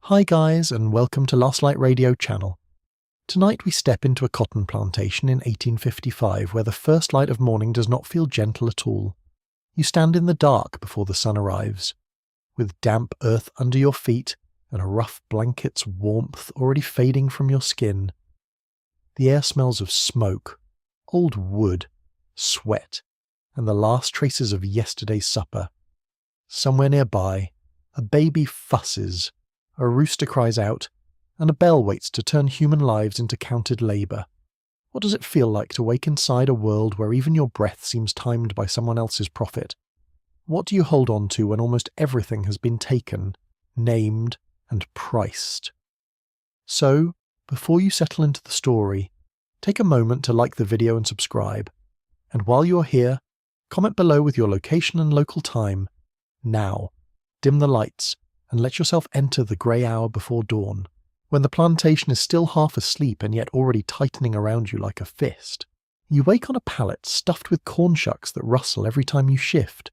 Hi guys, and welcome to Last Light Radio channel. Tonight we step into a cotton plantation in 1855 where the first light of morning does not feel gentle at all. You stand in the dark before the sun arrives, with damp earth under your feet and a rough blanket's warmth already fading from your skin. The air smells of smoke, old wood, sweat, and the last traces of yesterday's supper. Somewhere nearby, a baby fusses, a rooster cries out, and a bell waits to turn human lives into counted labour. What does it feel like to wake inside a world where even your breath seems timed by someone else's profit? What do you hold on to when almost everything has been taken, named, and priced? So, before you settle into the story, take a moment to like the video and subscribe. And while you're here, comment below with your location and local time. Now, dim the lights and let yourself enter the grey hour before dawn, when the plantation is still half asleep and yet already tightening around you like a fist. You wake on a pallet stuffed with corn shucks that rustle every time you shift.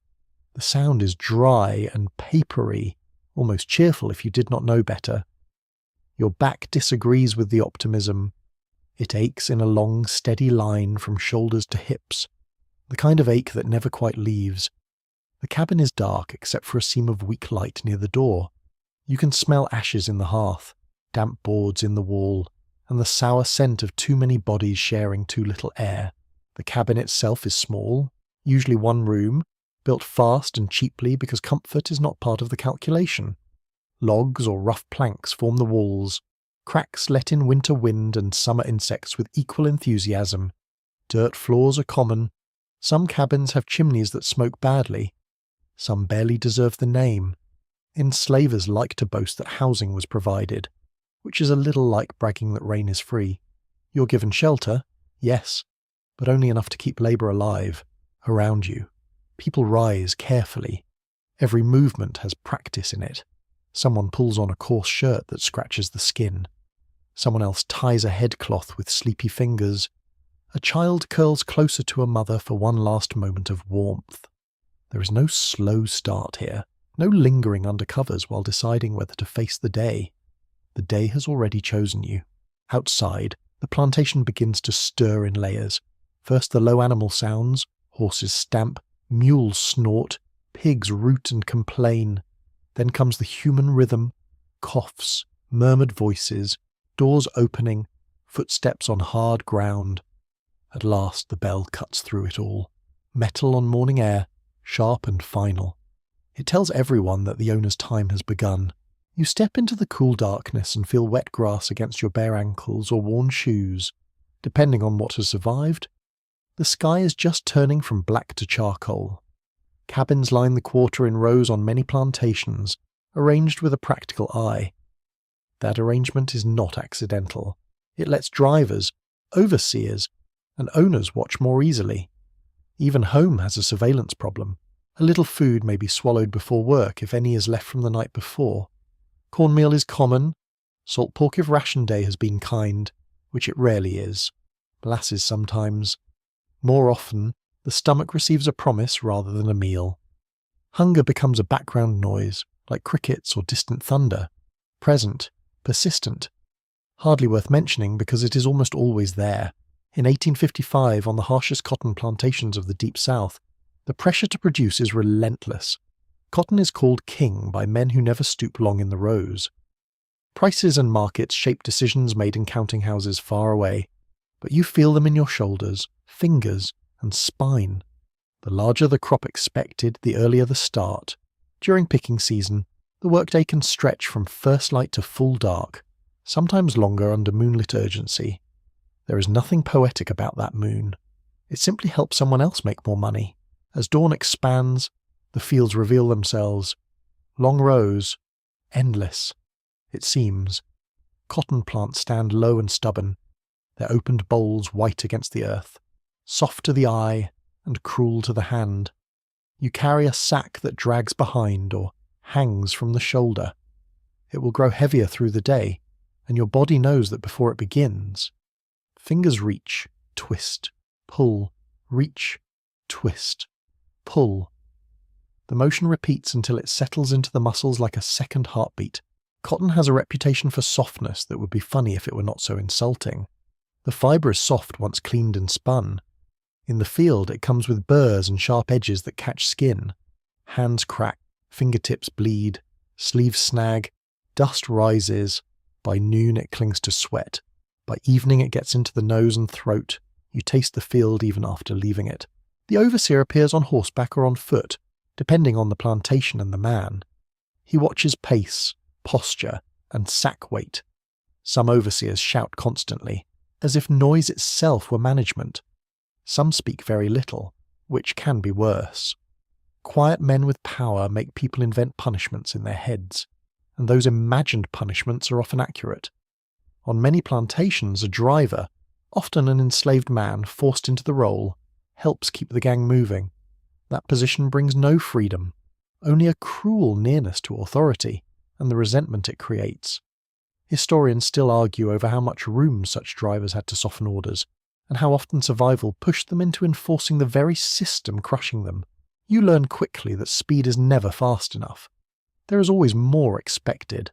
The sound is dry and papery, almost cheerful if you did not know better. Your back disagrees with the optimism. It aches in a long, steady line from shoulders to hips, the kind of ache that never quite leaves. The cabin is dark except for a seam of weak light near the door. You can smell ashes in the hearth, damp boards in the wall, and the sour scent of too many bodies sharing too little air. The cabin itself is small, usually one room, built fast and cheaply because comfort is not part of the calculation. Logs or rough planks form the walls. Cracks let in winter wind and summer insects with equal enthusiasm. Dirt floors are common. Some cabins have chimneys that smoke badly. Some barely deserve the name. Enslavers like to boast that housing was provided, which is a little like bragging that rain is free. You're given shelter, yes, but only enough to keep labour alive, around you. People rise carefully. Every movement has practice in it. Someone pulls on a coarse shirt that scratches the skin. Someone else ties a headcloth with sleepy fingers. A child curls closer to a mother for one last moment of warmth. There is no slow start here, no lingering under covers while deciding whether to face the day. The day has already chosen you. Outside, the plantation begins to stir in layers. First the low animal sounds, horses stamp, mules snort, pigs root and complain. Then comes the human rhythm, coughs, murmured voices, doors opening, footsteps on hard ground. At last the bell cuts through it all. Metal on morning air, sharp and final. It tells everyone that the owner's time has begun. You step into the cool darkness and feel wet grass against your bare ankles or worn shoes, depending on what has survived. The sky is just turning from black to charcoal. Cabins line the quarter in rows on many plantations, arranged with a practical eye. That arrangement is not accidental. It lets drivers, overseers, and owners watch more easily. Even home has a surveillance problem. A little food may be swallowed before work if any is left from the night before. Cornmeal is common. Salt pork if ration day has been kind, which it rarely is. Molasses sometimes. More often, the stomach receives a promise rather than a meal. Hunger becomes a background noise, like crickets or distant thunder. Present, persistent. Hardly worth mentioning because it is almost always there. In 1855, on the harshest cotton plantations of the Deep South, the pressure to produce is relentless. Cotton is called king by men who never stoop long in the rows. Prices and markets shape decisions made in counting houses far away, but you feel them in your shoulders, fingers, and spine. The larger the crop expected, the earlier the start. During picking season, the workday can stretch from first light to full dark, sometimes longer under moonlit urgency. There is nothing poetic about that moon. It simply helps someone else make more money. As dawn expands, the fields reveal themselves. Long rows, endless, it seems. Cotton plants stand low and stubborn, their opened bowls white against the earth, soft to the eye and cruel to the hand. You carry a sack that drags behind or hangs from the shoulder. It will grow heavier through the day, and your body knows that before it begins. Fingers reach, twist, pull, reach, twist, pull. The motion repeats until it settles into the muscles like a second heartbeat, Cotton has a reputation for softness that would be funny if it were not so insulting. The fibre is soft once cleaned and spun. In the field, it comes with burrs and sharp edges that catch skin. Hands crack, fingertips bleed, sleeves snag, dust rises. By noon it clings to sweat. By evening it gets into the nose and throat. You taste the field even after leaving it. The overseer appears on horseback or on foot, depending on the plantation and the man. He watches pace, posture, and sack weight. Some overseers shout constantly, as if noise itself were management. Some speak very little, which can be worse. Quiet men with power make people invent punishments in their heads, and those imagined punishments are often accurate. On many plantations, a driver, often an enslaved man forced into the role, helps keep the gang moving. That position brings no freedom, only a cruel nearness to authority and the resentment it creates. Historians still argue over how much room such drivers had to soften orders, and how often survival pushed them into enforcing the very system crushing them. You learn quickly that speed is never fast enough. There is always more expected.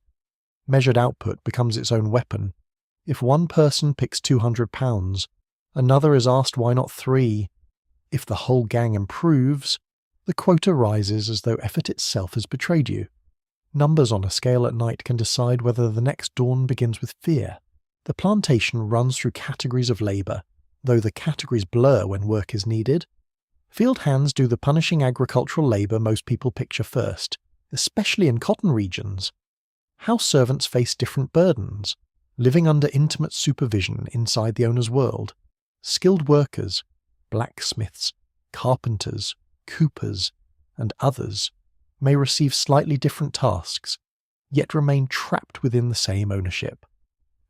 Measured output becomes its own weapon. If one person picks 200 pounds, another is asked why not 3. If the whole gang improves, the quota rises as though effort itself has betrayed you. Numbers on a scale at night can decide whether the next dawn begins with fear. The plantation runs through categories of labour, though the categories blur when work is needed. Field hands do the punishing agricultural labour most people picture first, especially in cotton regions. House servants face different burdens, living under intimate supervision inside the owner's world. Skilled workers, blacksmiths, carpenters, coopers, and others may receive slightly different tasks, yet remain trapped within the same ownership.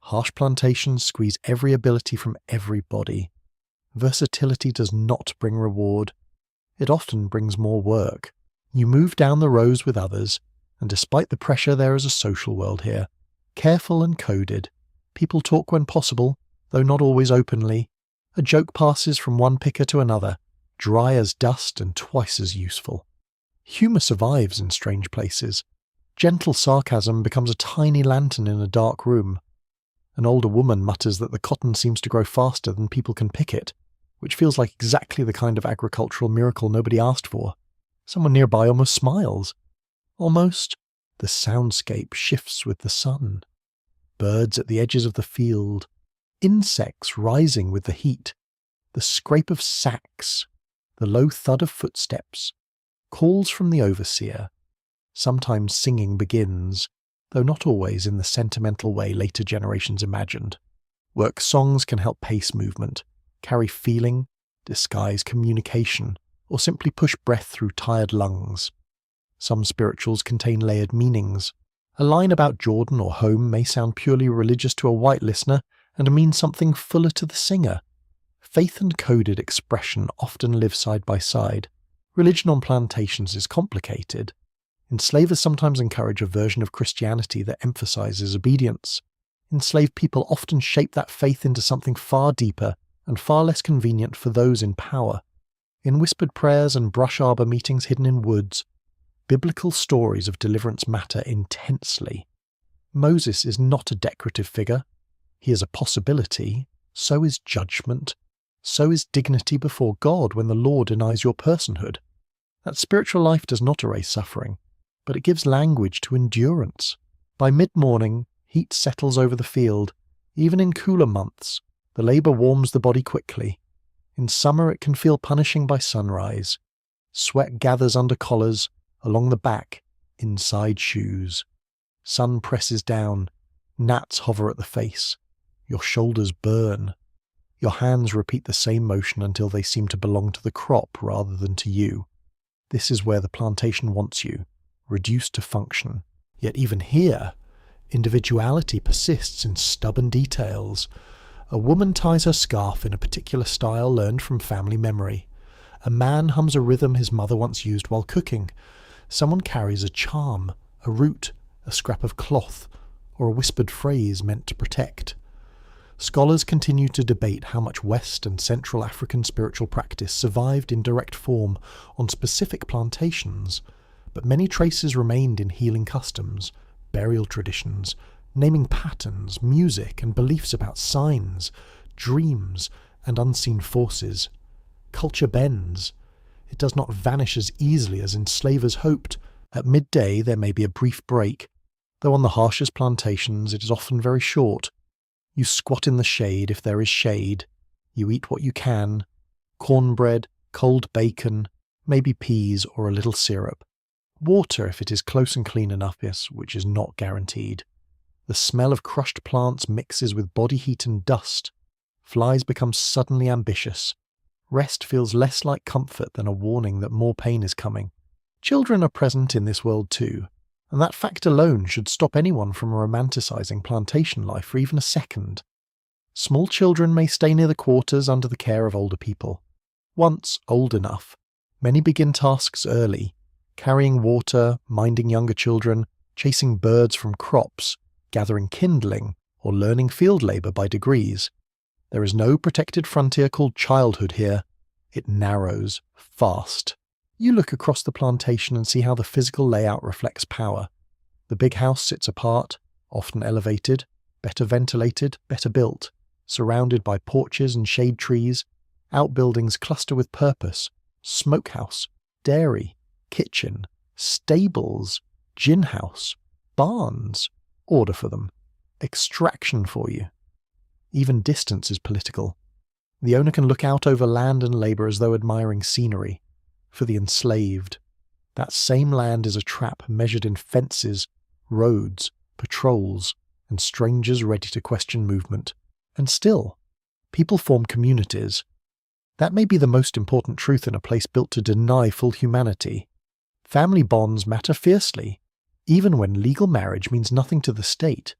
Harsh plantations squeeze every ability from everybody. Versatility does not bring reward. It often brings more work. You move down the rows with others, and despite the pressure, there is a social world here. Careful and coded. People talk when possible, though not always openly. A joke passes from one picker to another, dry as dust and twice as useful. Humour survives in strange places. Gentle sarcasm becomes a tiny lantern in a dark room. An older woman mutters that the cotton seems to grow faster than people can pick it, which feels like exactly the kind of agricultural miracle nobody asked for. Someone nearby almost smiles. Almost, the soundscape shifts with the sun. Birds at the edges of the field, insects rising with the heat, the scrape of sacks, the low thud of footsteps, calls from the overseer. Sometimes singing begins, though not always in the sentimental way later generations imagined. Work songs can help pace movement, carry feeling, disguise communication, or simply push breath through tired lungs. Some spirituals contain layered meanings. A line about Jordan or home may sound purely religious to a white listener and mean something fuller to the singer. Faith and coded expression often live side by side. Religion on plantations is complicated. Enslavers sometimes encourage a version of Christianity that emphasizes obedience. Enslaved people often shape that faith into something far deeper and far less convenient for those in power. In whispered prayers and brush arbor meetings hidden in woods, biblical stories of deliverance matter intensely. Moses is not a decorative figure. He is a possibility. So is judgment. So is dignity before God when the law denies your personhood. That spiritual life does not erase suffering, but it gives language to endurance. By mid-morning, heat settles over the field. Even in cooler months, the labour warms the body quickly. In summer it can feel punishing by sunrise. Sweat gathers under collars, along the back, inside shoes. Sun presses down. Gnats hover at the face. Your shoulders burn. Your hands repeat the same motion until they seem to belong to the crop rather than to you. This is where the plantation wants you, reduced to function. Yet even here, individuality persists in stubborn details. A woman ties her scarf in a particular style learned from family memory. A man hums a rhythm his mother once used while cooking. Someone carries a charm, a root, a scrap of cloth, or a whispered phrase meant to protect. Scholars continue to debate how much West and Central African spiritual practice survived in direct form on specific plantations, but many traces remained in healing customs, burial traditions, naming patterns, music, and beliefs about signs, dreams, and unseen forces. Culture bends. It does not vanish as easily as enslavers hoped. At midday there may be a brief break, though on the harshest plantations it is often very short. You squat in the shade if there is shade. You eat what you can. Cornbread, cold bacon, maybe peas or a little syrup. Water if it is close and clean enough, yes, which is not guaranteed. The smell of crushed plants mixes with body heat and dust. Flies become suddenly ambitious. Rest feels less like comfort than a warning that more pain is coming. Children are present in this world too, and that fact alone should stop anyone from romanticising plantation life for even a second. Small children may stay near the quarters under the care of older people. Once old enough, many begin tasks early, carrying water, minding younger children, chasing birds from crops, gathering kindling, or learning field labour by degrees. There is no protected frontier called childhood here. It narrows fast. You look across the plantation and see how the physical layout reflects power. The big house sits apart, often elevated, better ventilated, better built, surrounded by porches and shade trees. Outbuildings cluster with purpose: smokehouse, dairy, kitchen, stables, gin house, barns. Order for them. Extraction for you. Even distance is political. The owner can look out over land and labour as though admiring scenery. For the enslaved, that same land is a trap measured in fences, roads, patrols, and strangers ready to question movement. And still, people form communities. That may be the most important truth in a place built to deny full humanity. Family bonds matter fiercely, even when legal marriage means nothing to the state.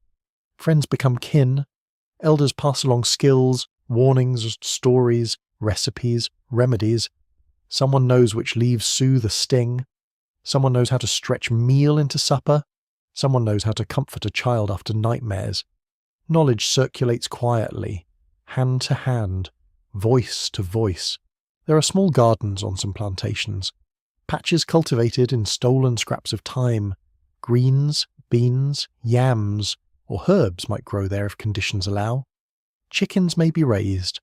Friends become kin. Elders pass along skills, warnings, stories, recipes, remedies. Someone knows which leaves soothe a sting. Someone knows how to stretch meal into supper. Someone knows how to comfort a child after nightmares. Knowledge circulates quietly, hand to hand, voice to voice. There are small gardens on some plantations, patches cultivated in stolen scraps of time. Greens, beans, yams, or herbs might grow there if conditions allow. Chickens may be raised.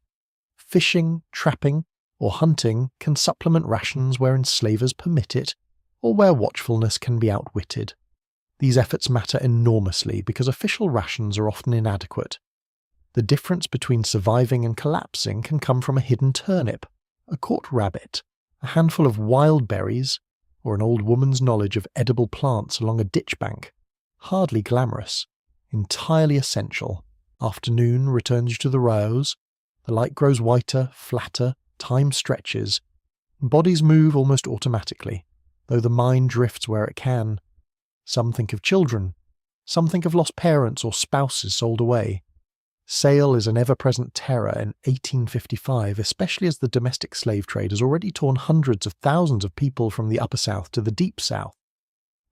Fishing, trapping, or hunting can supplement rations where enslavers permit it, or where watchfulness can be outwitted. These efforts matter enormously because official rations are often inadequate. The difference between surviving and collapsing can come from a hidden turnip, a caught rabbit, a handful of wild berries, or an old woman's knowledge of edible plants along a ditch bank. Hardly glamorous, entirely essential. Afternoon returns you to the rails. The light grows whiter, flatter, time stretches. Bodies move almost automatically, though the mind drifts where it can. Some think of children. Some think of lost parents or spouses sold away. Sale is an ever-present terror in 1855, especially as the domestic slave trade has already torn hundreds of thousands of people from the Upper South to the Deep South.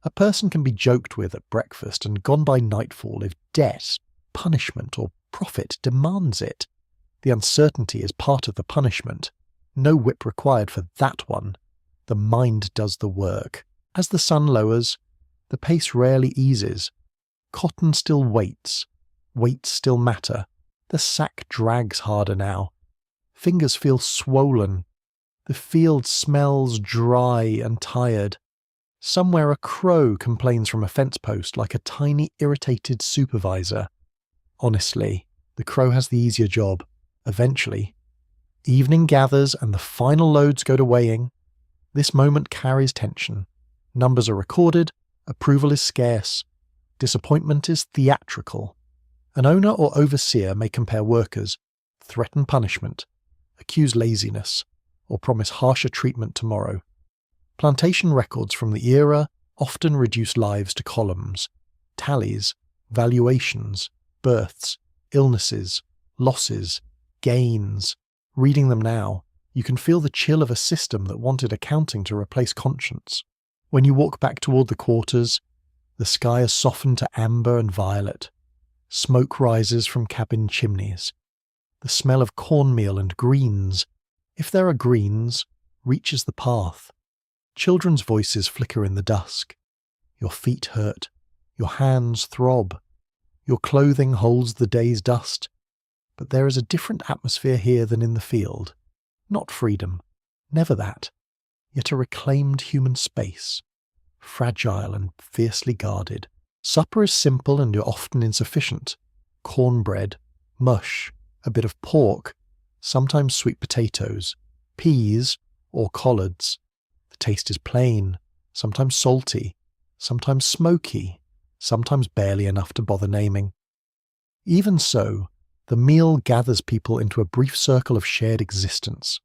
A person can be joked with at breakfast and gone by nightfall if debt, punishment, or profit demands it. The uncertainty is part of the punishment. No whip required for that one. The mind does the work. As the sun lowers, the pace rarely eases. Cotton still waits. Weights still matter. The sack drags harder now. Fingers feel swollen. The field smells dry and tired. Somewhere a crow complains from a fence post like a tiny irritated supervisor. Honestly, the crow has the easier job. Eventually. Evening gathers and the final loads go to weighing. This moment carries tension. Numbers are recorded. Approval is scarce. Disappointment is theatrical. An owner or overseer may compare workers, threaten punishment, accuse laziness, or promise harsher treatment tomorrow. Plantation records from the era often reduce lives to columns, tallies, valuations, births, illnesses, losses, gains. Reading them now, you can feel the chill of a system that wanted accounting to replace conscience. When you walk back toward the quarters, the sky is softened to amber and violet. Smoke rises from cabin chimneys. The smell of cornmeal and greens, if there are greens, reaches the path. Children's voices flicker in the dusk. Your feet hurt. Your hands throb. Your clothing holds the day's dust. But there is a different atmosphere here than in the field. Not freedom, never that, yet a reclaimed human space, fragile and fiercely guarded. Supper is simple and often insufficient. Cornbread, mush, a bit of pork, sometimes sweet potatoes, peas, or collards. The taste is plain, sometimes salty, sometimes smoky, sometimes barely enough to bother naming. Even so, the meal gathers people into a brief circle of shared existence.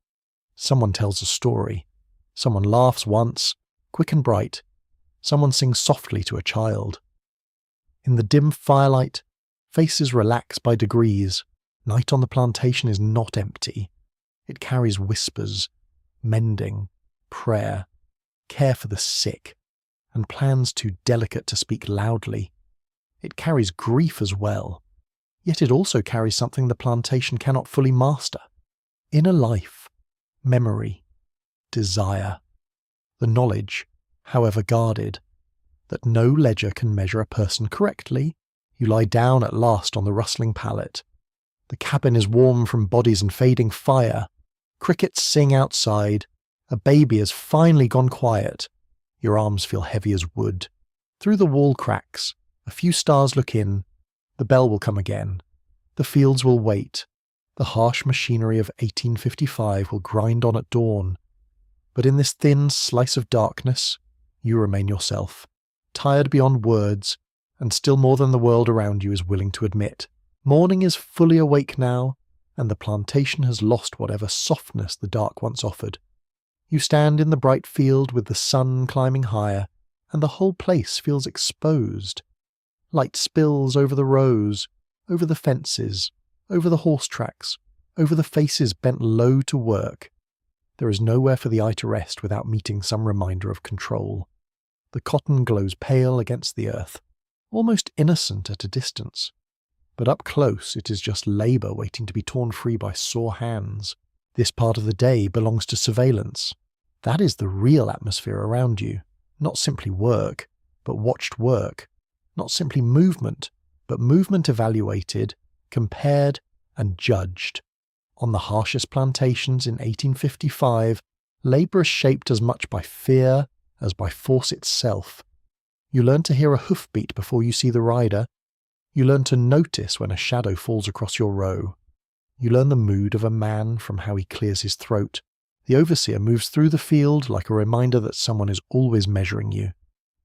Someone tells a story. Someone laughs once, quick and bright. Someone sings softly to a child. In the dim firelight, faces relax by degrees. Night on the plantation is not empty. It carries whispers, mending, prayer, care for the sick, and plans too delicate to speak loudly. It carries grief as well. Yet it also carries something the plantation cannot fully master. Inner life, memory, desire. The knowledge, however guarded, that no ledger can measure a person correctly. You lie down at last on the rustling pallet. The cabin is warm from bodies and fading fire. Crickets sing outside. A baby has finally gone quiet. Your arms feel heavy as wood. Through the wall cracks, a few stars look in. The bell will come again. The fields will wait. The harsh machinery of 1855 will grind on at dawn. But in this thin slice of darkness, you remain yourself, tired beyond words, and still more than the world around you is willing to admit. Morning is fully awake now, and the plantation has lost whatever softness the dark once offered. You stand in the bright field with the sun climbing higher, and the whole place feels exposed. Light spills over the rows, over the fences, over the horse tracks, over the faces bent low to work. There is nowhere for the eye to rest without meeting some reminder of control. The cotton glows pale against the earth, almost innocent at a distance. But up close it is just labour waiting to be torn free by sore hands. This part of the day belongs to surveillance. That is the real atmosphere around you. Not simply work, but watched work. Not simply movement, but movement evaluated, compared, and judged. On the harshest plantations in 1855, labour is shaped as much by fear as by force itself. You learn to hear a hoofbeat before you see the rider. You learn to notice when a shadow falls across your row. You learn the mood of a man from how he clears his throat. The overseer moves through the field like a reminder that someone is always measuring you.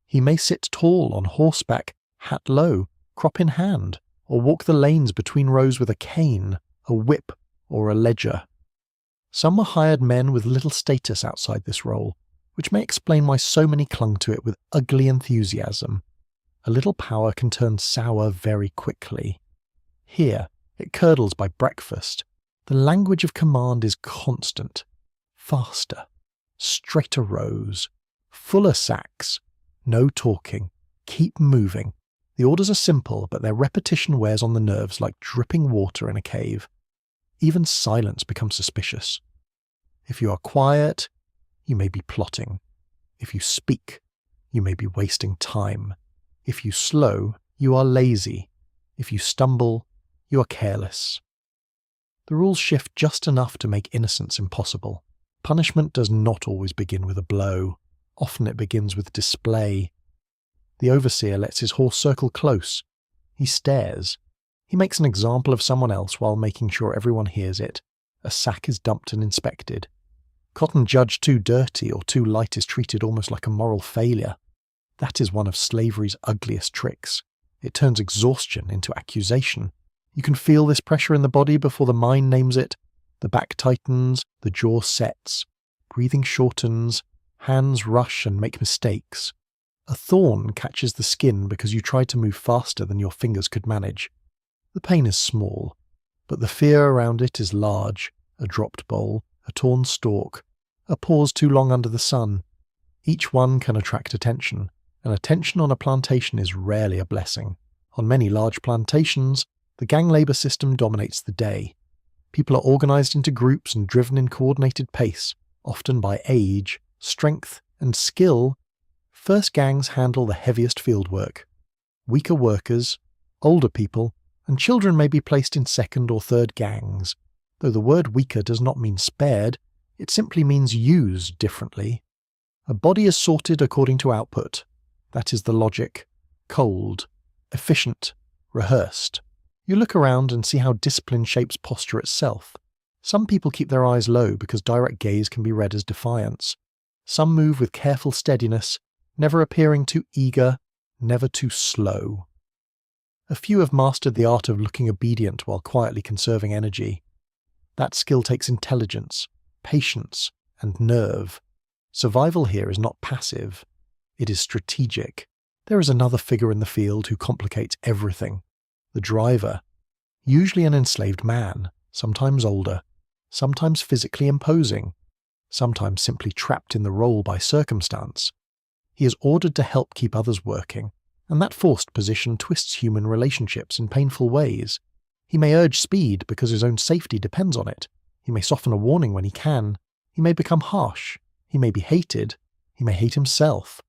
He may sit tall on horseback, hat low, crop in hand, or walk the lanes between rows with a cane, a whip, or a ledger. Some were hired men with little status outside this role, which may explain why so many clung to it with ugly enthusiasm. A little power can turn sour very quickly. Here, it curdles by breakfast. The language of command is constant. Faster, straighter rows, fuller sacks, no talking, keep moving. The orders are simple, but their repetition wears on the nerves like dripping water in a cave. Even silence becomes suspicious. If you are quiet, you may be plotting. If you speak, you may be wasting time. If you slow, you are lazy. If you stumble, you are careless. The rules shift just enough to make innocence impossible. Punishment does not always begin with a blow. Often it begins with display. The overseer lets his horse circle close. He stares. He makes an example of someone else while making sure everyone hears it. A sack is dumped and inspected. Cotton judged too dirty or too light is treated almost like a moral failure. That is one of slavery's ugliest tricks. It turns exhaustion into accusation. You can feel this pressure in the body before the mind names it. The back tightens, the jaw sets, breathing shortens, hands rush and make mistakes. A thorn catches the skin because you tried to move faster than your fingers could manage. The pain is small, but the fear around it is large. A dropped bowl, a torn stalk, a pause too long under the sun. Each one can attract attention, and attention on a plantation is rarely a blessing. On many large plantations, the gang labour system dominates the day. People are organised into groups and driven in coordinated pace, often by age, strength, and skill. First gangs handle the heaviest field work. Weaker workers, older people, and children may be placed in second or third gangs, though the word weaker does not mean spared, it simply means used differently. A body is sorted according to output. That is the logic. Cold, efficient, rehearsed. You look around and see how discipline shapes posture itself. Some people keep their eyes low because direct gaze can be read as defiance. Some move with careful steadiness, never appearing too eager, never too slow. A few have mastered the art of looking obedient while quietly conserving energy. That skill takes intelligence, patience, and nerve. Survival here is not passive. It is strategic. There is another figure in the field who complicates everything. The driver. Usually an enslaved man, sometimes older, sometimes physically imposing, sometimes simply trapped in the role by circumstance. He is ordered to help keep others working, and that forced position twists human relationships in painful ways. He may urge speed because his own safety depends on it. He may soften a warning when he can. He may become harsh. He may be hated. He may hate himself.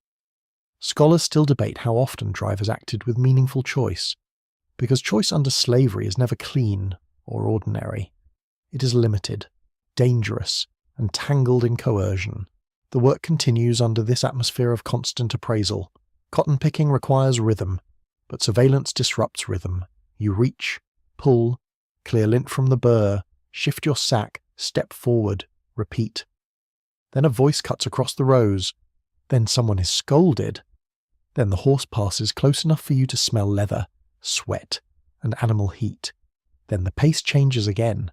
Scholars still debate how often drivers acted with meaningful choice, because choice under slavery is never clean or ordinary. It is limited, dangerous, and tangled in coercion. The work continues under this atmosphere of constant appraisal. Cotton picking requires rhythm, but surveillance disrupts rhythm. You reach, pull, clear lint from the burr, shift your sack, step forward, repeat. Then a voice cuts across the rows. Then someone is scolded. Then the horse passes close enough for you to smell leather, sweat, and animal heat. Then the pace changes again.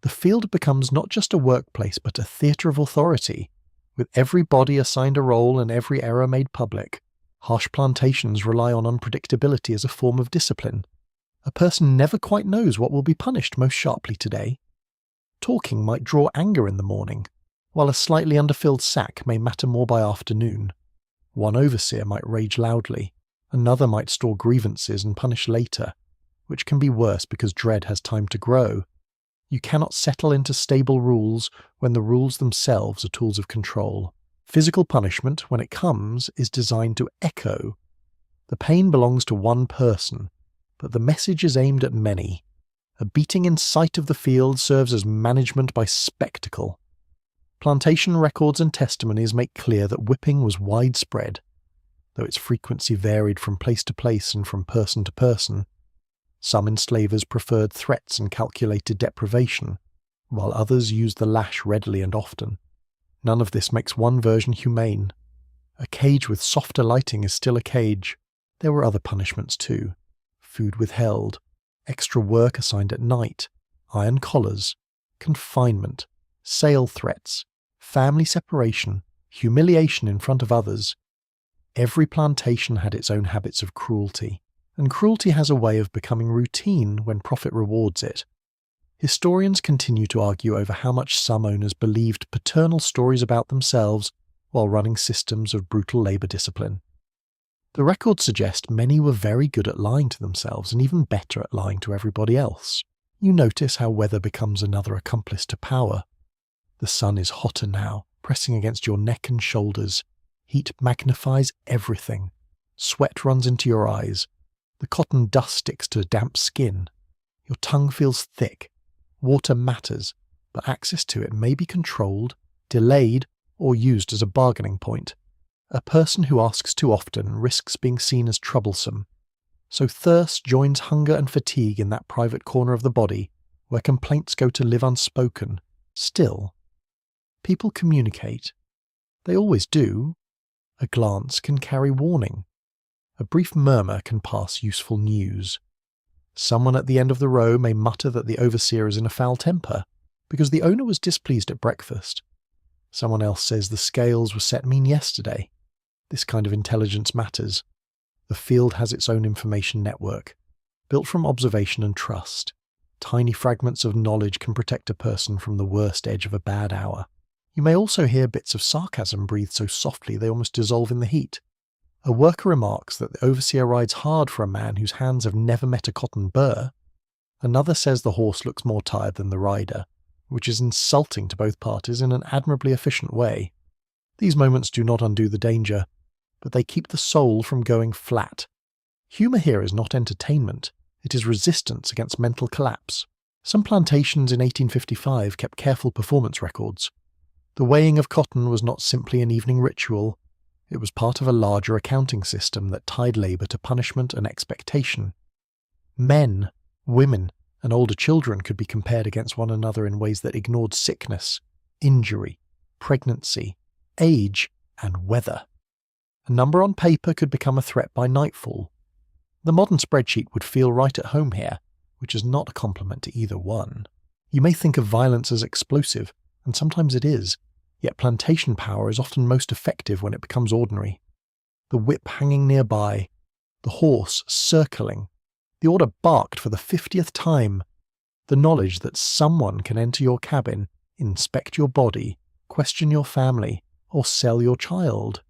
The field becomes not just a workplace but a theatre of authority, with every body assigned a role and every error made public. Harsh plantations rely on unpredictability as a form of discipline. A person never quite knows what will be punished most sharply today. Talking might draw anger in the morning, while a slightly underfilled sack may matter more by afternoon. One overseer might rage loudly, another might store grievances and punish later, which can be worse because dread has time to grow. You cannot settle into stable rules when the rules themselves are tools of control. Physical punishment, when it comes, is designed to echo. The pain belongs to one person, but the message is aimed at many. A beating in sight of the field serves as management by spectacle. Plantation records and testimonies make clear that whipping was widespread, though its frequency varied from place to place and from person to person. Some enslavers preferred threats and calculated deprivation, while others used the lash readily and often. None of this makes one version humane. A cage with softer lighting is still a cage. There were other punishments too. Food withheld, extra work assigned at night, iron collars, confinement, sale threats, family separation, humiliation in front of others. Every plantation had its own habits of cruelty, and cruelty has a way of becoming routine when profit rewards it. Historians continue to argue over how much some owners believed paternal stories about themselves while running systems of brutal labour discipline. The records suggest many were very good at lying to themselves and even better at lying to everybody else. You notice how weather becomes another accomplice to power. The sun is hotter now, pressing against your neck and shoulders. Heat magnifies everything. Sweat runs into your eyes. The cotton dust sticks to damp skin. Your tongue feels thick. Water matters, but access to it may be controlled, delayed, or used as a bargaining point. A person who asks too often risks being seen as troublesome. So thirst joins hunger and fatigue in that private corner of the body where complaints go to live unspoken. Still, people communicate. They always do. A glance can carry warning. A brief murmur can pass useful news. Someone at the end of the row may mutter that the overseer is in a foul temper, because the owner was displeased at breakfast. Someone else says the scales were set mean yesterday. This kind of intelligence matters. The field has its own information network, built from observation and trust. Tiny fragments of knowledge can protect a person from the worst edge of a bad hour. You may also hear bits of sarcasm breathed so softly they almost dissolve in the heat. A worker remarks that the overseer rides hard for a man whose hands have never met a cotton burr. Another says the horse looks more tired than the rider, which is insulting to both parties in an admirably efficient way. These moments do not undo the danger, but they keep the soul from going flat. Humour here is not entertainment, it is resistance against mental collapse. Some plantations in 1855 kept careful performance records. The weighing of cotton was not simply an evening ritual, it was part of a larger accounting system that tied labour to punishment and expectation. Men, women, and older children could be compared against one another in ways that ignored sickness, injury, pregnancy, age, and weather. A number on paper could become a threat by nightfall. The modern spreadsheet would feel right at home here, which is not a compliment to either one. You may think of violence as explosive, and sometimes it is, yet plantation power is often most effective when it becomes ordinary. The whip hanging nearby, the horse circling, the order barked for the 50th time, the knowledge that someone can enter your cabin, inspect your body, question your family, or sell your child.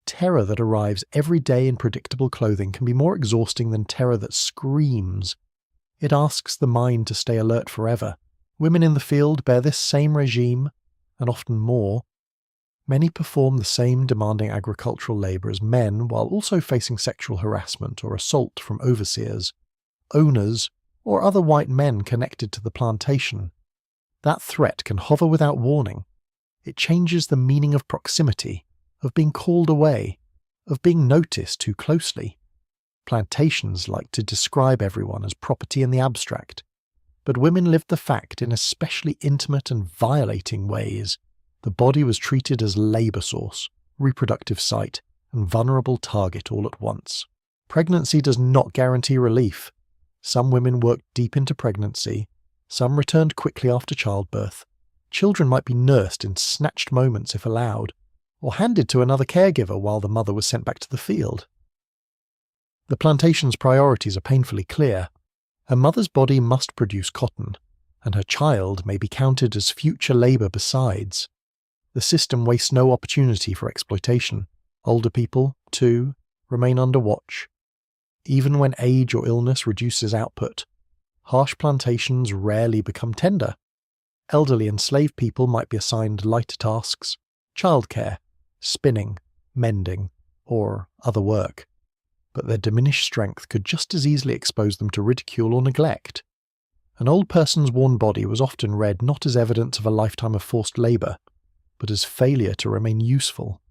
Terror that arrives every day in predictable clothing can be more exhausting than terror that screams. It asks the mind to stay alert forever. Women in the field bear this same regime, and often more. Many perform the same demanding agricultural labour as men while also facing sexual harassment or assault from overseers, owners, or other white men connected to the plantation. That threat can hover without warning. It changes the meaning of proximity, of being called away, of being noticed too closely. Plantations like to describe everyone as property in the abstract, but women lived the fact in especially intimate and violating ways. The body was treated as labour source, reproductive site, and vulnerable target all at once. Pregnancy does not guarantee relief. Some women worked deep into pregnancy, some returned quickly after childbirth. Children might be nursed in snatched moments if allowed, or handed to another caregiver while the mother was sent back to the field. The plantation's priorities are painfully clear. Her mother's body must produce cotton, and her child may be counted as future labour besides. The system wastes no opportunity for exploitation. Older people, too, remain under watch. Even when age or illness reduces output, harsh plantations rarely become tender. Elderly enslaved people might be assigned lighter tasks, childcare, spinning, mending, or other work, but their diminished strength could just as easily expose them to ridicule or neglect. An old person's worn body was often read not as evidence of a lifetime of forced labour, but as failure to remain useful.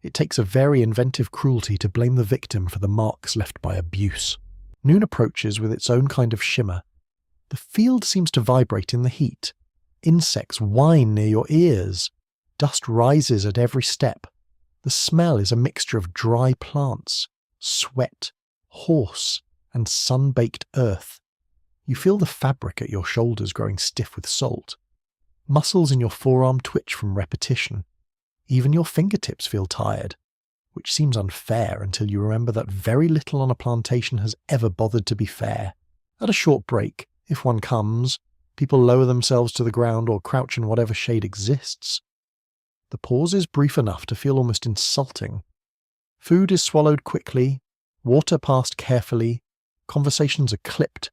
It takes a very inventive cruelty to blame the victim for the marks left by abuse. Noon approaches with its own kind of shimmer. The field seems to vibrate in the heat. Insects whine near your ears. Dust rises at every step. The smell is a mixture of dry plants, sweat, horse, and sun-baked earth. You feel the fabric at your shoulders growing stiff with salt. Muscles in your forearm twitch from repetition. Even your fingertips feel tired, which seems unfair until you remember that very little on a plantation has ever bothered to be fair. At a short break, if one comes, people lower themselves to the ground or crouch in whatever shade exists. The pause is brief enough to feel almost insulting. Food is swallowed quickly, water passed carefully, conversations are clipped.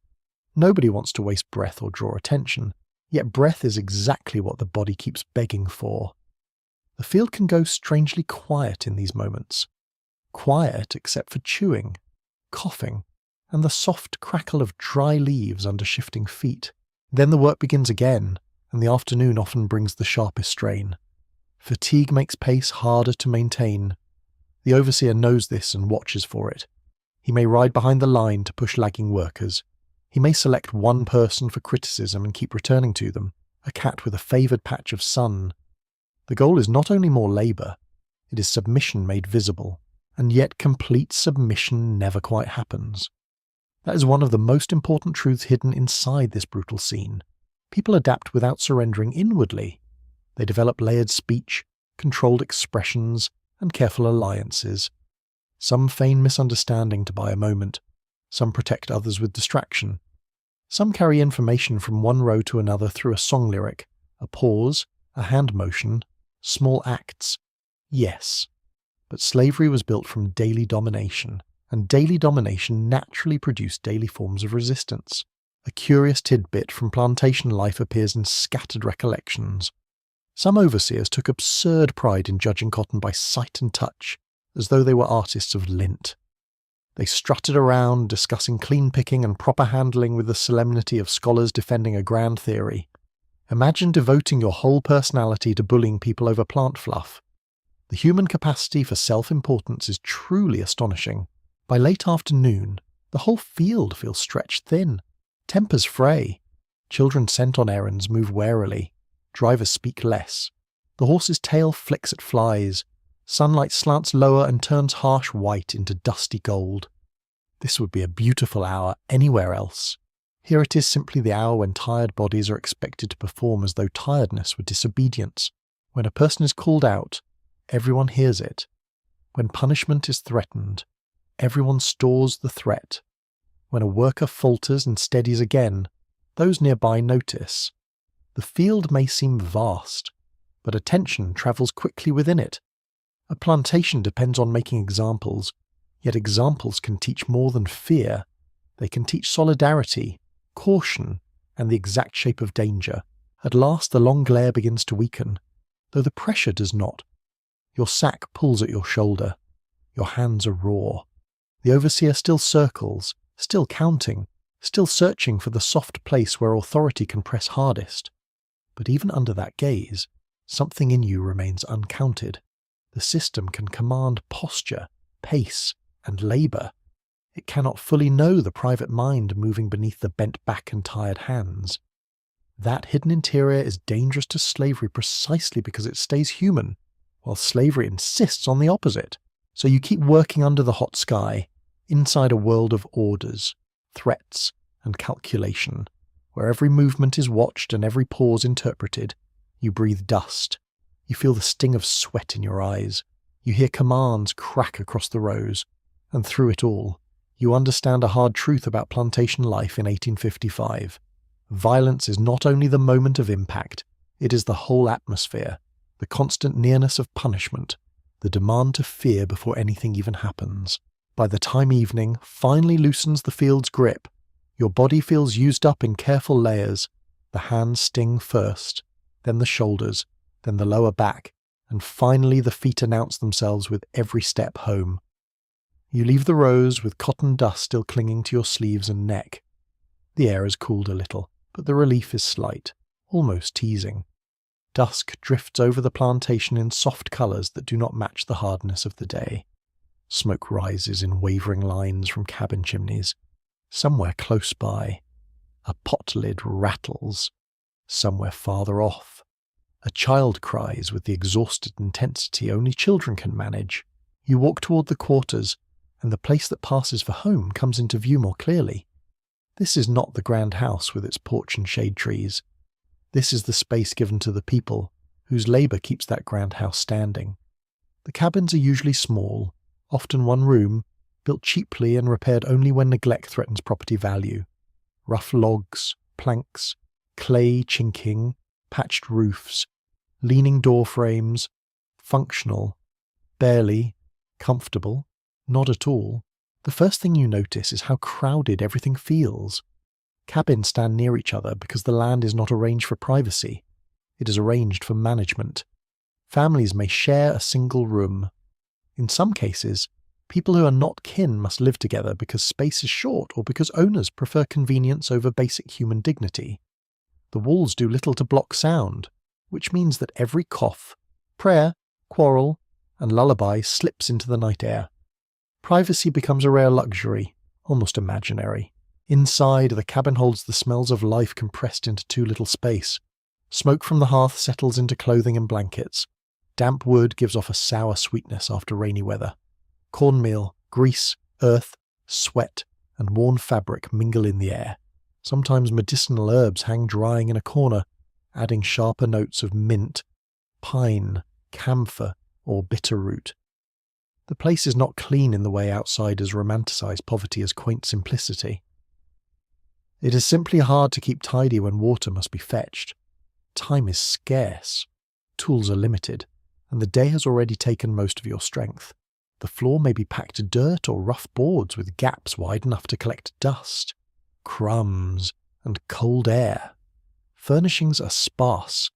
Nobody wants to waste breath or draw attention, yet breath is exactly what the body keeps begging for. The field can go strangely quiet in these moments. Quiet except for chewing, coughing, and the soft crackle of dry leaves under shifting feet. Then the work begins again, and the afternoon often brings the sharpest strain. Fatigue makes pace harder to maintain. The overseer knows this and watches for it. He may ride behind the line to push lagging workers. He may select one person for criticism and keep returning to them, a cat with a favoured patch of sun. The goal is not only more labour, it is submission made visible, and yet complete submission never quite happens. That is one of the most important truths hidden inside this brutal scene. People adapt without surrendering inwardly. They develop layered speech, controlled expressions, and careful alliances. Some feign misunderstanding to buy a moment. Some protect others with distraction. Some carry information from one row to another through a song lyric, a pause, a hand motion, small acts. Yes, but slavery was built from daily domination, and daily domination naturally produced daily forms of resistance. A curious tidbit from plantation life appears in scattered recollections. Some overseers took absurd pride in judging cotton by sight and touch, as though they were artists of lint. They strutted around, discussing clean picking and proper handling with the solemnity of scholars defending a grand theory. Imagine devoting your whole personality to bullying people over plant fluff. The human capacity for self-importance is truly astonishing. By late afternoon, the whole field feels stretched thin. Tempers fray. Children sent on errands move warily. Drivers speak less. The horse's tail flicks at flies. Sunlight slants lower and turns harsh white into dusty gold. This would be a beautiful hour anywhere else. Here it is simply the hour when tired bodies are expected to perform as though tiredness were disobedience. When a person is called out, everyone hears it. When punishment is threatened, everyone stores the threat. When a worker falters and steadies again, those nearby notice. The field may seem vast, but attention travels quickly within it. A plantation depends on making examples, yet examples can teach more than fear. They can teach solidarity, caution, and the exact shape of danger. At last the long glare begins to weaken, though the pressure does not. Your sack pulls at your shoulder. Your hands are raw. The overseer still circles, still counting, still searching for the soft place where authority can press hardest. But even under that gaze, something in you remains uncounted. The system can command posture, pace, and labour. It cannot fully know the private mind moving beneath the bent back and tired hands. That hidden interior is dangerous to slavery precisely because it stays human, while slavery insists on the opposite. So you keep working under the hot sky, inside a world of orders, threats, and calculation, where every movement is watched and every pause interpreted. You breathe dust. You feel the sting of sweat in your eyes. You hear commands crack across the rows. And through it all, you understand a hard truth about plantation life in 1855. Violence is not only the moment of impact, it is the whole atmosphere, the constant nearness of punishment, the demand to fear before anything even happens. By the time evening finally loosens the field's grip, your body feels used up in careful layers. The hands sting first, then the shoulders, then the lower back, and finally the feet announce themselves with every step home. You leave the rows with cotton dust still clinging to your sleeves and neck. The air has cooled a little, but the relief is slight, almost teasing. Dusk drifts over the plantation in soft colours that do not match the hardness of the day. Smoke rises in wavering lines from cabin chimneys. Somewhere close by, a pot lid rattles. Somewhere farther off, a child cries with the exhausted intensity only children can manage. You walk toward the quarters, and the place that passes for home comes into view more clearly. This is not the grand house with its porch and shade trees. This is the space given to the people, whose labour keeps that grand house standing. The cabins are usually small, often one room, built cheaply and repaired only when neglect threatens property value. Rough logs, planks, clay chinking, patched roofs, leaning door frames, functional, barely, comfortable, not at all. The first thing you notice is how crowded everything feels. Cabins stand near each other because the land is not arranged for privacy. It is arranged for management. Families may share a single room. In some cases, people who are not kin must live together because space is short or because owners prefer convenience over basic human dignity. The walls do little to block sound, which means that every cough, prayer, quarrel, and lullaby slips into the night air. Privacy becomes a rare luxury, almost imaginary. Inside, the cabin holds the smells of life compressed into too little space. Smoke from the hearth settles into clothing and blankets. Damp wood gives off a sour sweetness after rainy weather. Cornmeal, grease, earth, sweat, and worn fabric mingle in the air. Sometimes medicinal herbs hang drying in a corner, adding sharper notes of mint, pine, camphor, or bitter root. The place is not clean in the way outsiders romanticize poverty as quaint simplicity. It is simply hard to keep tidy when water must be fetched. Time is scarce, tools are limited, and the day has already taken most of your strength. The floor may be packed dirt or rough boards with gaps wide enough to collect dust, crumbs, and cold air. Furnishings are sparse.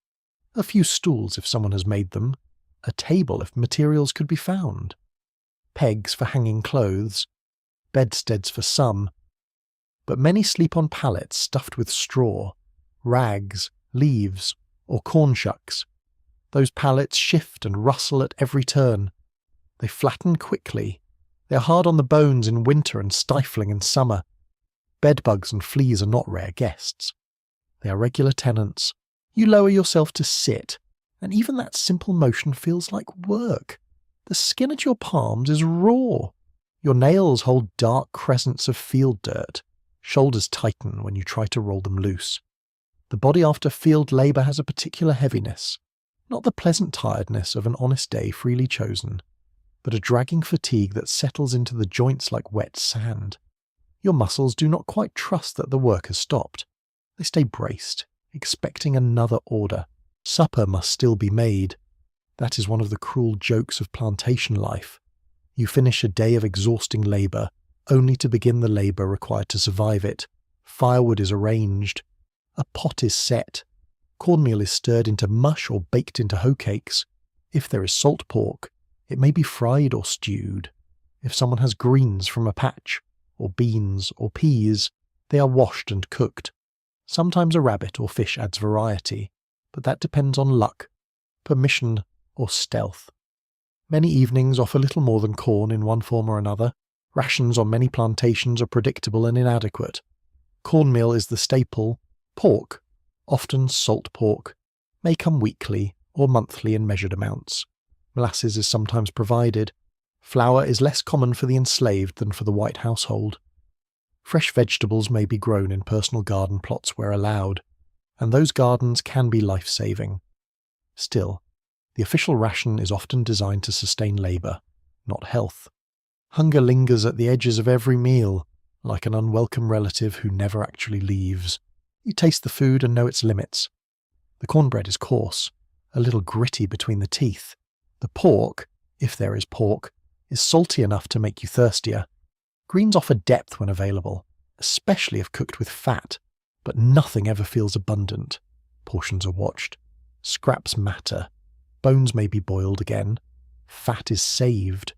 A few stools if someone has made them, a table if materials could be found, pegs for hanging clothes, bedsteads for some, but many sleep on pallets stuffed with straw, rags, leaves, or corn shucks. Those pallets shift and rustle at every turn. They flatten quickly. They are hard on the bones in winter and stifling in summer. Bedbugs and fleas are not rare guests. They are regular tenants. You lower yourself to sit, and even that simple motion feels like work. The skin at your palms is raw. Your nails hold dark crescents of field dirt. Shoulders tighten when you try to roll them loose. The body after field labour has a particular heaviness, not the pleasant tiredness of an honest day freely chosen, but a dragging fatigue that settles into the joints like wet sand. Your muscles do not quite trust that the work has stopped. They stay braced, expecting another order. Supper must still be made. That is one of the cruel jokes of plantation life. You finish a day of exhausting labour, only to begin the labour required to survive it. Firewood is arranged. A pot is set. Cornmeal is stirred into mush or baked into hoe cakes. If there is salt pork, it may be fried or stewed. If someone has greens from a patch, or beans or peas, they are washed and cooked. Sometimes a rabbit or fish adds variety, but that depends on luck, permission, or stealth. Many evenings offer little more than corn in one form or another. Rations on many plantations are predictable and inadequate. Cornmeal is the staple. Pork, often salt pork, may come weekly or monthly in measured amounts. Molasses is sometimes provided. Flour is less common for the enslaved than for the white household. Fresh vegetables may be grown in personal garden plots where allowed, and those gardens can be life-saving. Still, the official ration is often designed to sustain labour, not health. Hunger lingers at the edges of every meal, like an unwelcome relative who never actually leaves. You taste the food and know its limits. The cornbread is coarse, a little gritty between the teeth. The pork, if there is pork, is salty enough to make you thirstier. Greens offer depth when available, especially if cooked with fat, but nothing ever feels abundant. Portions are watched. Scraps matter. Bones may be boiled again. Fat is saved.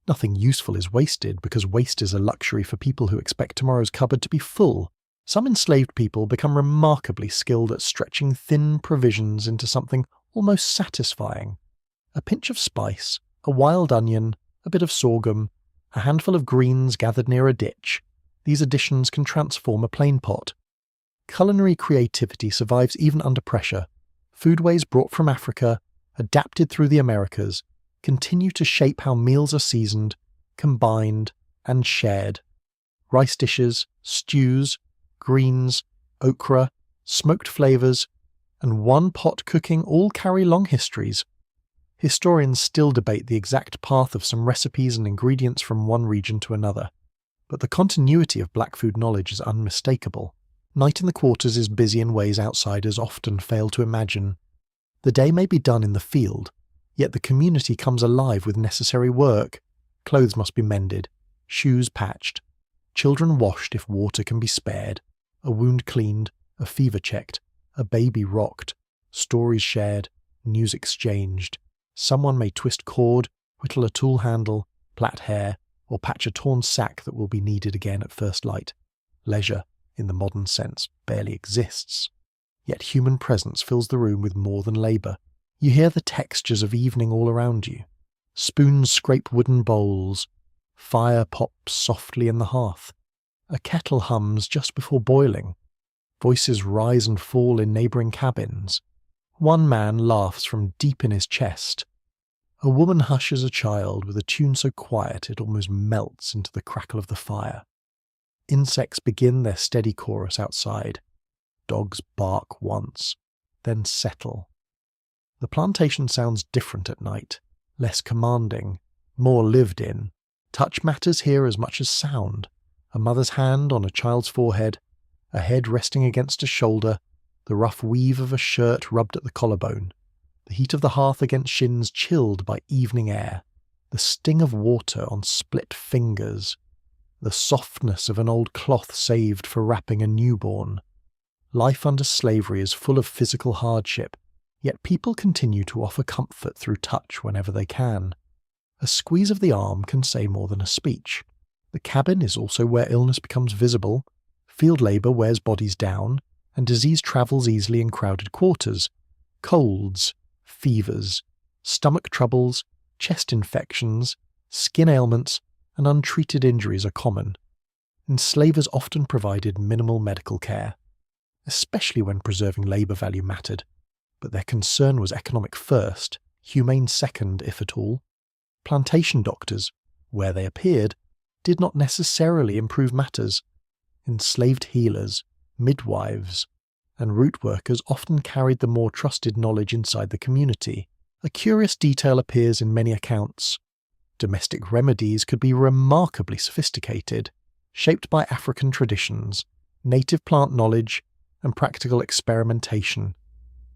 Nothing useful is wasted because waste is a luxury for people who expect tomorrow's cupboard to be full. Some enslaved people become remarkably skilled at stretching thin provisions into something almost satisfying. A pinch of spice, a wild onion, a bit of sorghum, a handful of greens gathered near a ditch. These additions can transform a plain pot. Culinary creativity survives even under pressure. Foodways brought from Africa, adapted through the Americas, continue to shape how meals are seasoned, combined, and shared. Rice dishes, stews, greens, okra, smoked flavours, and one-pot cooking all carry long histories. Historians still debate the exact path of some recipes and ingredients from one region to another, but the continuity of black food knowledge is unmistakable. Night in the quarters is busy in ways outsiders often fail to imagine. The day may be done in the field, yet the community comes alive with necessary work. Clothes must be mended, shoes patched, children washed if water can be spared, a wound cleaned, a fever checked, a baby rocked, stories shared, news exchanged. Someone may twist cord, whittle a tool handle, plait hair, or patch a torn sack that will be needed again at first light. Leisure, in the modern sense, barely exists. Yet human presence fills the room with more than labour. You hear the textures of evening all around you. Spoons scrape wooden bowls. Fire pops softly in the hearth. A kettle hums just before boiling. Voices rise and fall in neighbouring cabins. One man laughs from deep in his chest. A woman hushes a child with a tune so quiet it almost melts into the crackle of the fire. Insects begin their steady chorus outside. Dogs bark once, then settle. The plantation sounds different at night, less commanding, more lived in. Touch matters here as much as sound. A mother's hand on a child's forehead, a head resting against a shoulder, the rough weave of a shirt rubbed at the collarbone, the heat of the hearth against shins chilled by evening air, the sting of water on split fingers, the softness of an old cloth saved for wrapping a newborn. Life under slavery is full of physical hardship, yet people continue to offer comfort through touch whenever they can. A squeeze of the arm can say more than a speech. The cabin is also where illness becomes visible, field labour wears bodies down, and disease travels easily in crowded quarters. Colds, fevers, stomach troubles, chest infections, skin ailments, and untreated injuries are common. Enslavers often provided minimal medical care, especially when preserving labour value mattered, but their concern was economic first, humane second if at all. Plantation doctors, where they appeared, did not necessarily improve matters. Enslaved healers, midwives, and root workers often carried the more trusted knowledge inside the community. A curious detail appears in many accounts. Domestic remedies could be remarkably sophisticated, shaped by African traditions, native plant knowledge, and practical experimentation.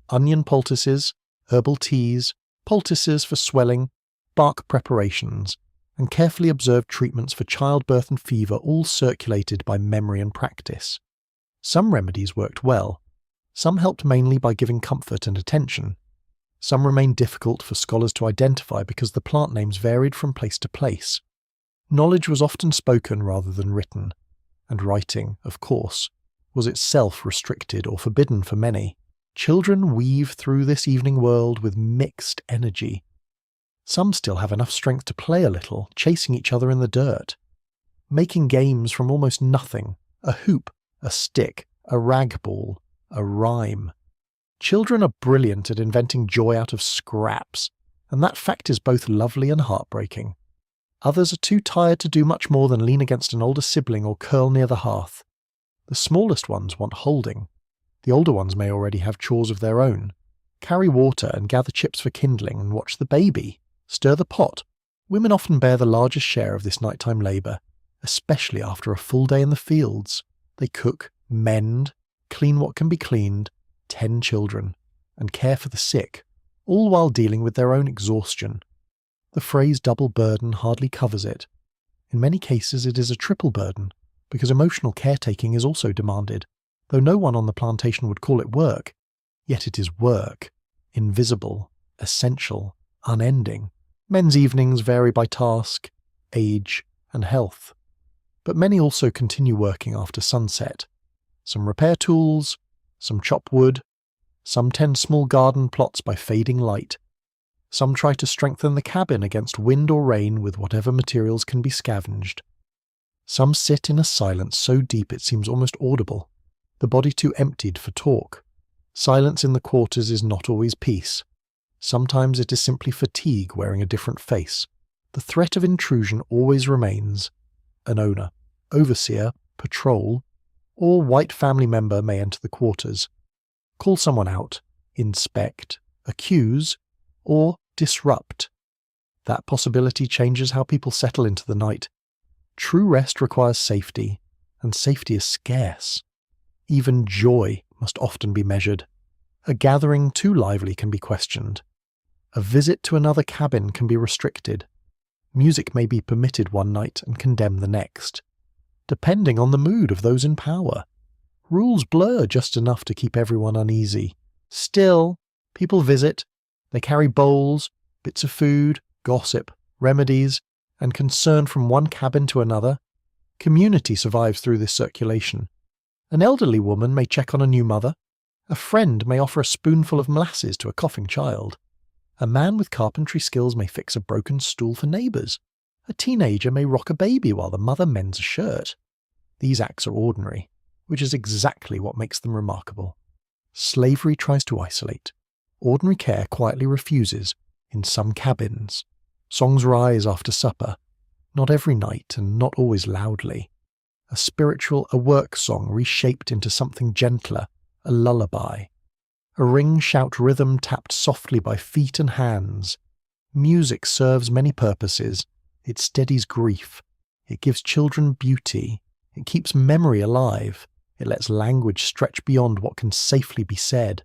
Onion poultices, herbal teas, poultices for swelling, bark preparations, and carefully observed treatments for childbirth and fever all circulated by memory and practice. Some remedies worked well. Some helped mainly by giving comfort and attention. Some remained difficult for scholars to identify because the plant names varied from place to place. Knowledge was often spoken rather than written, and writing, of course, was itself restricted or forbidden for many. Children weave through this evening world with mixed energy. Some still have enough strength to play a little, chasing each other in the dirt, making games from almost nothing, a hoop, a stick, a rag ball, a rhyme. Children are brilliant at inventing joy out of scraps, and that fact is both lovely and heartbreaking. Others are too tired to do much more than lean against an older sibling or curl near the hearth. The smallest ones want holding. The older ones may already have chores of their own. Carry water and gather chips for kindling and watch the baby. Stir the pot. Women often bear the largest share of this nighttime labour, especially after a full day in the fields. They cook, mend, clean what can be cleaned, tend children, and care for the sick, all while dealing with their own exhaustion. The phrase double burden hardly covers it. In many cases it is a triple burden, because emotional caretaking is also demanded, though no one on the plantation would call it work. Yet it is work, invisible, essential, unending. Men's evenings vary by task, age, and health. But many also continue working after sunset. Some repair tools, some chop wood, some tend small garden plots by fading light. Some try to strengthen the cabin against wind or rain with whatever materials can be scavenged. Some sit in a silence so deep it seems almost audible, the body too emptied for talk. Silence in the quarters is not always peace. Sometimes it is simply fatigue wearing a different face. The threat of intrusion always remains. An owner, overseer, patrol, or white family member may enter the quarters. Call someone out, inspect, accuse, or disrupt. That possibility changes how people settle into the night. True rest requires safety, and safety is scarce. Even joy must often be measured. A gathering too lively can be questioned. A visit to another cabin can be restricted. Music may be permitted one night and condemned the next, depending on the mood of those in power. Rules blur just enough to keep everyone uneasy. Still, people visit. They carry bowls, bits of food, gossip, remedies, and concern from one cabin to another. Community survives through this circulation. An elderly woman may check on a new mother. A friend may offer a spoonful of molasses to a coughing child. A man with carpentry skills may fix a broken stool for neighbours. A teenager may rock a baby while the mother mends a shirt. These acts are ordinary, which is exactly what makes them remarkable. Slavery tries to isolate. Ordinary care quietly refuses, in some cabins. Songs rise after supper, not every night and not always loudly. A work song reshaped into something gentler, a lullaby. A ring-shout rhythm tapped softly by feet and hands. Music serves many purposes. It steadies grief. It gives children beauty. It keeps memory alive. It lets language stretch beyond what can safely be said.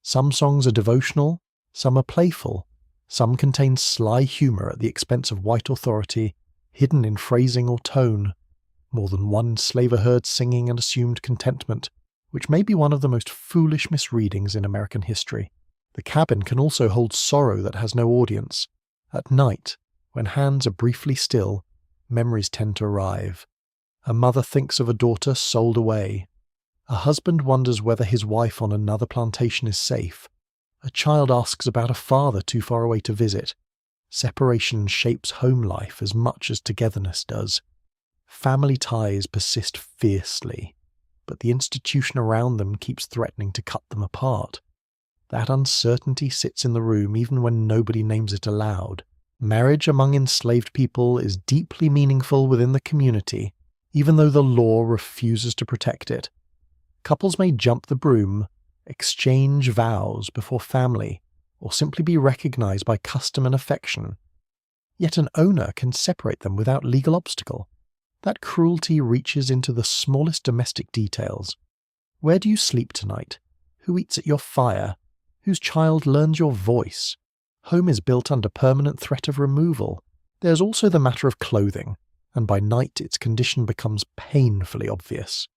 Some songs are devotional, some are playful, some contain sly humour at the expense of white authority, hidden in phrasing or tone. More than one slaver heard singing and assumed contentment, which may be one of the most foolish misreadings in American history. The cabin can also hold sorrow that has no audience. At night, when hands are briefly still, memories tend to arrive. A mother thinks of a daughter sold away. A husband wonders whether his wife on another plantation is safe. A child asks about a father too far away to visit. Separation shapes home life as much as togetherness does. Family ties persist fiercely, but the institution around them keeps threatening to cut them apart. That uncertainty sits in the room even when nobody names it aloud. Marriage among enslaved people is deeply meaningful within the community, even though the law refuses to protect it. Couples may jump the broom, exchange vows before family, or simply be recognized by custom and affection. Yet an owner can separate them without legal obstacle. That cruelty reaches into the smallest domestic details. Where do you sleep tonight? Who eats at your fire? Whose child learns your voice? Home is built under permanent threat of removal. There's also the matter of clothing, and by night its condition becomes painfully obvious.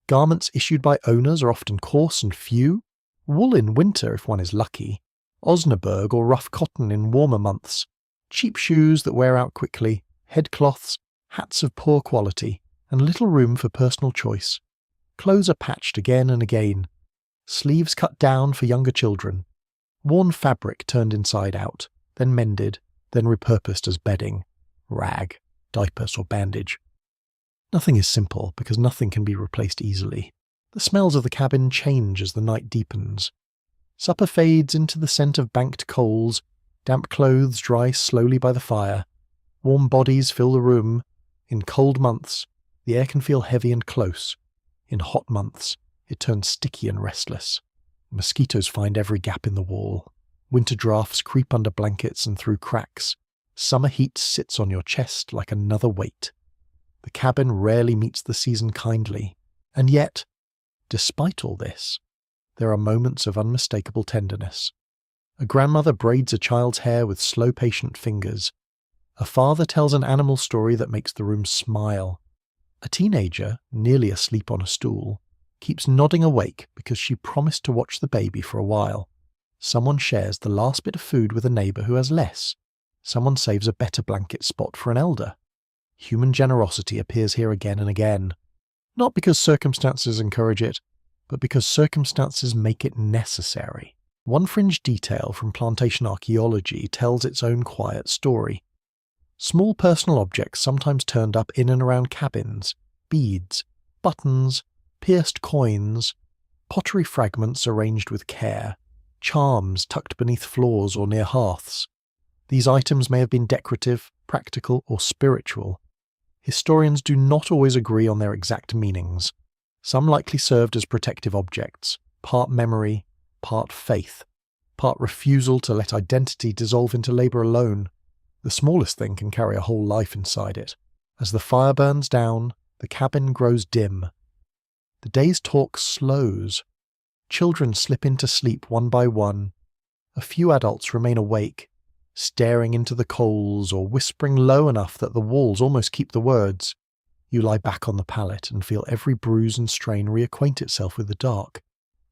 Garments issued by owners are often coarse and few, wool in winter if one is lucky, Osnaburg or rough cotton in warmer months, cheap shoes that wear out quickly, headcloths, hats of poor quality, and little room for personal choice. Clothes are patched again and again, sleeves cut down for younger children, worn fabric turned inside out, then mended, then repurposed as bedding, rag, diapers or bandage. Nothing is simple because nothing can be replaced easily. The smells of the cabin change as the night deepens. Supper fades into the scent of banked coals, damp clothes dry slowly by the fire, warm bodies fill the room. In cold months, the air can feel heavy and close. In hot months, it turns sticky and restless. Mosquitoes find every gap in the wall. Winter drafts creep under blankets and through cracks. Summer heat sits on your chest like another weight. The cabin rarely meets the season kindly, and yet, despite all this, there are moments of unmistakable tenderness. A grandmother braids a child's hair with slow, patient fingers. A father tells an animal story that makes the room smile. A teenager, nearly asleep on a stool, keeps nodding awake because she promised to watch the baby for a while. Someone shares the last bit of food with a neighbour who has less. Someone saves a better blanket spot for an elder. Human generosity appears here again and again, not because circumstances encourage it, but because circumstances make it necessary. One fringe detail from plantation archaeology tells its own quiet story. Small personal objects sometimes turned up in and around cabins, beads, buttons, pierced coins, pottery fragments arranged with care, charms tucked beneath floors or near hearths. These items may have been decorative, practical, or spiritual. Historians do not always agree on their exact meanings. Some likely served as protective objects, part memory, part faith, part refusal to let identity dissolve into labour alone. The smallest thing can carry a whole life inside it. As the fire burns down, the cabin grows dim. The day's talk slows. Children slip into sleep one by one. A few adults remain awake, staring into the coals or whispering low enough that the walls almost keep the words. You lie back on the pallet and feel every bruise and strain reacquaint itself with the dark.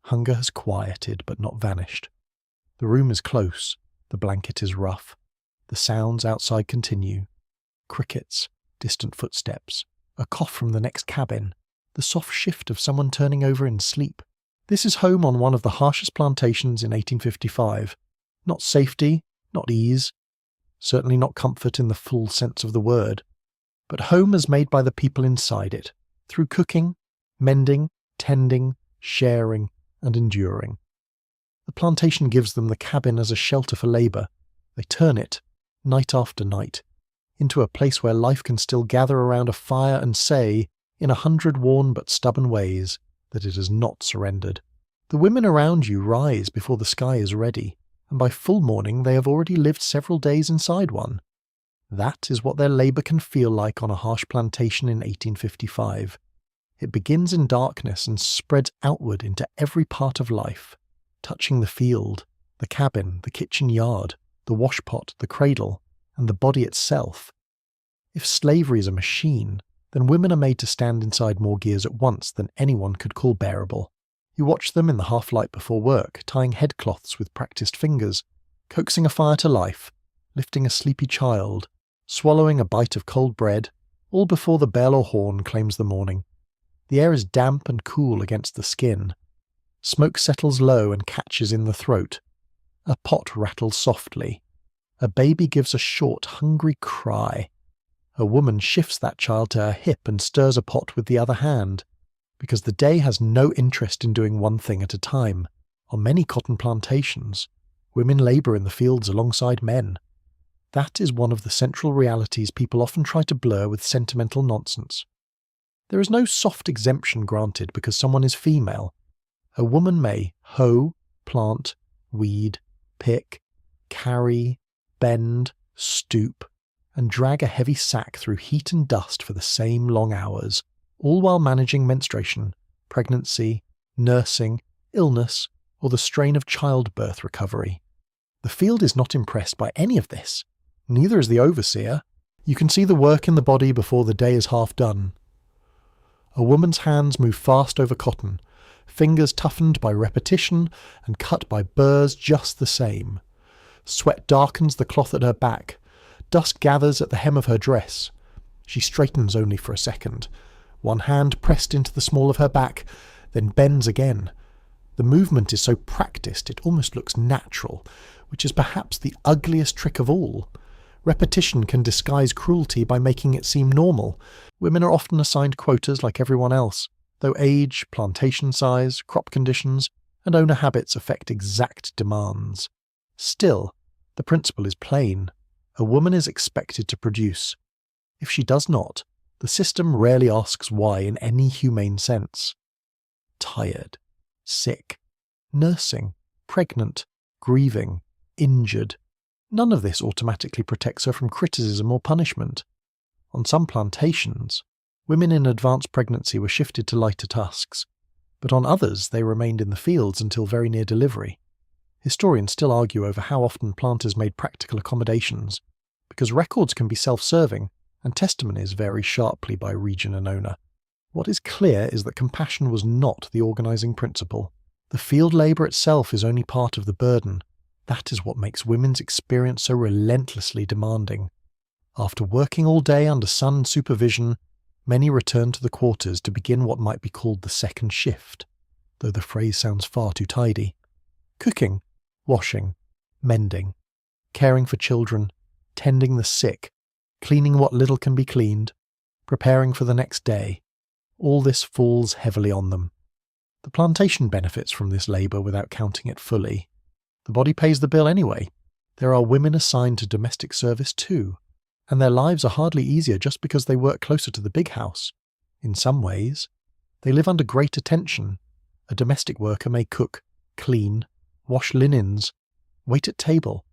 Hunger has quieted but not vanished. The room is close, the blanket is rough. The sounds outside continue. Crickets, distant footsteps, a cough from the next cabin, the soft shift of someone turning over in sleep. This is home on one of the harshest plantations in 1855. Not safety, not ease, certainly not comfort in the full sense of the word, but home as made by the people inside it, through cooking, mending, tending, sharing, and enduring. The plantation gives them the cabin as a shelter for labour. They turn it, night after night, into a place where life can still gather around a fire and say, in 100 worn but stubborn ways, that it has not surrendered. The women around you rise before the sky is ready, and by full morning they have already lived several days inside one. That is what their labour can feel like on a harsh plantation in 1855. It begins in darkness and spreads outward into every part of life, touching the field, the cabin, the kitchen yard, the washpot, the cradle, and the body itself. If slavery is a machine, then women are made to stand inside more gears at once than anyone could call bearable. You watch them in the half-light before work, tying headcloths with practised fingers, coaxing a fire to life, lifting a sleepy child, swallowing a bite of cold bread, all before the bell or horn claims the morning. The air is damp and cool against the skin. Smoke settles low and catches in the throat. A pot rattles softly. A baby gives a short, hungry cry. A woman shifts that child to her hip and stirs a pot with the other hand, because the day has no interest in doing one thing at a time. On many cotton plantations, women labour in the fields alongside men. That is one of the central realities people often try to blur with sentimental nonsense. There is no soft exemption granted because someone is female. A woman may hoe, plant, weed, pick, carry, bend, stoop, and drag a heavy sack through heat and dust for the same long hours, all while managing menstruation, pregnancy, nursing, illness, or the strain of childbirth recovery. The field is not impressed by any of this. Neither is the overseer. You can see the work in the body before the day is half done. A woman's hands move fast over cotton, fingers toughened by repetition and cut by burrs just the same. Sweat darkens the cloth at her back. Dust gathers at the hem of her dress. She straightens only for a second, one hand pressed into the small of her back, then bends again. The movement is so practiced it almost looks natural, which is perhaps the ugliest trick of all. Repetition can disguise cruelty by making it seem normal. Women are often assigned quotas like everyone else, though age, plantation size, crop conditions, and owner habits affect exact demands. Still, the principle is plain. A woman is expected to produce. If she does not, the system rarely asks why in any humane sense. Tired, sick, nursing, pregnant, grieving, injured. None of this automatically protects her from criticism or punishment. On some plantations, women in advanced pregnancy were shifted to lighter tasks, but on others they remained in the fields until very near delivery. Historians still argue over how often planters made practical accommodations, because records can be self-serving and testimonies vary sharply by region and owner. What is clear is that compassion was not the organising principle. The field labour itself is only part of the burden. That is what makes women's experience so relentlessly demanding. After working all day under sun and supervision, many return to the quarters to begin what might be called the second shift, though the phrase sounds far too tidy. Cooking, washing, mending, caring for children, tending the sick, cleaning what little can be cleaned, preparing for the next day. All this falls heavily on them. The plantation benefits from this labour without counting it fully. The body pays the bill anyway. There are women assigned to domestic service too, and their lives are hardly easier just because they work closer to the big house. In some ways, they live under greater tension. A domestic worker may cook, clean, wash linens, wait at table,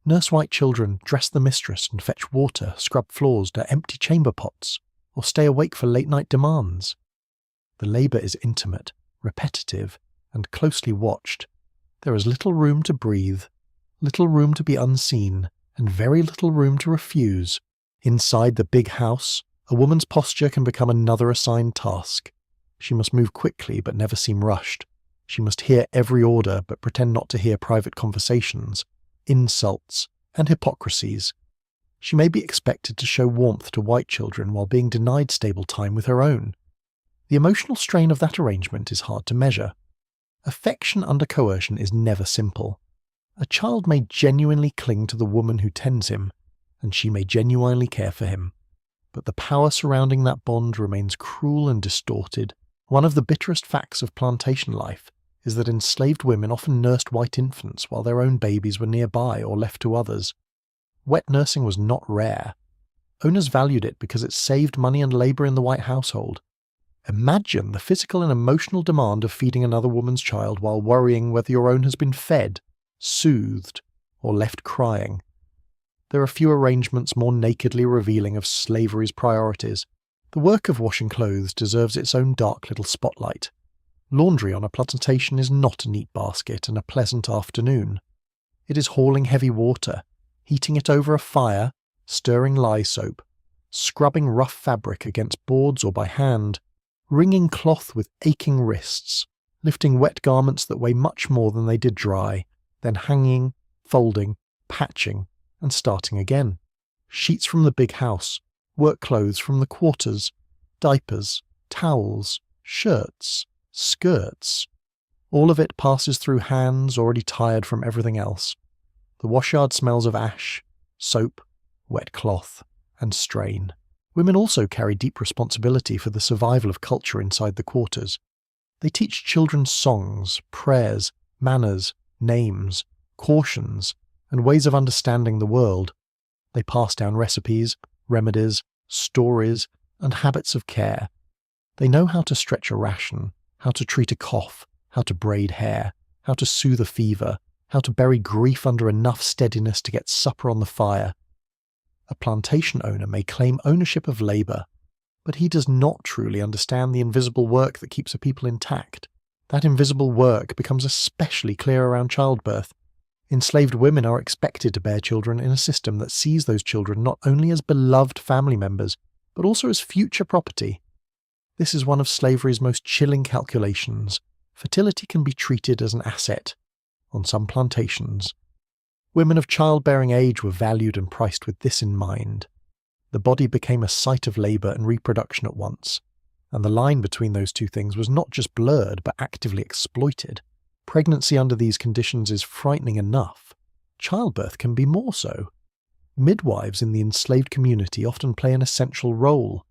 nurse white children, dress the mistress and fetch water, scrub floors to empty chamber pots, or stay awake for late-night demands. The labour is intimate, repetitive, and closely watched. There is little room to breathe, little room to be unseen, and very little room to refuse. Inside the big house, a woman's posture can become another assigned task. She must move quickly but never seem rushed. She must hear every order but pretend not to hear private conversations, insults, and hypocrisies. She may be expected to show warmth to white children while being denied stable time with her own. The emotional strain of that arrangement is hard to measure. Affection under coercion is never simple. A child may genuinely cling to the woman who tends him, and she may genuinely care for him. But the power surrounding that bond remains cruel and distorted. One of the bitterest facts of plantation life is that enslaved women often nursed white infants while their own babies were nearby or left to others. Wet nursing was not rare. Owners valued it because it saved money and labour in the white household. Imagine the physical and emotional demand of feeding another woman's child while worrying whether your own has been fed, soothed, or left crying. There are few arrangements more nakedly revealing of slavery's priorities. The work of washing clothes deserves its own dark little spotlight. Laundry on a plantation is not a neat basket and a pleasant afternoon. It is hauling heavy water, heating it over a fire, stirring lye soap, scrubbing rough fabric against boards or by hand, wringing cloth with aching wrists, lifting wet garments that weigh much more than they did dry, then hanging, folding, patching, and starting again. sheets from the big house, work clothes from the quarters, diapers, towels, shirts, skirts. All of it passes through hands already tired from everything else. The washyard smells of ash, soap, wet cloth, and strain. Women also carry deep responsibility for the survival of culture inside the quarters. They teach children songs, prayers, manners, names, cautions, and ways of understanding the world. They pass down recipes, remedies, stories, and habits of care. They know how to stretch a ration, how to treat a cough, how to braid hair, how to soothe a fever, how to bury grief under enough steadiness to get supper on the fire. A plantation owner may claim ownership of labour, but he does not truly understand the invisible work that keeps a people intact. That invisible work becomes especially clear around childbirth. Enslaved women are expected to bear children in a system that sees those children not only as beloved family members, but also as future property. This is one of slavery's most chilling calculations. Fertility can be treated as an asset. On some plantations, women of childbearing age were valued and priced with this in mind. The body became a site of labour and reproduction at once, and the line between those two things was not just blurred but actively exploited. Pregnancy under these conditions is frightening enough. Childbirth can be more so. Midwives in the enslaved community often play an essential role,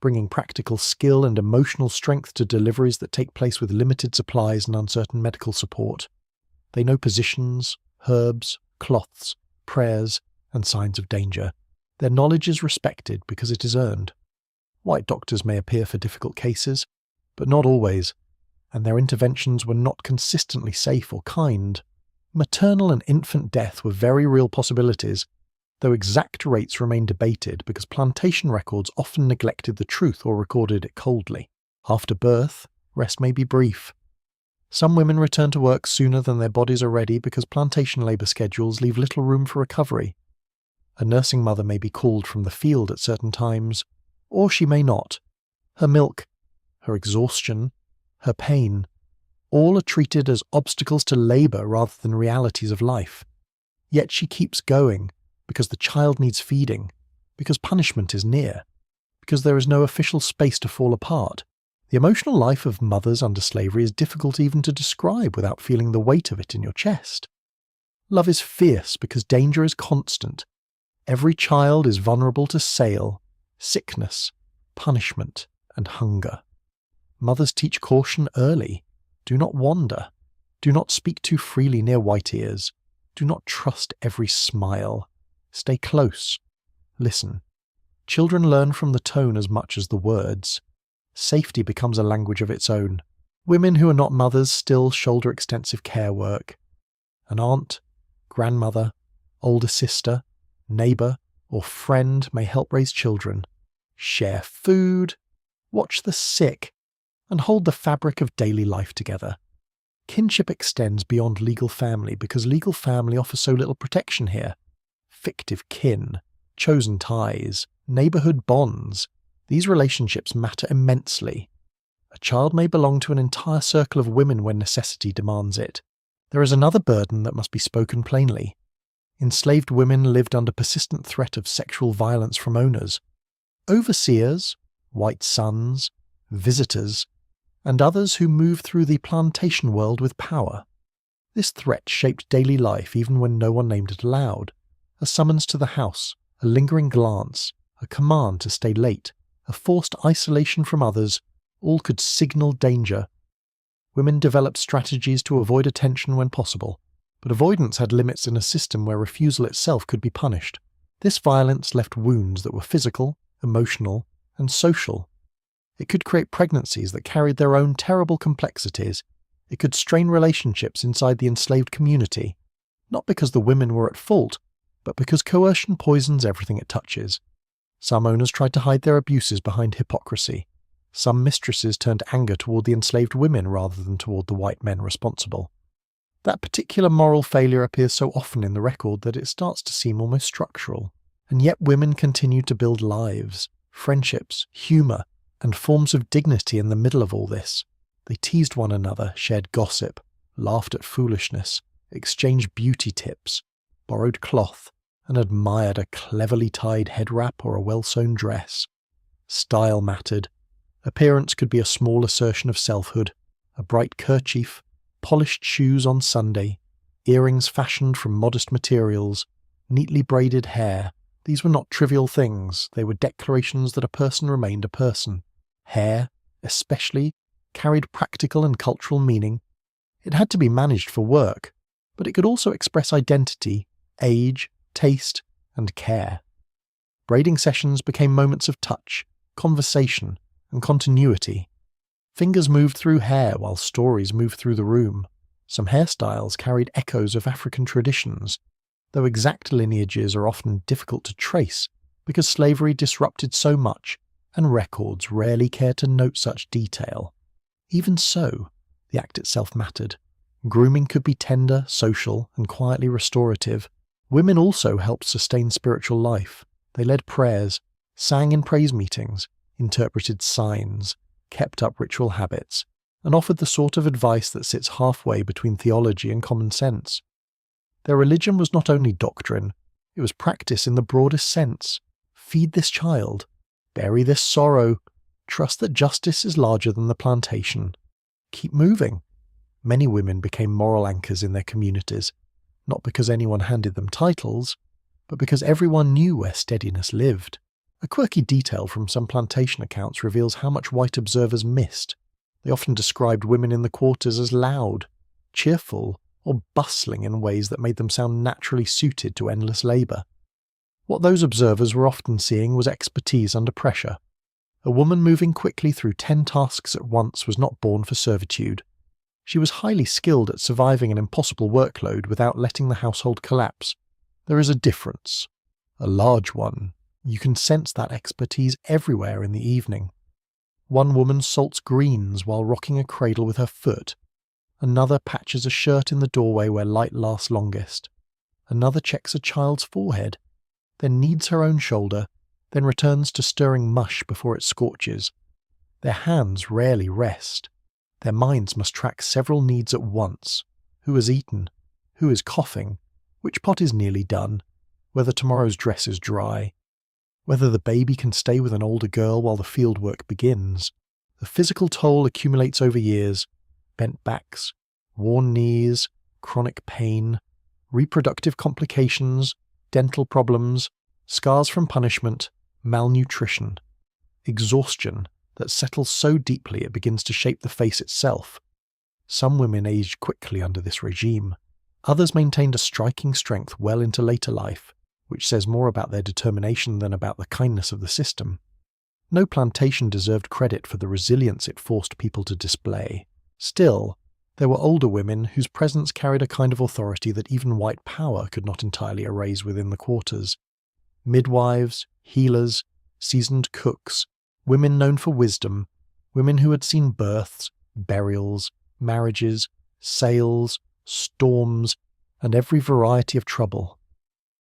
bringing practical skill and emotional strength to deliveries that take place with limited supplies and uncertain medical support. They know positions, herbs, cloths, prayers, and signs of danger. Their knowledge is respected because it is earned. White doctors may appear for difficult cases, but not always, and their interventions were not consistently safe or kind. Maternal and infant death were very real possibilities, though exact rates remain debated because plantation records often neglected the truth or recorded it coldly. After birth, rest may be brief. Some women return to work sooner than their bodies are ready because plantation labour schedules leave little room for recovery. A nursing mother may be called from the field at certain times, or she may not. Her milk, her exhaustion, her pain, all are treated as obstacles to labour rather than realities of life. Yet she keeps going, because the child needs feeding, because punishment is near, because there is no official space to fall apart. The emotional life of mothers under slavery is difficult even to describe without feeling the weight of it in your chest. Love is fierce because danger is constant. Every child is vulnerable to sale, sickness, punishment, and hunger. Mothers teach caution early. Do not wander. Do not speak too freely near white ears. Do not trust every smile. Stay close. Listen. Children learn from the tone as much as the words. Safety becomes a language of its own. Women who are not mothers still shoulder extensive care work. An aunt, grandmother, older sister, neighbour, or friend may help raise children, share food, watch the sick, and hold the fabric of daily life together. Kinship extends beyond legal family because legal family offers so little protection here. Fictive kin, chosen ties, neighbourhood bonds, these relationships matter immensely. A child may belong to an entire circle of women when necessity demands it. There is another burden that must be spoken plainly. Enslaved women lived under persistent threat of sexual violence from owners. Overseers, white sons, visitors, and others who moved through the plantation world with power. This threat shaped daily life even when no one named it aloud. A summons to the house, a lingering glance, a command to stay late, a forced isolation from others, all could signal danger. Women developed strategies to avoid attention when possible, but avoidance had limits in a system where refusal itself could be punished. This violence left wounds that were physical, emotional, and social. It could create pregnancies that carried their own terrible complexities. It could strain relationships inside the enslaved community, not because the women were at fault, but because coercion poisons everything it touches. Some owners tried to hide their abuses behind hypocrisy. Some mistresses turned anger toward the enslaved women rather than toward the white men responsible. That particular moral failure appears so often in the record that it starts to seem almost structural. And yet women continued to build lives, friendships, humour, and forms of dignity in the middle of all this. They teased one another, shared gossip, laughed at foolishness, exchanged beauty tips, borrowed cloth, and admired a cleverly tied head wrap or a well-sewn dress. Style mattered. Appearance could be a small assertion of selfhood, a bright kerchief, polished shoes on Sunday, earrings fashioned from modest materials, neatly braided hair. These were not trivial things, they were declarations that a person remained a person. Hair, especially, carried practical and cultural meaning. It had to be managed for work, but it could also express identity, age, taste, and care. Braiding sessions became moments of touch, conversation, and continuity. Fingers moved through hair while stories moved through the room. Some hairstyles carried echoes of African traditions, though exact lineages are often difficult to trace because slavery disrupted so much and records rarely care to note such detail. Even so, the act itself mattered. Grooming could be tender, social, and quietly restorative. Women also helped sustain spiritual life. They led prayers, sang in praise meetings, interpreted signs, kept up ritual habits, and offered the sort of advice that sits halfway between theology and common sense. Their religion was not only doctrine, it was practice in the broadest sense. Feed this child, bury this sorrow, trust that justice is larger than the plantation. Keep moving. Many women became moral anchors in their communities, not because anyone handed them titles, but because everyone knew where steadiness lived. A quirky detail from some plantation accounts reveals how much white observers missed. They often described women in the quarters as loud, cheerful, or bustling in ways that made them sound naturally suited to endless labour. What those observers were often seeing was expertise under pressure. A woman moving quickly through 10 tasks at once was not born for servitude. She was highly skilled at surviving an impossible workload without letting the household collapse. There is a difference. A large one. You can sense that expertise everywhere in the evening. One woman salts greens while rocking a cradle with her foot. Another patches a shirt in the doorway where light lasts longest. Another checks a child's forehead, then kneads her own shoulder, then returns to stirring mush before it scorches. Their hands rarely rest. Their minds must track several needs at once. Who has eaten? Who is coughing? Which pot is nearly done? Whether tomorrow's dress is dry? Whether the baby can stay with an older girl while the field work begins? The physical toll accumulates over years. Bent backs, worn knees, chronic pain, reproductive complications, dental problems, scars from punishment, malnutrition, exhaustion that settles so deeply it begins to shape the face itself. Some women aged quickly under this regime. Others maintained a striking strength well into later life, which says more about their determination than about the kindness of the system. No plantation deserved credit for the resilience it forced people to display. Still, there were older women whose presence carried a kind of authority that even white power could not entirely erase within the quarters. Midwives, healers, seasoned cooks, women known for wisdom, women who had seen births, burials, marriages, sales, storms, and every variety of trouble.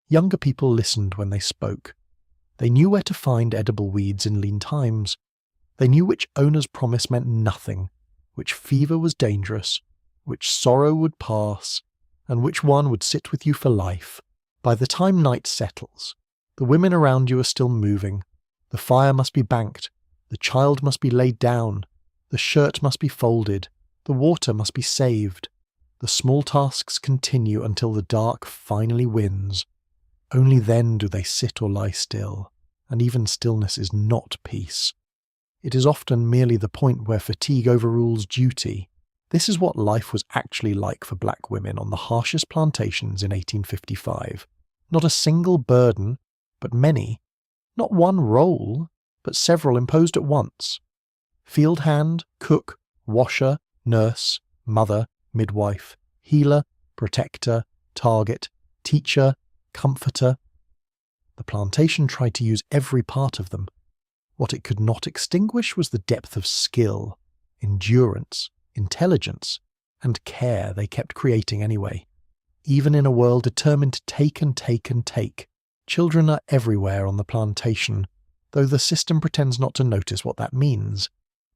Younger people listened when they spoke. They knew where to find edible weeds in lean times. They knew which owner's promise meant nothing, which fever was dangerous, which sorrow would pass, and which one would sit with you for life. By the time night settles, the women around you are still moving. The fire must be banked, the child must be laid down, the shirt must be folded, the water must be saved. The small tasks continue until the dark finally wins. Only then do they sit or lie still, and even stillness is not peace. It is often merely the point where fatigue overrules duty. This is what life was actually like for black women on the harshest plantations in 1855. Not a single burden, but many. Not one role, but several imposed at once. Field hand, cook, washer, nurse, mother, midwife, healer, protector, target, teacher, comforter. The plantation tried to use every part of them. What it could not extinguish was the depth of skill, endurance, intelligence, and care they kept creating anyway. Even in a world determined to take and take and take, children are everywhere on the plantation, though the system pretends not to notice what that means.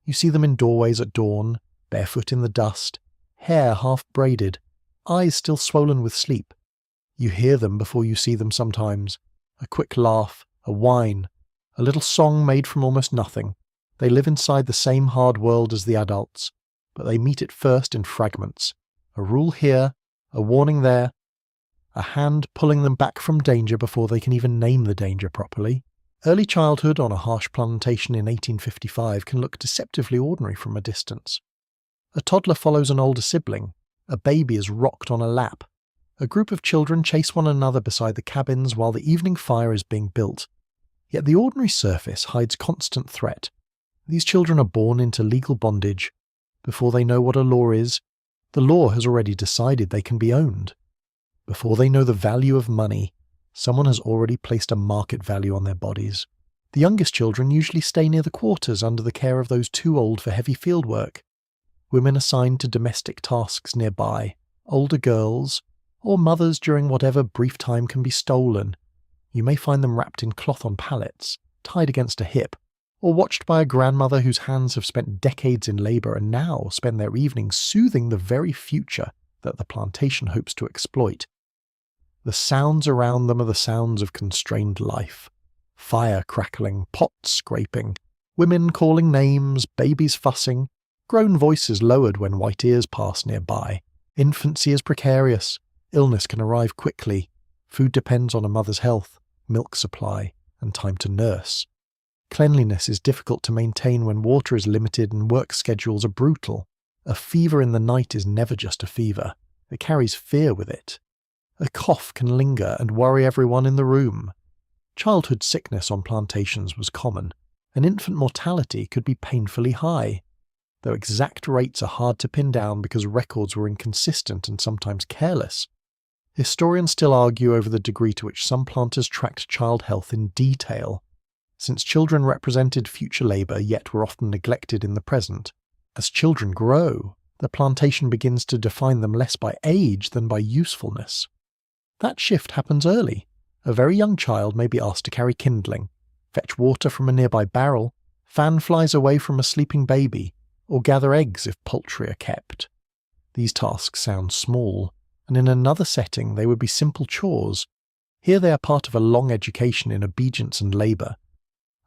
You see them in doorways at dawn, barefoot in the dust, hair half braided, eyes still swollen with sleep. You hear them before you see them sometimes. A quick laugh, a whine, a little song made from almost nothing. They live inside the same hard world as the adults, but they meet it first in fragments. A rule here, a warning there, a hand pulling them back from danger before they can even name the danger properly. Early childhood on a harsh plantation in 1855 can look deceptively ordinary from a distance. A toddler follows an older sibling. A baby is rocked on a lap. A group of children chase one another beside the cabins while the evening fire is being built. Yet the ordinary surface hides constant threat. These children are born into legal bondage. Before they know what a law is, the law has already decided they can be owned. Before they know the value of money, someone has already placed a market value on their bodies. The youngest children usually stay near the quarters under the care of those too old for heavy field work. Women assigned to domestic tasks nearby, older girls, or mothers during whatever brief time can be stolen. You may find them wrapped in cloth on pallets, tied against a hip, or watched by a grandmother whose hands have spent decades in labour and now spend their evenings soothing the very future that the plantation hopes to exploit. The sounds around them are the sounds of constrained life. Fire crackling, pots scraping, women calling names, babies fussing, grown voices lowered when white ears pass nearby. Infancy is precarious. Illness can arrive quickly. Food depends on a mother's health, milk supply, and time to nurse. Cleanliness is difficult to maintain when water is limited and work schedules are brutal. A fever in the night is never just a fever. It carries fear with it. A cough can linger and worry everyone in the room. Childhood sickness on plantations was common, and infant mortality could be painfully high, though exact rates are hard to pin down because records were inconsistent and sometimes careless. Historians still argue over the degree to which some planters tracked child health in detail, since children represented future labour yet were often neglected in the present. As children grow, the plantation begins to define them less by age than by usefulness. That shift happens early. A very young child may be asked to carry kindling, fetch water from a nearby barrel, fan flies away from a sleeping baby, or gather eggs if poultry are kept. These tasks sound small, and in another setting they would be simple chores. Here they are part of a long education in obedience and labour.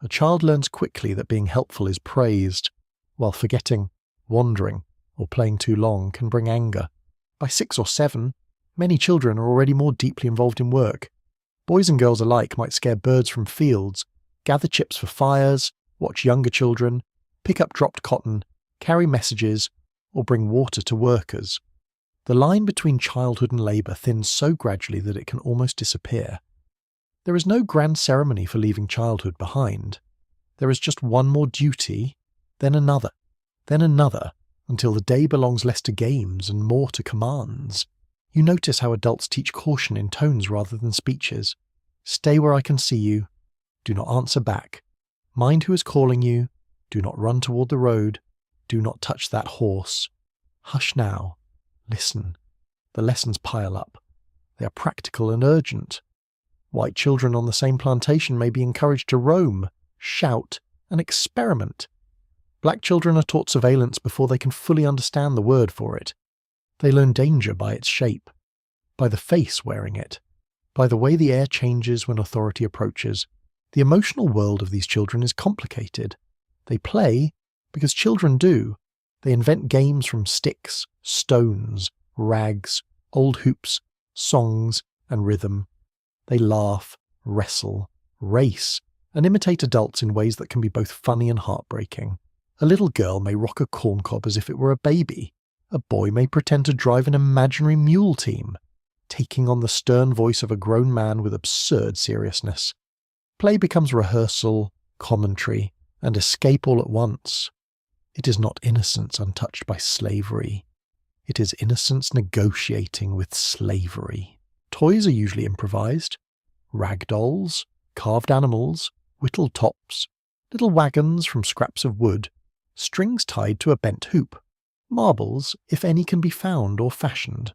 A child learns quickly that being helpful is praised, while forgetting, wandering, or playing too long can bring anger. By 6 or 7, many children are already more deeply involved in work. Boys and girls alike might scare birds from fields, gather chips for fires, watch younger children, pick up dropped cotton, carry messages, or bring water to workers. The line between childhood and labour thins so gradually that it can almost disappear. There is no grand ceremony for leaving childhood behind. There is just one more duty, then another, until the day belongs less to games and more to commands. You notice how adults teach caution in tones rather than speeches. Stay where I can see you. Do not answer back. Mind who is calling you. Do not run toward the road. Do not touch that horse. Hush now. Listen. The lessons pile up. They are practical and urgent. White children on the same plantation may be encouraged to roam, shout, and experiment. Black children are taught surveillance before they can fully understand the word for it. They learn danger by its shape, by the face wearing it, by the way the air changes when authority approaches. The emotional world of these children is complicated. They play because children do. They invent games from sticks, stones, rags, old hoops, songs, and rhythm. They laugh, wrestle, race, and imitate adults in ways that can be both funny and heartbreaking. A little girl may rock a corncob as if it were a baby. A boy may pretend to drive an imaginary mule team, taking on the stern voice of a grown man with absurd seriousness. Play becomes rehearsal, commentary, and escape all at once. It is not innocence untouched by slavery. It is innocence negotiating with slavery. Toys are usually improvised. Rag dolls, carved animals, whittled tops, little wagons from scraps of wood, strings tied to a bent hoop. Marbles, if any can be found or fashioned.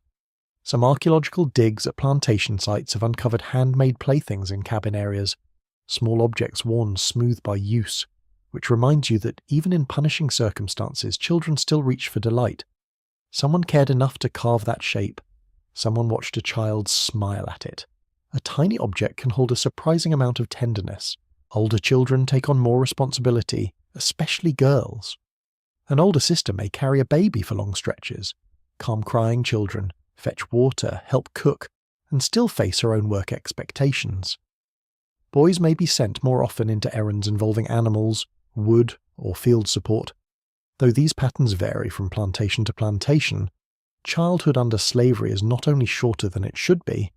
Some archaeological digs at plantation sites have uncovered handmade playthings in cabin areas, small objects worn smooth by use, which reminds you that even in punishing circumstances, children still reach for delight. Someone cared enough to carve that shape. Someone watched a child smile at it. A tiny object can hold a surprising amount of tenderness. Older children take on more responsibility, especially girls. An older sister may carry a baby for long stretches, calm crying children, fetch water, help cook, and still face her own work expectations. Boys may be sent more often into errands involving animals, wood, or field support. Though these patterns vary from plantation to plantation, childhood under slavery is not only shorter than it should be,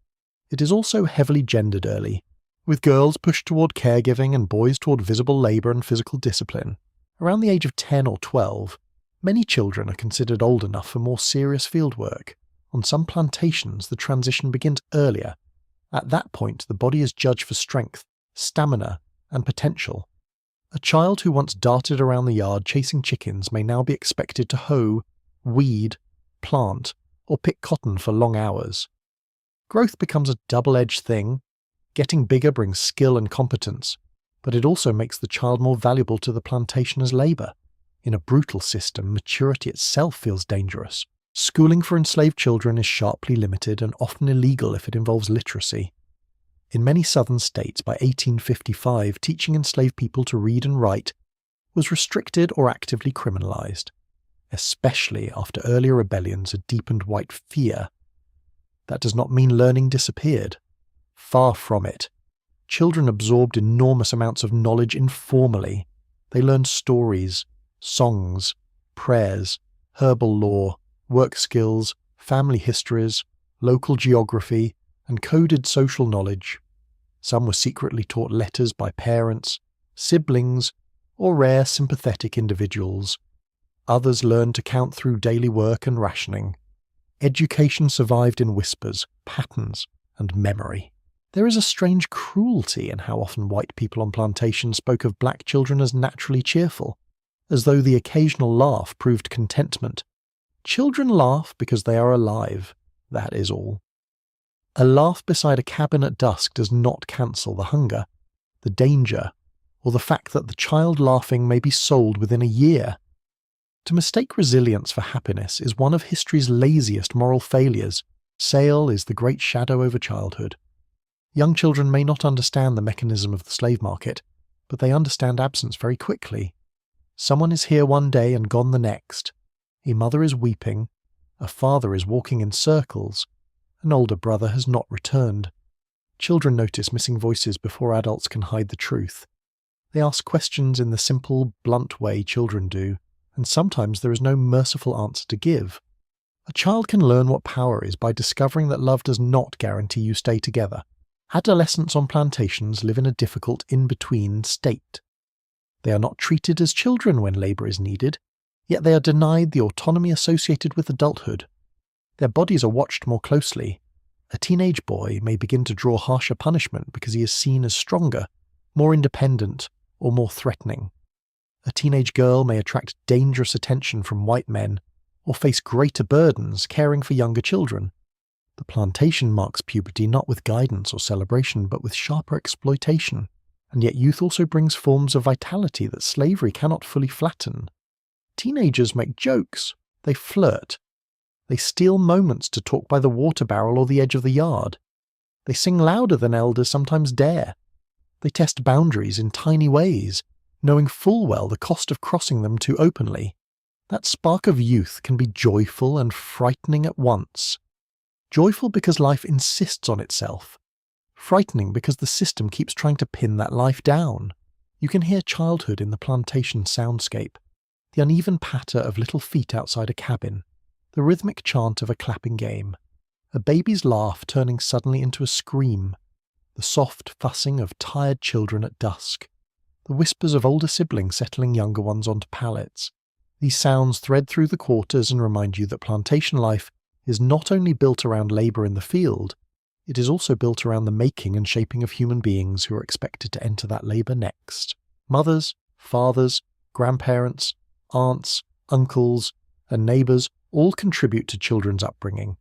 it is also heavily gendered early, with girls pushed toward caregiving and boys toward visible labour and physical discipline. Around the age of 10 or 12, many children are considered old enough for more serious field work. On some plantations, the transition begins earlier. At that point, the body is judged for strength, stamina, and potential. A child who once darted around the yard chasing chickens may now be expected to hoe, weed, plant, or pick cotton for long hours. Growth becomes a double-edged thing. Getting bigger brings skill and competence, but it also makes the child more valuable to the plantation as labour. In a brutal system, maturity itself feels dangerous. Schooling for enslaved children is sharply limited and often illegal if it involves literacy. In many southern states by 1855, teaching enslaved people to read and write was restricted or actively criminalized, especially after earlier rebellions had deepened white fear. That does not mean learning disappeared. Far from it. Children absorbed enormous amounts of knowledge informally. They learned stories, songs, prayers, herbal lore, work skills, family histories, local geography, and coded social knowledge. Some were secretly taught letters by parents, siblings, or rare sympathetic individuals. Others learned to count through daily work and rationing. Education survived in whispers, patterns, and memory. There is a strange cruelty in how often white people on plantations spoke of black children as naturally cheerful, as though the occasional laugh proved contentment. Children laugh because they are alive, that is all. A laugh beside a cabin at dusk does not cancel the hunger, the danger, or the fact that the child laughing may be sold within a year. To mistake resilience for happiness is one of history's laziest moral failures. Sale is the great shadow over childhood. Young children may not understand the mechanism of the slave market, but they understand absence very quickly. Someone is here one day and gone the next. A mother is weeping, a father is walking in circles, an older brother has not returned. Children notice missing voices before adults can hide the truth. They ask questions in the simple, blunt way children do, and sometimes there is no merciful answer to give. A child can learn what power is by discovering that love does not guarantee you stay together. Adolescents on plantations live in a difficult in-between state. They are not treated as children when labour is needed, yet they are denied the autonomy associated with adulthood. Their bodies are watched more closely. A teenage boy may begin to draw harsher punishment because he is seen as stronger, more independent, or more threatening. A teenage girl may attract dangerous attention from white men, or face greater burdens caring for younger children. The plantation marks puberty not with guidance or celebration, but with sharper exploitation, and yet youth also brings forms of vitality that slavery cannot fully flatten. Teenagers make jokes, they flirt, they steal moments to talk by the water barrel or the edge of the yard. They sing louder than elders sometimes dare. They test boundaries in tiny ways, knowing full well the cost of crossing them too openly. That spark of youth can be joyful and frightening at once. Joyful because life insists on itself. Frightening because the system keeps trying to pin that life down. You can hear childhood in the plantation soundscape. The uneven patter of little feet outside a cabin. The rhythmic chant of a clapping game. A baby's laugh turning suddenly into a scream. The soft fussing of tired children at dusk. The whispers of older siblings settling younger ones onto pallets. These sounds thread through the quarters and remind you that plantation life is not only built around labour in the field, it is also built around the making and shaping of human beings who are expected to enter that labour next. Mothers, fathers, grandparents, aunts, uncles, and neighbours all contribute to children's upbringing.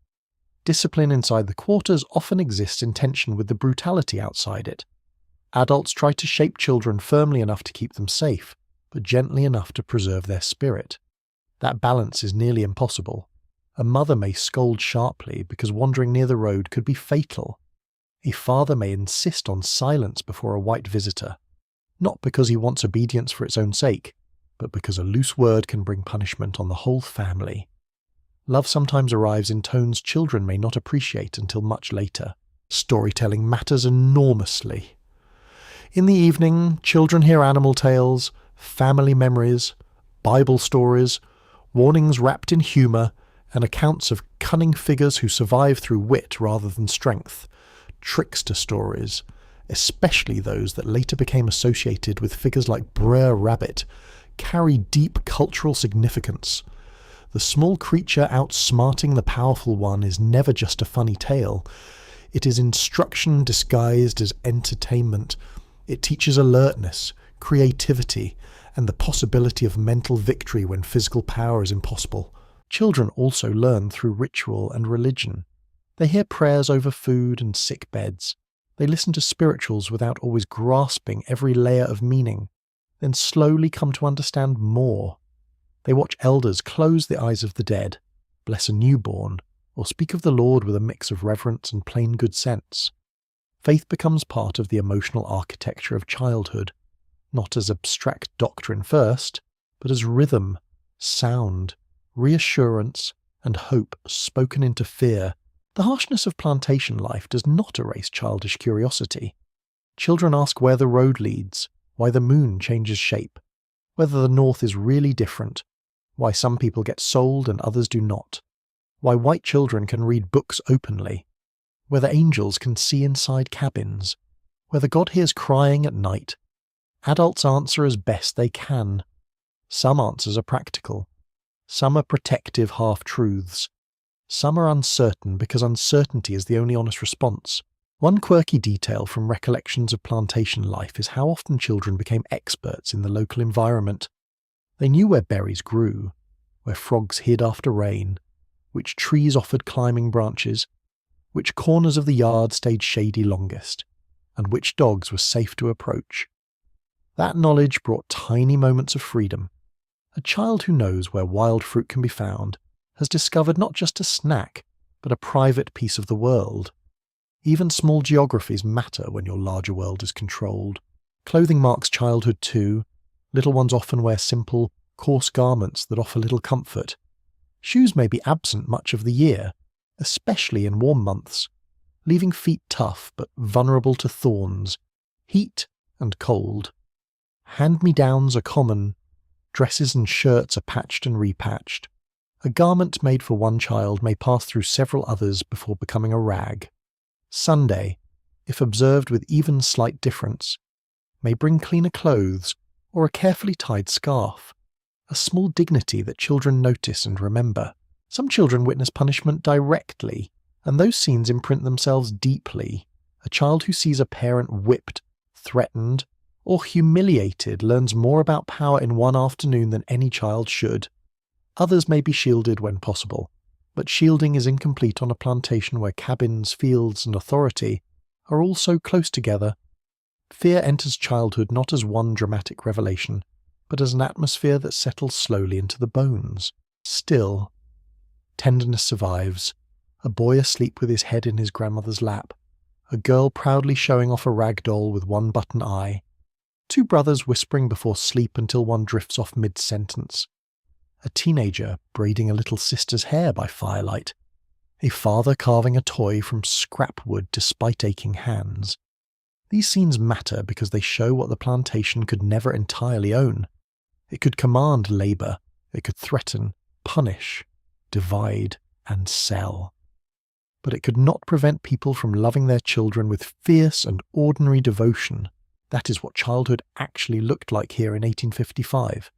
Discipline inside the quarters often exists in tension with the brutality outside it. Adults try to shape children firmly enough to keep them safe, but gently enough to preserve their spirit. That balance is nearly impossible. A mother may scold sharply because wandering near the road could be fatal. A father may insist on silence before a white visitor, not because he wants obedience for its own sake, but because a loose word can bring punishment on the whole family. Love sometimes arrives in tones children may not appreciate until much later. Storytelling matters enormously. In the evening, children hear animal tales, family memories, Bible stories, warnings wrapped in humour, and accounts of cunning figures who survive through wit rather than strength, trickster stories, especially those that later became associated with figures like Brer Rabbit, carry deep cultural significance. The small creature outsmarting the powerful one is never just a funny tale. It is instruction disguised as entertainment. It teaches alertness, creativity, and the possibility of mental victory when physical power is impossible. Children also learn through ritual and religion. They hear prayers over food and sick beds. They listen to spirituals without always grasping every layer of meaning, then slowly come to understand more. They watch elders close the eyes of the dead, bless a newborn, or speak of the Lord with a mix of reverence and plain good sense. Faith becomes part of the emotional architecture of childhood, not as abstract doctrine first, but as rhythm, sound, reassurance, and hope spoken into fear. The harshness of plantation life does not erase childish curiosity. Children ask where the road leads, why the moon changes shape, whether the north is really different, why some people get sold and others do not, why white children can read books openly, whether angels can see inside cabins, whether God hears crying at night. Adults answer as best they can. Some answers are practical. Some are protective half-truths. Some are uncertain because uncertainty is the only honest response. One quirky detail from recollections of plantation life is how often children became experts in the local environment. They knew where berries grew, where frogs hid after rain, which trees offered climbing branches, which corners of the yard stayed shady longest, and which dogs were safe to approach. That knowledge brought tiny moments of freedom. A child who knows where wild fruit can be found has discovered not just a snack, but a private piece of the world. Even small geographies matter when your larger world is controlled. Clothing marks childhood too. Little ones often wear simple, coarse garments that offer little comfort. Shoes may be absent much of the year, especially in warm months, leaving feet tough but vulnerable to thorns, heat and cold. Hand-me-downs are common. Dresses and shirts are patched and repatched. A garment made for one child may pass through several others before becoming a rag. Sunday, if observed with even slight difference, may bring cleaner clothes or a carefully tied scarf, a small dignity that children notice and remember. Some children witness punishment directly, and those scenes imprint themselves deeply. A child who sees a parent whipped, threatened, or humiliated learns more about power in one afternoon than any child should. Others may be shielded when possible, but shielding is incomplete on a plantation where cabins, fields, and authority are all so close together. Fear enters childhood not as one dramatic revelation, but as an atmosphere that settles slowly into the bones. Still, tenderness survives. A boy asleep with his head in his grandmother's lap. A girl proudly showing off a rag doll with one button eye. Two brothers whispering before sleep until one drifts off mid-sentence. A teenager braiding a little sister's hair by firelight. A father carving a toy from scrap wood despite aching hands. These scenes matter because they show what the plantation could never entirely own. It could command labour. It could threaten, punish, divide, and sell. But it could not prevent people from loving their children with fierce and ordinary devotion. That is what childhood actually looked like here in 1855.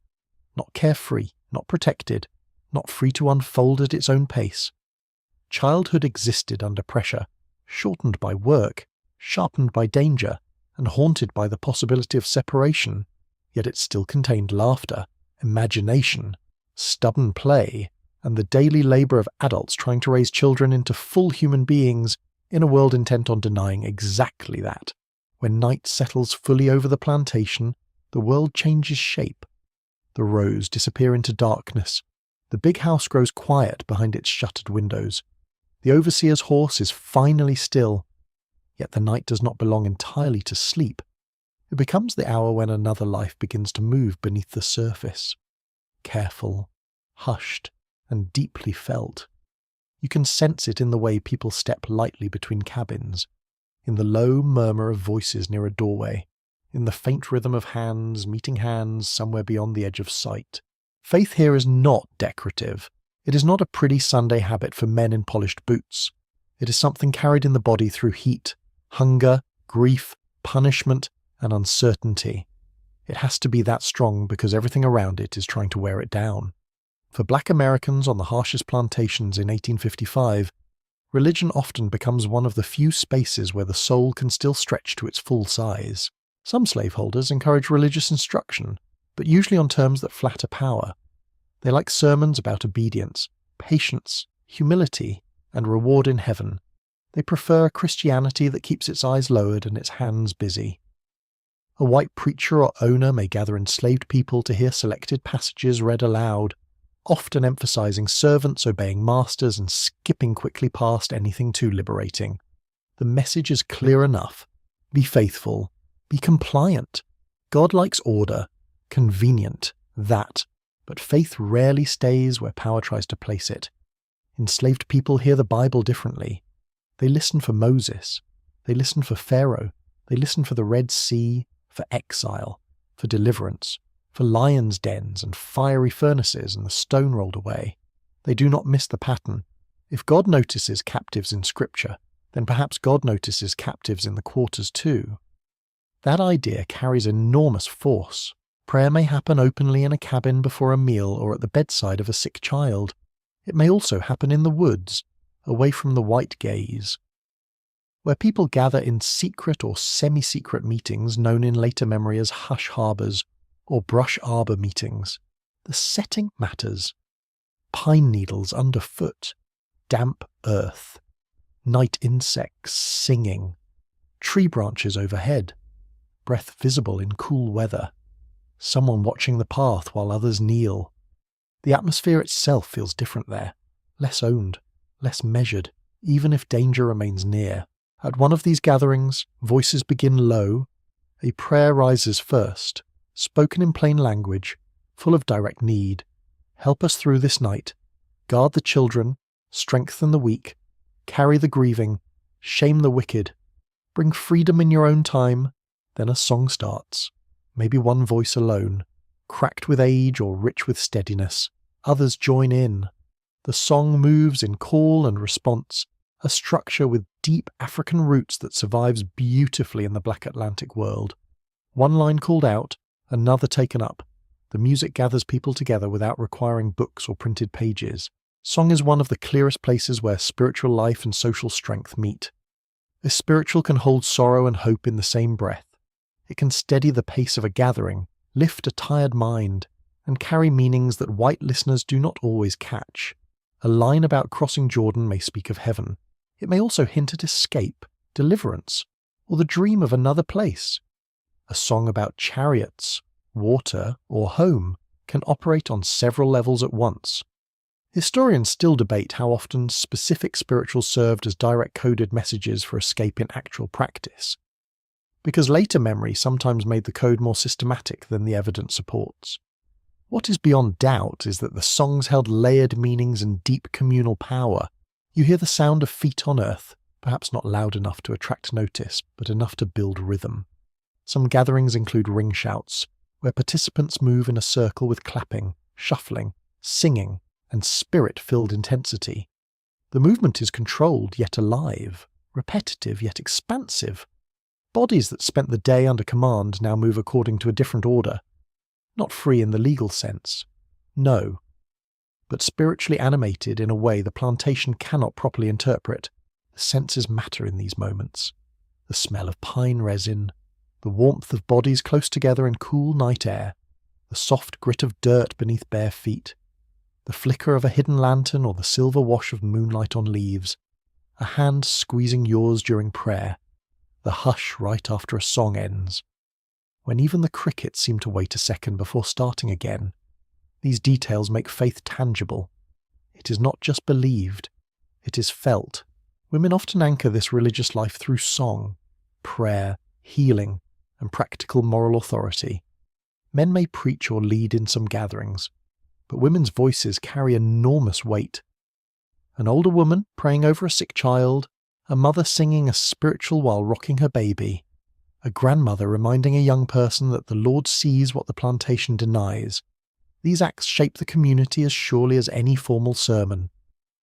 Not carefree, not protected, not free to unfold at its own pace. Childhood existed under pressure, shortened by work, sharpened by danger, and haunted by the possibility of separation, yet it still contained laughter, imagination, stubborn play, and the daily labour of adults trying to raise children into full human beings in a world intent on denying exactly that. When night settles fully over the plantation, the world changes shape. The rows disappear into darkness. The big house grows quiet behind its shuttered windows. The overseer's horse is finally still. Yet the night does not belong entirely to sleep. It becomes the hour when another life begins to move beneath the surface. Careful, hushed, and deeply felt. You can sense it in the way people step lightly between cabins, in the low murmur of voices near a doorway, in the faint rhythm of hands meeting hands somewhere beyond the edge of sight. Faith here is not decorative. It is not a pretty Sunday habit for men in polished boots. It is something carried in the body through heat, hunger, grief, punishment, and uncertainty. It has to be that strong because everything around it is trying to wear it down. For Black Americans on the Harshest Plantations in 1855, religion often becomes one of the few spaces where the soul can still stretch to its full size. Some slaveholders encourage religious instruction, but usually on terms that flatter power. They like sermons about obedience, patience, humility, and reward in heaven. They prefer a Christianity that keeps its eyes lowered and its hands busy. A white preacher or owner may gather enslaved people to hear selected passages read aloud, often emphasizing servants obeying masters and skipping quickly past anything too liberating. The message is clear enough. Be faithful. Be compliant. God likes order. Convenient. That. But faith rarely stays where power tries to place it. Enslaved people hear the Bible differently. They listen for Moses. They listen for Pharaoh. They listen for the Red Sea, for exile, for deliverance, for lions' dens and fiery furnaces and the stone rolled away. They do not miss the pattern. If God notices captives in Scripture, then perhaps God notices captives in the quarters too. That idea carries enormous force. Prayer may happen openly in a cabin before a meal or at the bedside of a sick child. It may also happen in the woods, away from the white gaze. Where people gather in secret or semi-secret meetings known in later memory as hush harbours or brush arbour meetings, the setting matters. Pine needles underfoot, damp earth, night insects singing, tree branches overhead, breath visible in cool weather, someone watching the path while others kneel. The atmosphere itself feels different there, less owned, less measured, even if danger remains near. At one of these gatherings, voices begin low. A prayer rises first, spoken in plain language, full of direct need. Help us through this night. Guard the children, strengthen the weak, carry the grieving, shame the wicked. Bring freedom in your own time. Then a song starts, maybe one voice alone, cracked with age or rich with steadiness. Others join in. The song moves in call and response, a structure with deep African roots that survives beautifully in the Black Atlantic world. One line called out, another taken up. The music gathers people together without requiring books or printed pages. Song is one of the clearest places where spiritual life and social strength meet. A spiritual can hold sorrow and hope in the same breath. It can steady the pace of a gathering, lift a tired mind, and carry meanings that white listeners do not always catch. A line about crossing Jordan may speak of heaven. It may also hint at escape, deliverance, or the dream of another place. A song about chariots, water, or home can operate on several levels at once. Historians still debate how often specific spirituals served as direct coded messages for escape in actual practice, because later memory sometimes made the code more systematic than the evidence supports. What is beyond doubt is that the songs held layered meanings and deep communal power. You hear the sound of feet on earth, perhaps not loud enough to attract notice, but enough to build rhythm. Some gatherings include ring shouts, where participants move in a circle with clapping, shuffling, singing, and spirit-filled intensity. The movement is controlled yet alive, repetitive yet expansive. Bodies that spent the day under command now move according to a different order. Not free in the legal sense, no, but spiritually animated in a way the plantation cannot properly interpret. The senses matter in these moments. The smell of pine resin, the warmth of bodies close together in cool night air, the soft grit of dirt beneath bare feet, the flicker of a hidden lantern or the silver wash of moonlight on leaves, a hand squeezing yours during prayer, the hush right after a song ends, when even the crickets seem to wait a second before starting again. These details make faith tangible. It is not just believed, it is felt. Women often anchor this religious life through song, prayer, healing, and practical moral authority. Men may preach or lead in some gatherings, but women's voices carry enormous weight. An older woman praying over a sick child, a mother singing a spiritual while rocking her baby, a grandmother reminding a young person that the Lord sees what the plantation denies. These acts shape the community as surely as any formal sermon.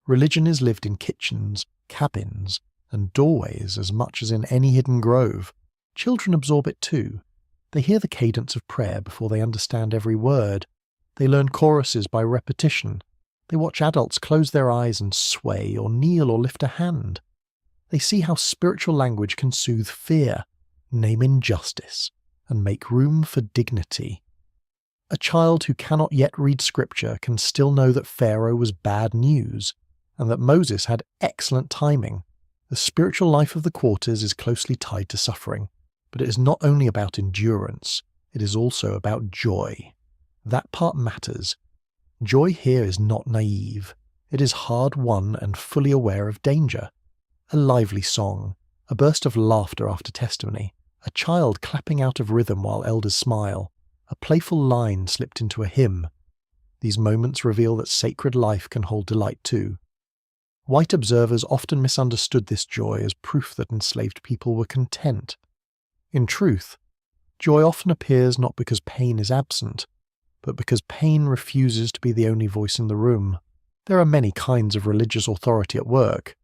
Religion is lived in kitchens, cabins, and doorways as much as in any hidden grove. Children absorb it too. They hear the cadence of prayer before they understand every word. They learn choruses by repetition. They watch adults close their eyes and sway or kneel or lift a hand. They see how spiritual language can soothe fear, name injustice, and make room for dignity. A child who cannot yet read scripture can still know that Pharaoh was bad news, and that Moses had excellent timing. The spiritual life of the quarters is closely tied to suffering, but it is not only about endurance, it is also about joy. That part matters. Joy here is not naive. It is hard-won and fully aware of danger. A lively song, a burst of laughter after testimony, a child clapping out of rhythm while elders smile, a playful line slipped into a hymn. These moments reveal that sacred life can hold delight too. White observers often misunderstood this joy as proof that enslaved people were content. In truth, joy often appears not because pain is absent, but because pain refuses to be the only voice in the room. There are many kinds of religious authority at work.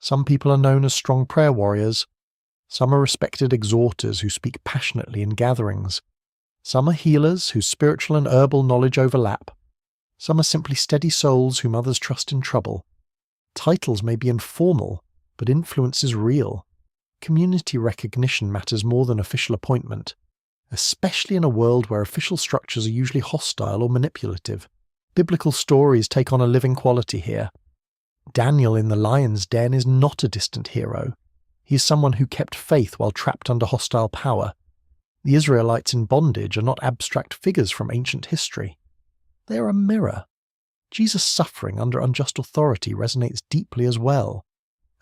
Some people are known as strong prayer warriors. Some are respected exhorters who speak passionately in gatherings. Some are healers whose spiritual and herbal knowledge overlap. Some are simply steady souls whom others trust in trouble. Titles may be informal, but influence is real. Community recognition matters more than official appointment, especially in a world where official structures are usually hostile or manipulative. Biblical stories take on a living quality here. Daniel in the lion's den is not a distant hero. He is someone who kept faith while trapped under hostile power. The Israelites in bondage are not abstract figures from ancient history. They are a mirror. Jesus' suffering under unjust authority resonates deeply as well.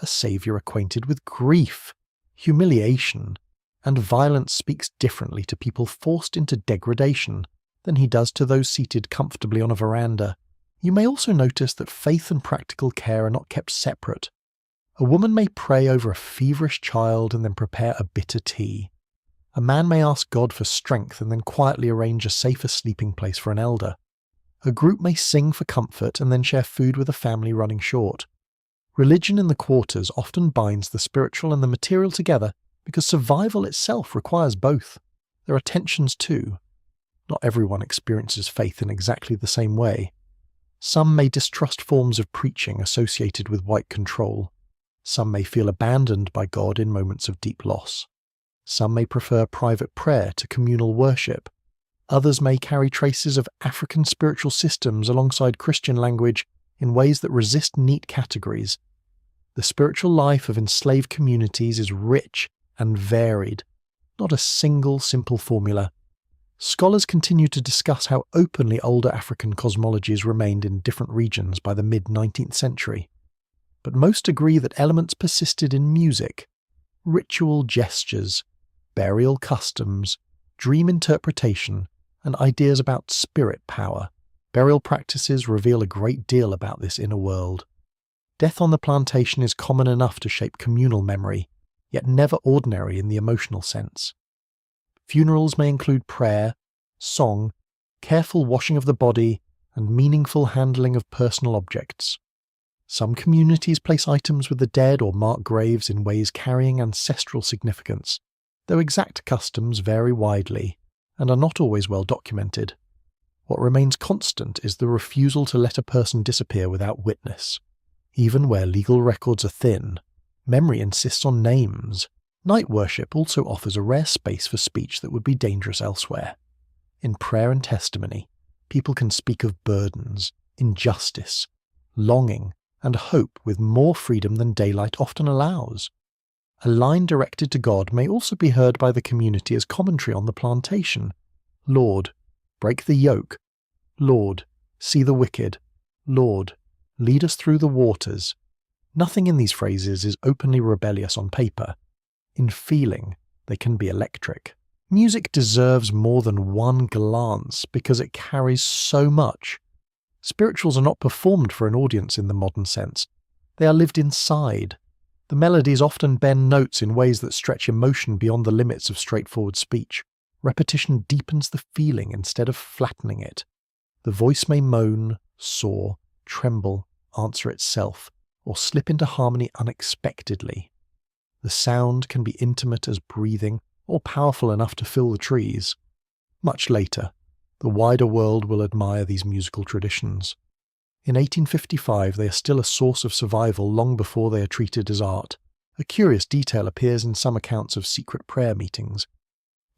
A saviour acquainted with grief, humiliation, and violence speaks differently to people forced into degradation than he does to those seated comfortably on a veranda. You may also notice that faith and practical care are not kept separate. A woman may pray over a feverish child and then prepare a bitter tea. A man may ask God for strength and then quietly arrange a safer sleeping place for an elder. A group may sing for comfort and then share food with a family running short. Religion in the quarters often binds the spiritual and the material together because survival itself requires both. There are tensions too. Not everyone experiences faith in exactly the same way. Some may distrust forms of preaching associated with white control. Some may feel abandoned by God in moments of deep loss. Some may prefer private prayer to communal worship. Others may carry traces of African spiritual systems alongside Christian language in ways that resist neat categories. The spiritual life of enslaved communities is rich and varied, not a single simple formula. Scholars continue to discuss how openly older African cosmologies remained in different regions by the mid-19th century. But most agree that elements persisted in music, ritual gestures, burial customs, dream interpretation, and ideas about spirit power. Burial practices reveal a great deal about this inner world. Death on the plantation is common enough to shape communal memory, yet never ordinary in the emotional sense. Funerals may include prayer, song, careful washing of the body, and meaningful handling of personal objects. Some communities place items with the dead or mark graves in ways carrying ancestral significance, though exact customs vary widely and are not always well documented. What remains constant is the refusal to let a person disappear without witness. Even where legal records are thin, memory insists on names. Night worship also offers a rare space for speech that would be dangerous elsewhere. In prayer and testimony, people can speak of burdens, injustice, longing, and hope with more freedom than daylight often allows. A line directed to God may also be heard by the community as commentary on the plantation. Lord, break the yoke. Lord, See the wicked. Lord, lead us through the waters. Nothing in these phrases is openly rebellious on paper. In feeling, they can be electric. Music deserves more than one glance because it carries so much. Spirituals are not performed for an audience in the modern sense. They are lived inside. The melodies often bend notes in ways that stretch emotion beyond the limits of straightforward speech. Repetition deepens the feeling instead of flattening it. The voice may moan, soar, tremble, answer itself, or slip into harmony unexpectedly. The sound can be intimate as breathing, or powerful enough to fill the trees. Much later, the wider world will admire these musical traditions. In 1855, they are still a source of survival long before they are treated as art. A curious detail appears in some accounts of secret prayer meetings.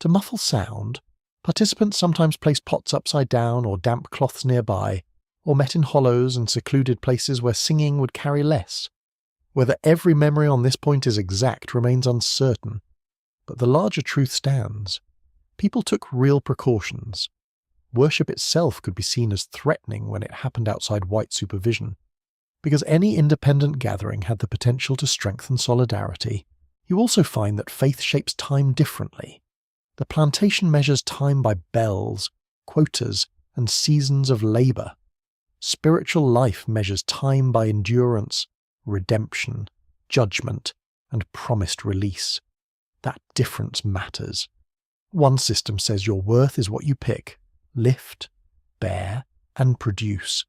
To muffle sound, participants sometimes placed pots upside down or damp cloths nearby, or met in hollows and secluded places where singing would carry less. Whether every memory on this point is exact remains uncertain, but the larger truth stands. People took real precautions. Worship itself could be seen as threatening when it happened outside white supervision. Because any independent gathering had the potential to strengthen solidarity, you also find that faith shapes time differently. The plantation measures time by bells, quotas, and seasons of labour. Spiritual life measures time by endurance, redemption, judgment, and promised release. That difference matters. One system says your worth is what you pick, lift, bear, and produce.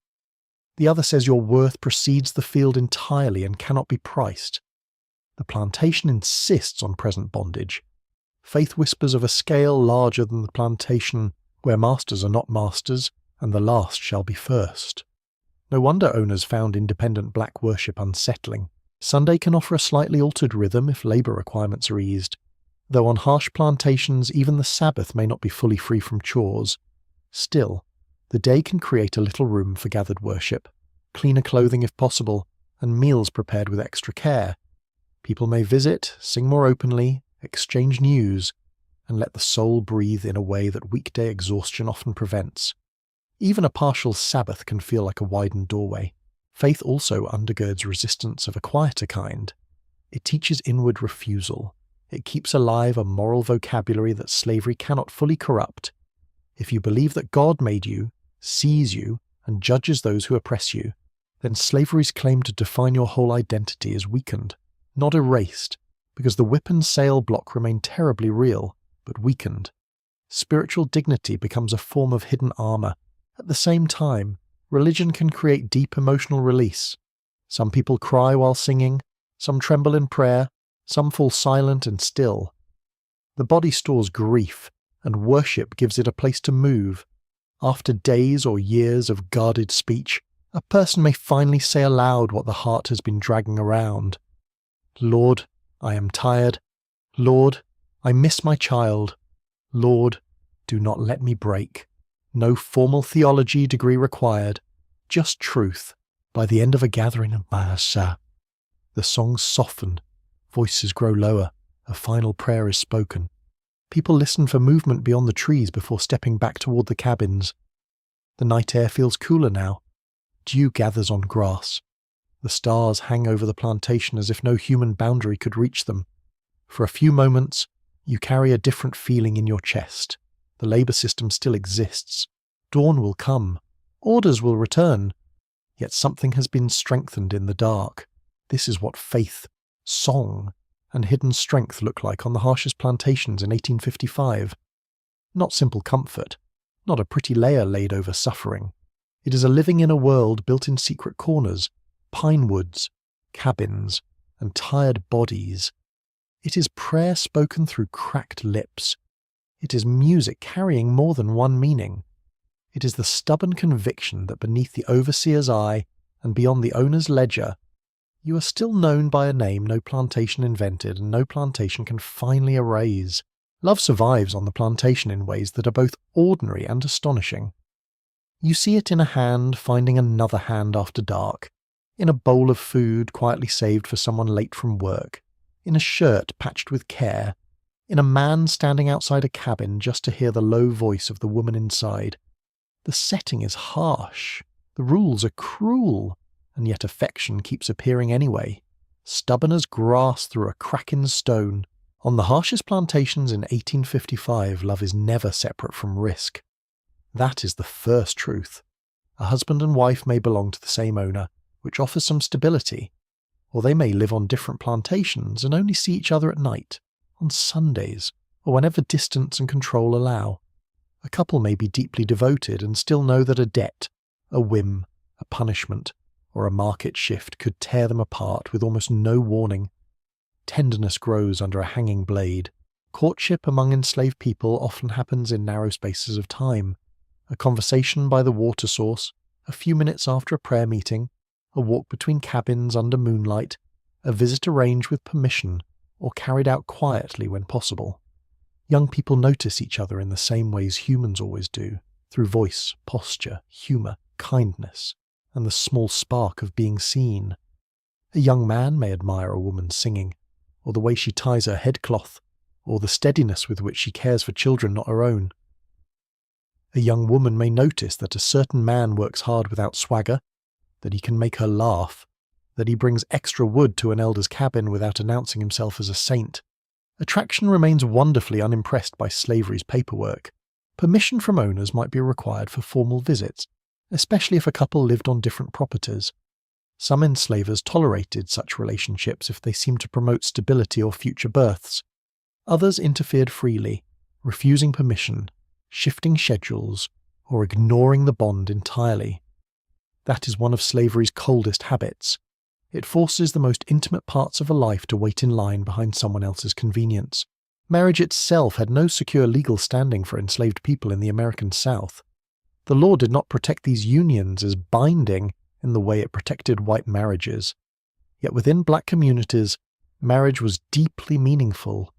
The other says your worth precedes the field entirely and cannot be priced. The plantation insists on present bondage. Faith whispers of a scale larger than the plantation, where masters are not masters, and the last shall be first. No wonder owners found independent black worship unsettling. Sunday can offer a slightly altered rhythm if labour requirements are eased, though on harsh plantations even the Sabbath may not be fully free from chores. Still, the day can create a little room for gathered worship, cleaner clothing if possible, and meals prepared with extra care. People may visit, sing more openly, exchange news, and let the soul breathe in a way that weekday exhaustion often prevents. Even a partial Sabbath can feel like a widened doorway. Faith also undergirds resistance of a quieter kind. It teaches inward refusal. It keeps alive a moral vocabulary that slavery cannot fully corrupt. If you believe that God made you, sees you, and judges those who oppress you, then slavery's claim to define your whole identity is weakened, not erased, because the whip and sail block remain terribly real, but weakened. Spiritual dignity becomes a form of hidden armor. At the same time, religion can create deep emotional release. Some people cry while singing, some tremble in prayer, some fall silent and still. The body stores grief, and worship gives it a place to move. After days or years of guarded speech, a person may finally say aloud what the heart has been dragging around. Lord, I am tired. Lord, I miss my child. Lord, do not let me break. No formal theology degree required, just truth. By the end of a gathering of Mahasa, the songs soften, voices grow lower, a final prayer is spoken. People listen for movement beyond the trees before stepping back toward the cabins. The night air feels cooler now. Dew gathers on grass. The stars hang over the plantation as if no human boundary could reach them. For a few moments, you carry a different feeling in your chest. The labour system still exists. Dawn will come. Orders will return. Yet something has been strengthened in the dark. This is what faith, song, and hidden strength look like on the Harshest Plantations in 1855. Not simple comfort, not a pretty layer laid over suffering. It is a living in a world built in secret corners, pine woods, cabins, and tired bodies. It is prayer spoken through cracked lips. It is music carrying more than one meaning. It is the stubborn conviction that beneath the overseer's eye and beyond the owner's ledger, you are still known by a name no plantation invented and no plantation can finally erase. Love survives on the plantation in ways that are both ordinary and astonishing. You see it in a hand finding another hand after dark, in a bowl of food quietly saved for someone late from work, in a shirt patched with care, in a man standing outside a cabin just to hear the low voice of the woman inside. The setting is harsh, the rules are cruel, and yet affection keeps appearing anyway, stubborn as grass through a crack in stone. On the Harshest Plantations in 1855, love is never separate from risk. That is the first truth. A husband and wife may belong to the same owner, which offers some stability, or they may live on different plantations and only see each other at night, on Sundays, or whenever distance and control allow. A couple may be deeply devoted and still know that a debt, a whim, a punishment, or a market shift could tear them apart with almost no warning. Tenderness grows under a hanging blade. Courtship among enslaved people often happens in narrow spaces of time. A conversation by the water source, a few minutes after a prayer meeting, a walk between cabins under moonlight, a visit arranged with permission or carried out quietly when possible. Young people notice each other in the same ways humans always do, through voice, posture, humour, kindness, and the small spark of being seen. A young man may admire a woman singing, or the way she ties her headcloth, or the steadiness with which she cares for children not her own. A young woman may notice that a certain man works hard without swagger, that he can make her laugh, that he brings extra wood to an elder's cabin without announcing himself as a saint. Attraction remains wonderfully unimpressed by slavery's paperwork. Permission from owners might be required for formal visits, especially if a couple lived on different properties. Some enslavers tolerated such relationships if they seemed to promote stability or future births. Others interfered freely, refusing permission, shifting schedules, or ignoring the bond entirely. That is one of slavery's coldest habits. It forces the most intimate parts of a life to wait in line behind someone else's convenience. Marriage itself had no secure legal standing for enslaved people in the American South. The law did not protect these unions as binding in the way it protected white marriages. Yet within black communities, marriage was deeply meaningful.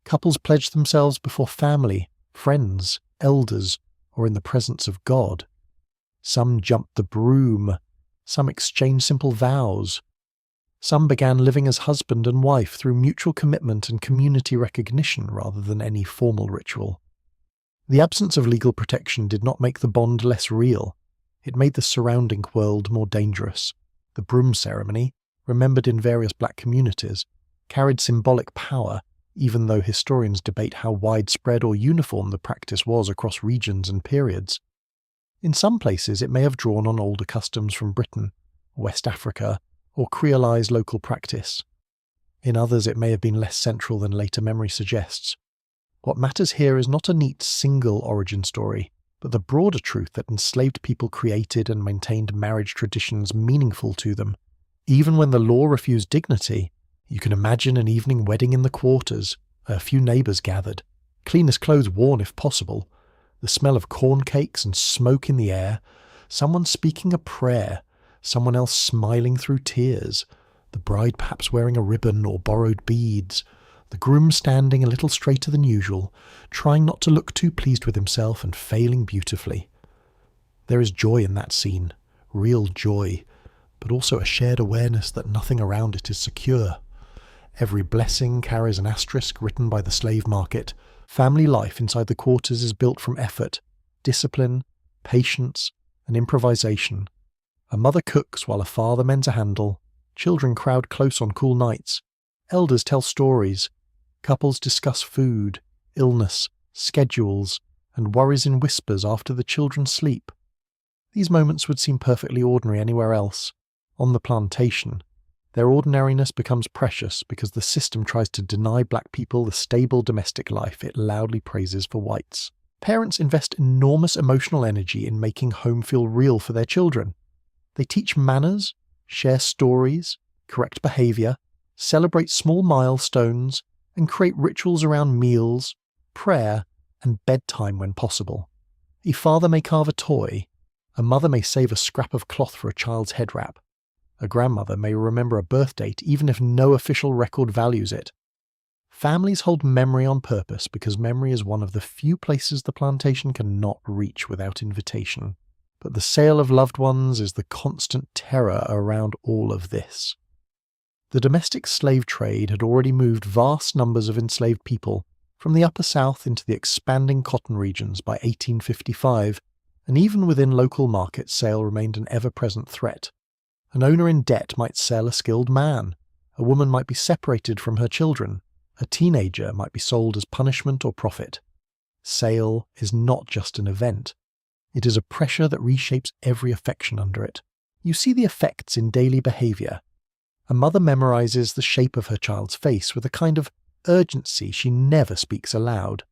Couples pledged themselves before family, friends, elders, or in the presence of God. Some jumped the broom, some exchanged simple vows. Some began living as husband and wife through mutual commitment and community recognition rather than any formal ritual. The absence of legal protection did not make the bond less real. It made the surrounding world more dangerous. The broom ceremony, remembered in various black communities, carried symbolic power, even though historians debate how widespread or uniform the practice was across regions and periods. In some places it may have drawn on older customs from Britain, West Africa, or creolized local practice. In others it may have been less central than later memory suggests. What matters here is not a neat single origin story, but the broader truth that enslaved people created and maintained marriage traditions meaningful to them. Even when the law refused dignity, you can imagine an evening wedding in the quarters, a few neighbours gathered, cleanest clothes worn if possible, the smell of corn cakes and smoke in the air, someone speaking a prayer, someone else smiling through tears, the bride perhaps wearing a ribbon or borrowed beads, the groom standing a little straighter than usual, trying not to look too pleased with himself and failing beautifully. There is joy in that scene, real joy, but also a shared awareness that nothing around it is secure. Every blessing carries an asterisk written by the slave market. Family life inside the quarters is built from effort, discipline, patience, and improvisation. A mother cooks while a father mends a handle. Children crowd close on cool nights. Elders tell stories. Couples discuss food, illness, schedules, and worries in whispers after the children sleep. These moments would seem perfectly ordinary anywhere else. On the plantation, their ordinariness becomes precious because the system tries to deny black people the stable domestic life it loudly praises for whites. Parents invest enormous emotional energy in making home feel real for their children. They teach manners, share stories, correct behaviour, celebrate small milestones, and create rituals around meals, prayer, and bedtime when possible. A father may carve a toy. A mother may save a scrap of cloth for a child's head wrap. A grandmother may remember a birth date even if no official record values it. Families hold memory on purpose because memory is one of the few places the plantation cannot reach without invitation. But the sale of loved ones is the constant terror around all of this. The domestic slave trade had already moved vast numbers of enslaved people from the Upper South into the expanding cotton regions by 1855, And even within local markets, sale remained an ever-present threat. An owner in debt might sell a skilled man. A woman might be separated from her children. A teenager might be sold as punishment or profit. Sale is not just an event. It is a pressure that reshapes every affection under it. You see the effects in daily behaviour. A mother memorizes the shape of her child's face with a kind of urgency she never speaks aloud.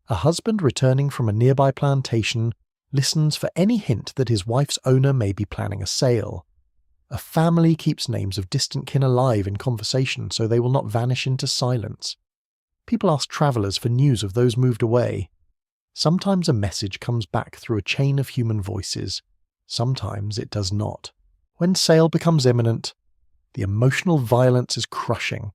A husband returning from a nearby plantation listens for any hint that his wife's owner may be planning a sale. A family keeps names of distant kin alive in conversation so they will not vanish into silence. People ask travellers for news of those moved away. Sometimes a message comes back through a chain of human voices. Sometimes it does not. When sale becomes imminent, the emotional violence is crushing.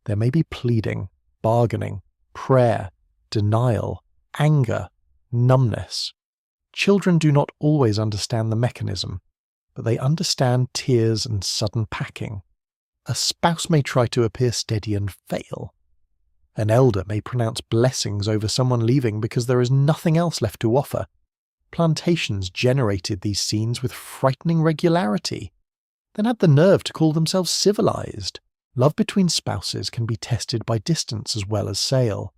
There may be pleading, bargaining, prayer, denial, anger, numbness. Children do not always understand the mechanism, but they understand tears and sudden packing. A spouse may try to appear steady and fail. An elder may pronounce blessings over someone leaving because there is nothing else left to offer. Plantations generated these scenes with frightening regularity, then had the nerve to call themselves civilized. Love between spouses can be tested by distance as well as sale.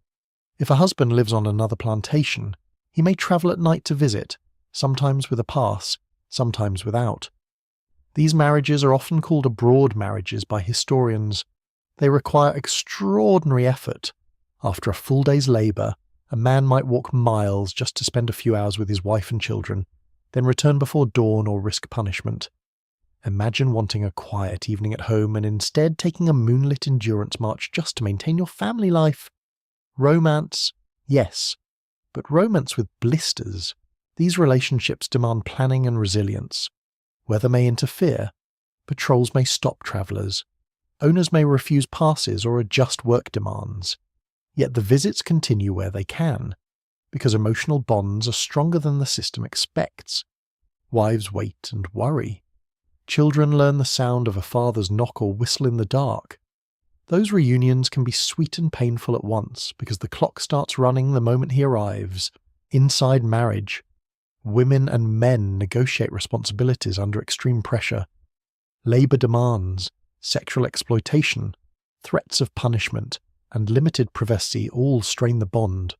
If a husband lives on another plantation, he may travel at night to visit, sometimes with a pass, sometimes without. These marriages are often called abroad marriages by historians. They require extraordinary effort. After a full day's labour, a man might walk miles just to spend a few hours with his wife and children, then return before dawn or risk punishment. Imagine wanting a quiet evening at home and instead taking a moonlit endurance march just to maintain your family life. Romance, yes, but romance with blisters. These relationships demand planning and resilience. Weather may interfere. Patrols may stop travellers. Owners may refuse passes or adjust work demands. Yet the visits continue where they can, because emotional bonds are stronger than the system expects. Wives wait and worry. Children learn the sound of a father's knock or whistle in the dark. Those reunions can be sweet and painful at once because the clock starts running the moment he arrives. Inside marriage, women and men negotiate responsibilities under extreme pressure. Labour demands, sexual exploitation, threats of punishment, and limited privacy all strain the bond.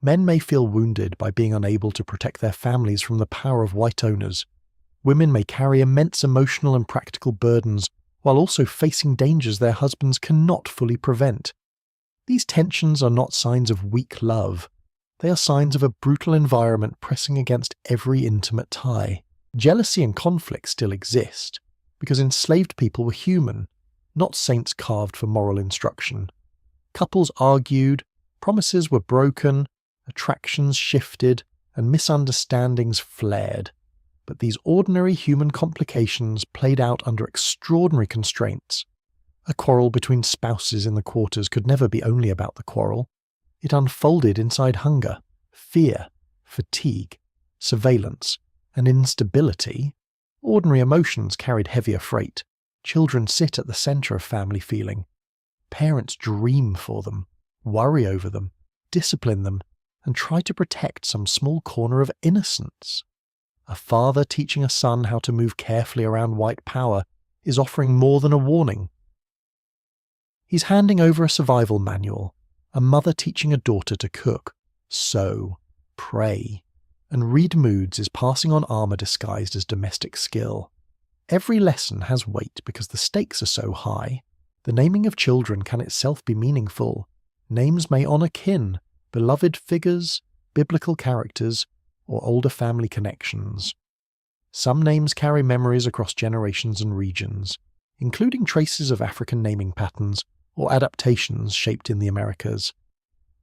Men may feel wounded by being unable to protect their families from the power of white owners. Women may carry immense emotional and practical burdens while also facing dangers their husbands cannot fully prevent. These tensions are not signs of weak love. They are signs of a brutal environment pressing against every intimate tie. Jealousy and conflict still exist, because enslaved people were human, not saints carved for moral instruction. Couples argued, promises were broken, attractions shifted, and misunderstandings flared. But these ordinary human complications played out under extraordinary constraints. A quarrel between spouses in the quarters could never be only about the quarrel. It unfolded inside hunger, fear, fatigue, surveillance, and instability. Ordinary emotions carried heavier freight. Children sit at the centre of family feeling. Parents dream for them, worry over them, discipline them, and try to protect some small corner of innocence. A father teaching a son how to move carefully around white power is offering more than a warning. He's handing over a survival manual, a mother teaching a daughter to cook, sew, pray, and read moods is passing on armour disguised as domestic skill. Every lesson has weight because the stakes are so high. The naming of children can itself be meaningful. Names may honour kin, beloved figures, biblical characters, or older family connections. Some names carry memories across generations and regions, including traces of African naming patterns or adaptations shaped in the Americas.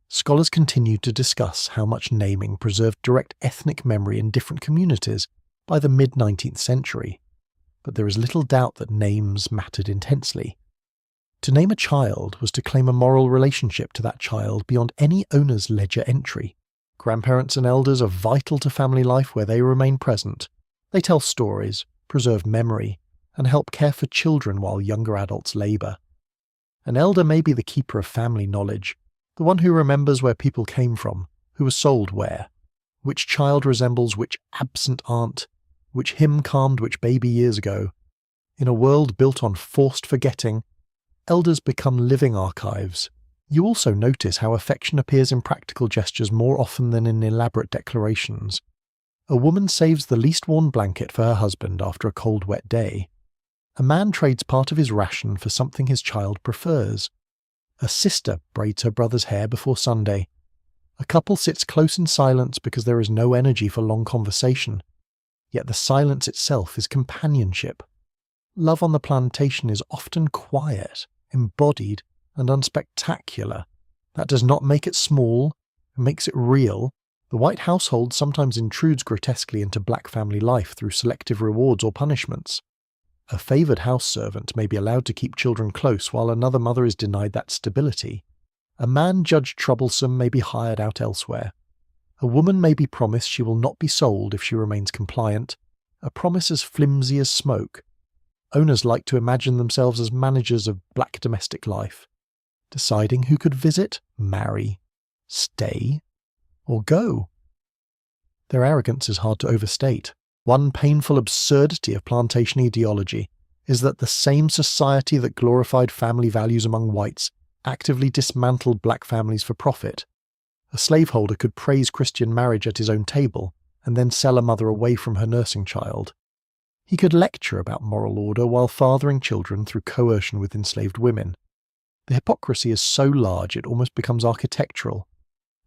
Scholars continue to discuss how much naming preserved direct ethnic memory in different communities by the mid-19th century, but there is little doubt that names mattered intensely. To name a child was to claim a moral relationship to that child beyond any owner's ledger entry. Grandparents and elders are vital to family life where they remain present. They tell stories, preserve memory, and help care for children while younger adults labour. An elder may be the keeper of family knowledge, the one who remembers where people came from, who was sold where, Which child resembles which absent aunt? Which hymn calmed which baby years ago? In a world built on forced forgetting, elders become living archives. You also notice how affection appears in practical gestures more often than in elaborate declarations. A woman saves the least worn blanket for her husband after a cold, wet day. A man trades part of his ration for something his child prefers. A sister braids her brother's hair before Sunday. A couple sits close in silence because there is no energy for long conversation. Yet the silence itself is companionship. Love on the plantation is often quiet, embodied, and unspectacular. That does not make it small, it makes it real. The white household sometimes intrudes grotesquely into black family life through selective rewards or punishments. A favoured house servant may be allowed to keep children close while another mother is denied that stability. A man judged troublesome may be hired out elsewhere. A woman may be promised she will not be sold if she remains compliant, a promise as flimsy as smoke. Owners like to imagine themselves as managers of black domestic life, deciding who could visit, marry, stay, or go. Their arrogance is hard to overstate. One painful absurdity of plantation ideology is that the same society that glorified family values among whites actively dismantled black families for profit. A slaveholder could praise Christian marriage at his own table and then sell a mother away from her nursing child. He could lecture about moral order while fathering children through coercion with enslaved women. The hypocrisy is so large it almost becomes architectural.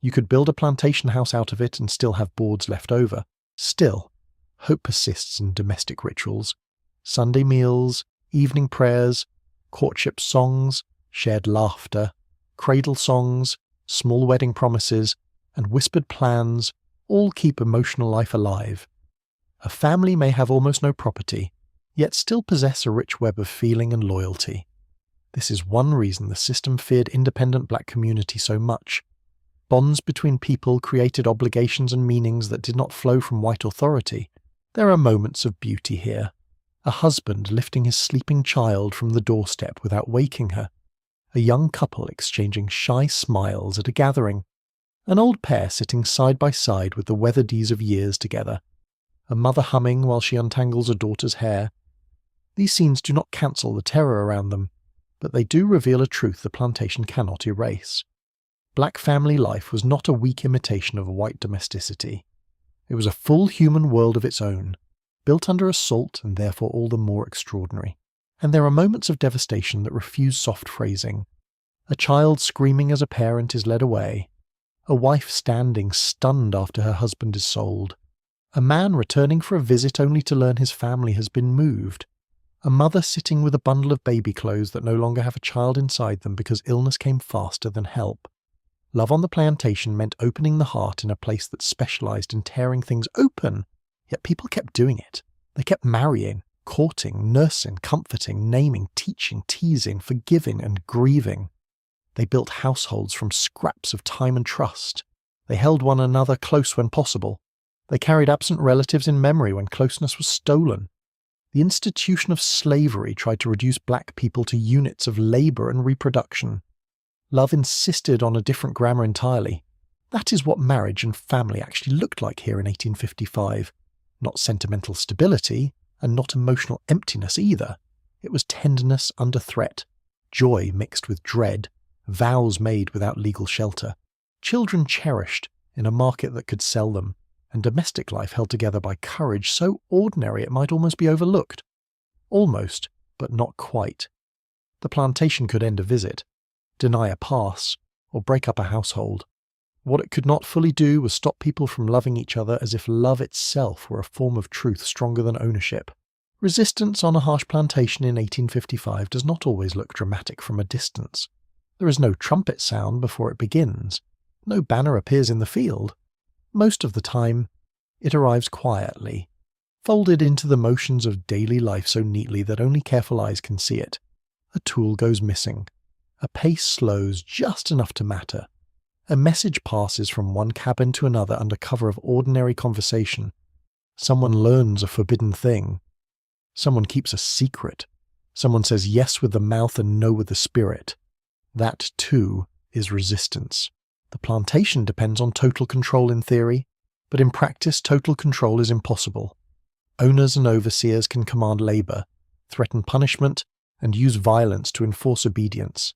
You could build a plantation house out of it and still have boards left over. Still, hope persists in domestic rituals. Sunday meals, evening prayers, courtship songs, shared laughter, cradle songs, small wedding promises, and whispered plans all keep emotional life alive. A family may have almost no property, yet still possess a rich web of feeling and loyalty. This is one reason the system feared independent black community so much. Bonds between people created obligations and meanings that did not flow from white authority. There are moments of beauty here. A husband lifting his sleeping child from the doorstep without waking her. A young couple exchanging shy smiles at a gathering. An old pair sitting side by side with the weathered ease of years together. A mother humming while she untangles a daughter's hair. These scenes do not cancel the terror around them, but they do reveal a truth the plantation cannot erase. Black family life was not a weak imitation of white domesticity. It was a full human world of its own, built under assault and therefore all the more extraordinary. And there are moments of devastation that refuse soft phrasing. A child screaming as a parent is led away. A wife standing stunned after her husband is sold. A man returning for a visit only to learn his family has been moved. A mother sitting with a bundle of baby clothes that no longer have a child inside them because illness came faster than help. Love on the plantation meant opening the heart in a place that specialized in tearing things open, yet people kept doing it. They kept marrying, courting, nursing, comforting, naming, teaching, teasing, forgiving, and grieving. They built households from scraps of time and trust. They held one another close when possible. They carried absent relatives in memory when closeness was stolen. The institution of slavery tried to reduce black people to units of labor and reproduction. Love insisted on a different grammar entirely. That is what marriage and family actually looked like here in 1855. Not sentimental stability, and not emotional emptiness either. It was tenderness under threat, joy mixed with dread, vows made without legal shelter, children cherished in a market that could sell them, and domestic life held together by courage so ordinary it might almost be overlooked. Almost, but not quite. The plantation could end a visit, deny a pass, or break up a household. What it could not fully do was stop people from loving each other as if love itself were a form of truth stronger than ownership. Resistance on a harsh plantation in 1855 does not always look dramatic from a distance. There is no trumpet sound before it begins. No banner appears in the field. Most of the time, it arrives quietly, folded into the motions of daily life so neatly that only careful eyes can see it. A tool goes missing. A pace slows just enough to matter. A message passes from one cabin to another under cover of ordinary conversation. Someone learns a forbidden thing. Someone keeps a secret. Someone says yes with the mouth and no with the spirit. That, too, is resistance. The plantation depends on total control in theory. But in practice, total control is impossible. Owners and overseers can command labour, threaten punishment, and use violence to enforce obedience.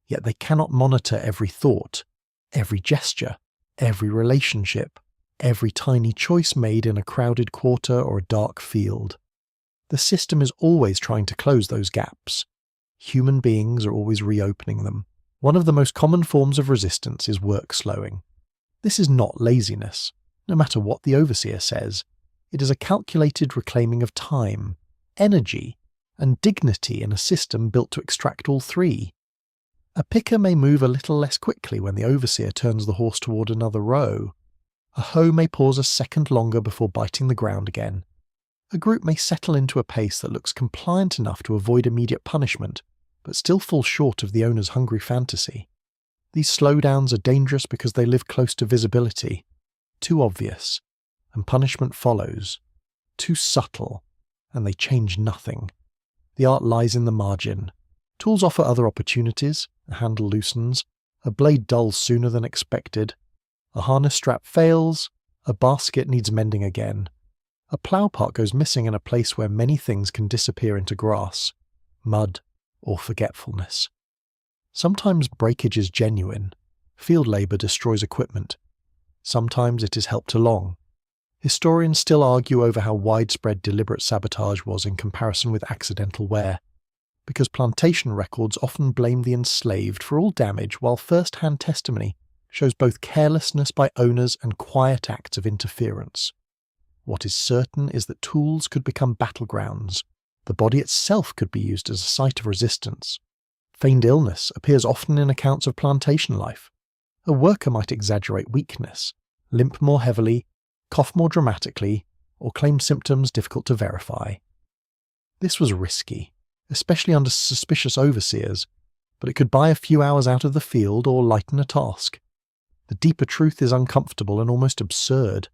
Yet they cannot monitor every thought, every gesture, every relationship, every tiny choice made in a crowded quarter or a dark field. The system is always trying to close those gaps. Human beings are always reopening them. One of the most common forms of resistance is work slowing. This is not laziness, no matter what the overseer says. It is a calculated reclaiming of time, energy, and dignity in a system built to extract all three. A picker may move a little less quickly when the overseer turns the horse toward another row. A hoe may pause a second longer before biting the ground again. A group may settle into a pace that looks compliant enough to avoid immediate punishment, but still falls short of the owner's hungry fantasy. These slowdowns are dangerous because they live close to visibility, too obvious, and punishment follows, too subtle, and they change nothing. The art lies in the margin. Tools offer other opportunities, a handle loosens, a blade dulls sooner than expected, a harness strap fails, a basket needs mending again. A plough part goes missing in a place where many things can disappear into grass, mud, or forgetfulness. Sometimes breakage is genuine. Field labour destroys equipment. Sometimes it is helped along. Historians still argue over how widespread deliberate sabotage was in comparison with accidental wear, because plantation records often blame the enslaved for all damage, while first-hand testimony shows both carelessness by owners and quiet acts of interference. What is certain is that tools could become battlegrounds. The body itself could be used as a site of resistance. Feigned illness appears often in accounts of plantation life. A worker might exaggerate weakness, limp more heavily, cough more dramatically, or claim symptoms difficult to verify. This was risky, especially under suspicious overseers, but it could buy a few hours out of the field or lighten a task. The deeper truth is uncomfortable and almost absurd.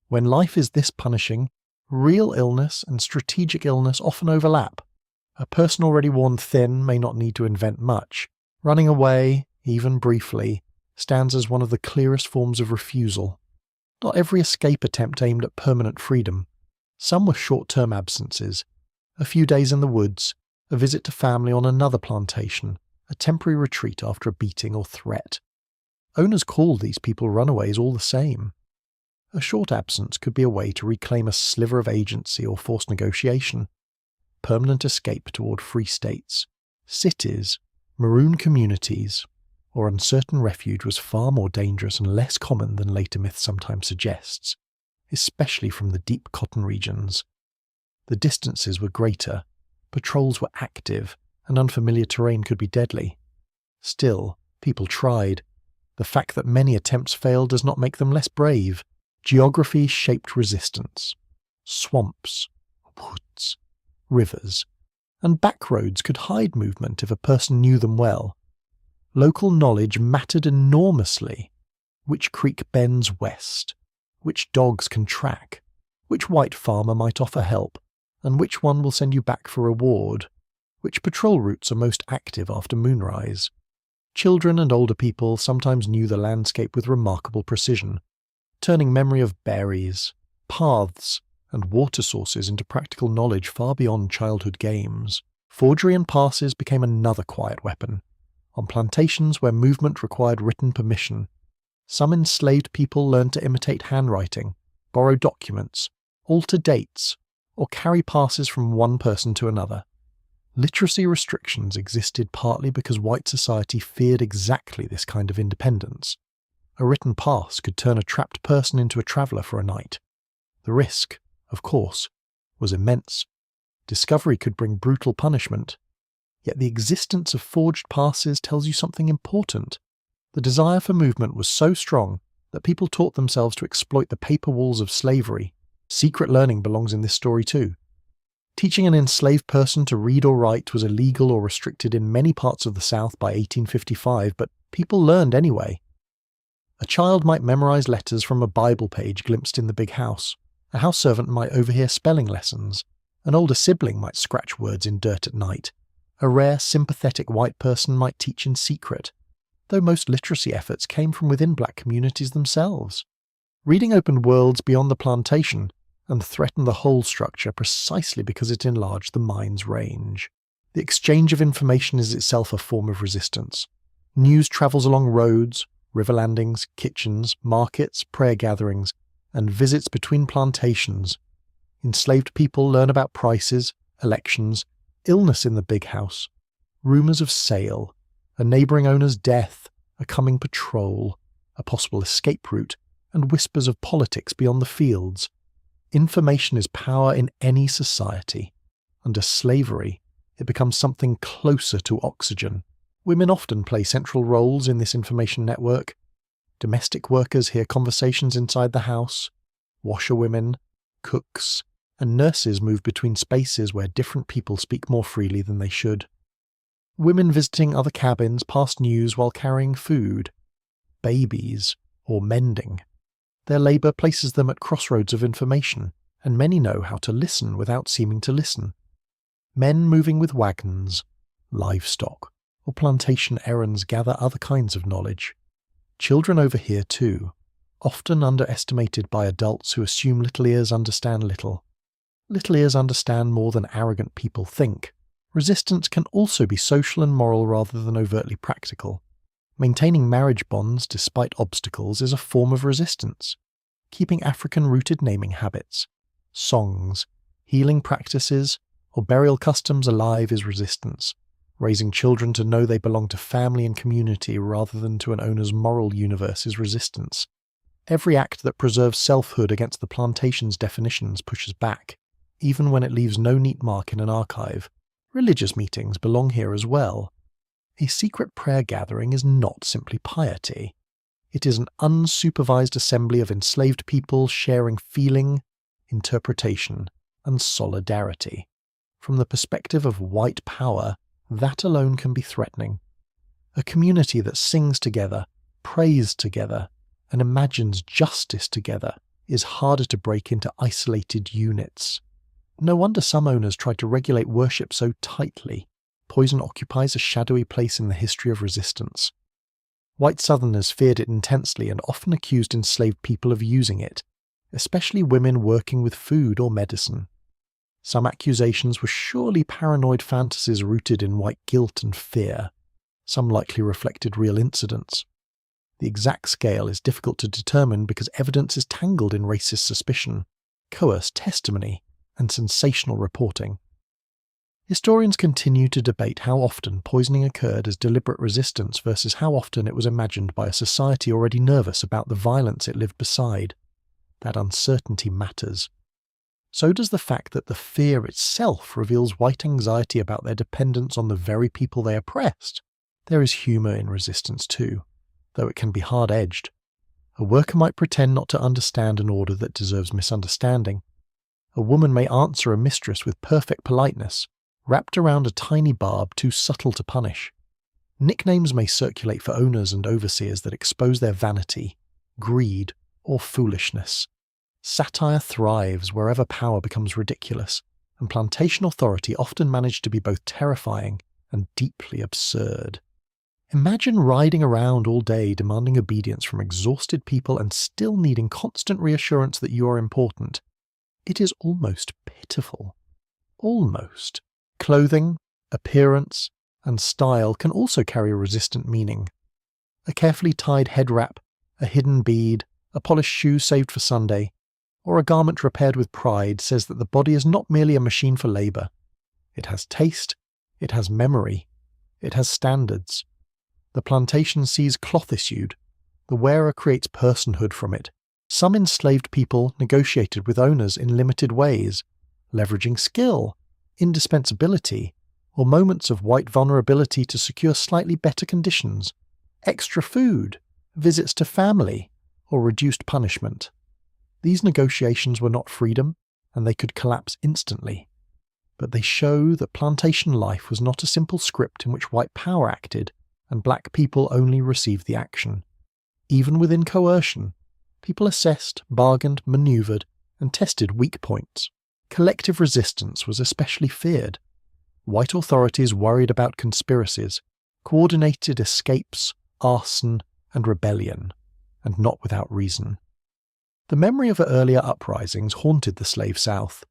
When life is this punishing, real illness and strategic illness often overlap. A person already worn thin may not need to invent much. Running away, even briefly, stands as one of the clearest forms of refusal. Not every escape attempt aimed at permanent freedom. Some were short-term absences. A few days in the woods, a visit to family on another plantation, a temporary retreat after a beating or threat. Owners called these people runaways all the same. A short absence could be a way to reclaim a sliver of agency or forced negotiation. Permanent escape toward free states, cities, maroon communities, or uncertain refuge was far more dangerous and less common than later myth sometimes suggests, especially from the deep cotton regions. The distances were greater, patrols were active, and unfamiliar terrain could be deadly. Still, people tried. The fact that many attempts failed does not make them less brave. Geography shaped resistance. Swamps, woods, rivers, and backroads could hide movement if a person knew them well. Local knowledge mattered enormously. Which creek bends west, which dogs can track, which white farmer might offer help, and which one will send you back for reward, which patrol routes are most active after moonrise. Children and older people sometimes knew the landscape with remarkable precision, turning memory of berries, paths, and water sources into practical knowledge far beyond childhood games. Forgery and passes became another quiet weapon. On plantations where movement required written permission, some enslaved people learned to imitate handwriting, borrow documents, alter dates, or carry passes from one person to another. Literacy restrictions existed partly because white society feared exactly this kind of independence. A written pass could turn a trapped person into a traveller for a night. The risk, of course, was immense. Discovery could bring brutal punishment. Yet the existence of forged passes tells you something important. The desire for movement was so strong that people taught themselves to exploit the paper walls of slavery. Secret learning belongs in this story too. Teaching an enslaved person to read or write was illegal or restricted in many parts of the South by 1855, but people learned anyway. A child might memorize letters from a Bible page glimpsed in the big house. A house servant might overhear spelling lessons. An older sibling might scratch words in dirt at night. A rare, sympathetic white person might teach in secret, though most literacy efforts came from within black communities themselves. Reading opened worlds beyond the plantation and threatened the whole structure precisely because it enlarged the mind's range. The exchange of information is itself a form of resistance. News travels along roads, river landings, kitchens, markets, prayer gatherings, and visits between plantations. Enslaved people learn about prices, elections, illness in the big house, rumours of sale, a neighbouring owner's death, a coming patrol, a possible escape route, and whispers of politics beyond the fields. Information is power in any society. Under slavery, it becomes something closer to oxygen. Women often play central roles in this information network. Domestic workers hear conversations inside the house. Washerwomen, cooks, and nurses move between spaces where different people speak more freely than they should. Women visiting other cabins pass news while carrying food, babies, or mending. Their labour places them at crossroads of information, and many know how to listen without seeming to listen. Men moving with wagons, livestock, or plantation errands gather other kinds of knowledge. Children overhear too, often underestimated by adults who assume little ears understand little. Little ears understand more than arrogant people think. Resistance can also be social and moral rather than overtly practical. Maintaining marriage bonds despite obstacles is a form of resistance. Keeping African-rooted naming habits, songs, healing practices, or burial customs alive is resistance. Raising children to know they belong to family and community rather than to an owner's moral universe is resistance. Every act that preserves selfhood against the plantation's definitions pushes back, even when it leaves no neat mark in an archive. Religious meetings belong here as well. A secret prayer gathering is not simply piety. It is an unsupervised assembly of enslaved people sharing feeling, interpretation, and solidarity. From the perspective of white power, that alone can be threatening. A community that sings together, prays together, and imagines justice together is harder to break into isolated units. No wonder some owners try to regulate worship so tightly. Poison occupies a shadowy place in the history of resistance. White Southerners feared it intensely and often accused enslaved people of using it, especially women working with food or medicine. Some accusations were surely paranoid fantasies rooted in white guilt and fear. Some likely reflected real incidents. The exact scale is difficult to determine because evidence is tangled in racist suspicion, coerced testimony, and sensational reporting. Historians continue to debate how often poisoning occurred as deliberate resistance versus how often it was imagined by a society already nervous about the violence it lived beside. That uncertainty matters. So does the fact that the fear itself reveals white anxiety about their dependence on the very people they oppressed. There is humour in resistance too, though it can be hard-edged. A worker might pretend not to understand an order that deserves misunderstanding. A woman may answer a mistress with perfect politeness, wrapped around a tiny barb too subtle to punish. Nicknames may circulate for owners and overseers that expose their vanity, greed, or foolishness. Satire thrives wherever power becomes ridiculous, and plantation authority often manage to be both terrifying and deeply absurd. Imagine riding around all day demanding obedience from exhausted people and still needing constant reassurance that you are important. It is almost pitiful. Almost. Clothing, appearance, and style can also carry a resistant meaning. A carefully tied head wrap, a hidden bead, a polished shoe saved for Sunday, or a garment repaired with pride says that the body is not merely a machine for labour. It has taste, it has memory, it has standards. The plantation sees cloth issued. The wearer creates personhood from it. Some enslaved people negotiated with owners in limited ways, leveraging skill, indispensability, or moments of white vulnerability to secure slightly better conditions, extra food, visits to family, or reduced punishment. These negotiations were not freedom, and they could collapse instantly. But they show that plantation life was not a simple script in which white power acted, and black people only received the action. Even within coercion, people assessed, bargained, manoeuvred, and tested weak points. Collective resistance was especially feared. White authorities worried about conspiracies, coordinated escapes, arson, and rebellion, and not without reason. The memory of earlier uprisings haunted the slave South.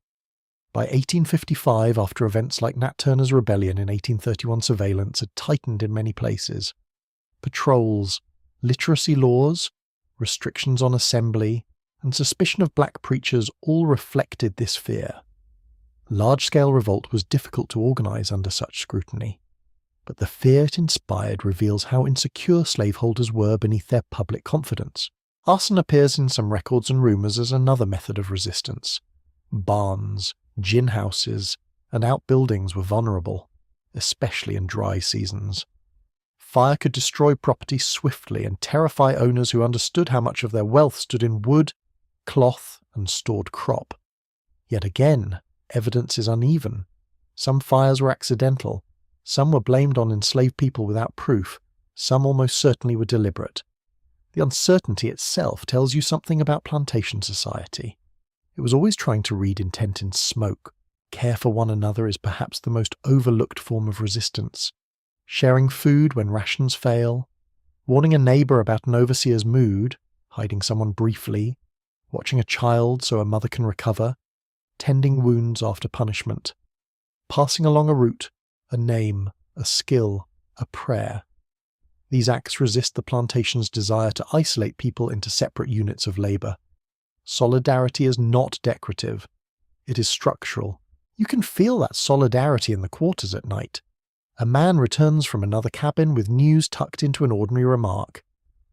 By 1855, after events like Nat Turner's rebellion in 1831, surveillance had tightened in many places. Patrols, literacy laws, restrictions on assembly, and suspicion of black preachers all reflected this fear. Large-scale revolt was difficult to organise under such scrutiny, but the fear it inspired reveals how insecure slaveholders were beneath their public confidence. Arson appears in some records and rumours as another method of resistance. Barns, gin houses, and outbuildings were vulnerable, especially in dry seasons. Fire could destroy property swiftly and terrify owners who understood how much of their wealth stood in wood, cloth, and stored crop. Yet again, evidence is uneven. Some fires were accidental, some were blamed on enslaved people without proof, some almost certainly were deliberate. The uncertainty itself tells you something about plantation society. It was always trying to read intent in smoke. Care for one another is perhaps the most overlooked form of resistance. Sharing food when rations fail, warning a neighbour about an overseer's mood, hiding someone briefly, watching a child so a mother can recover, tending wounds after punishment, passing along a route, a name, a skill, a prayer. These acts resist the plantation's desire to isolate people into separate units of labour. Solidarity is not decorative. It is structural. You can feel that solidarity in the quarters at night. A man returns from another cabin with news tucked into an ordinary remark.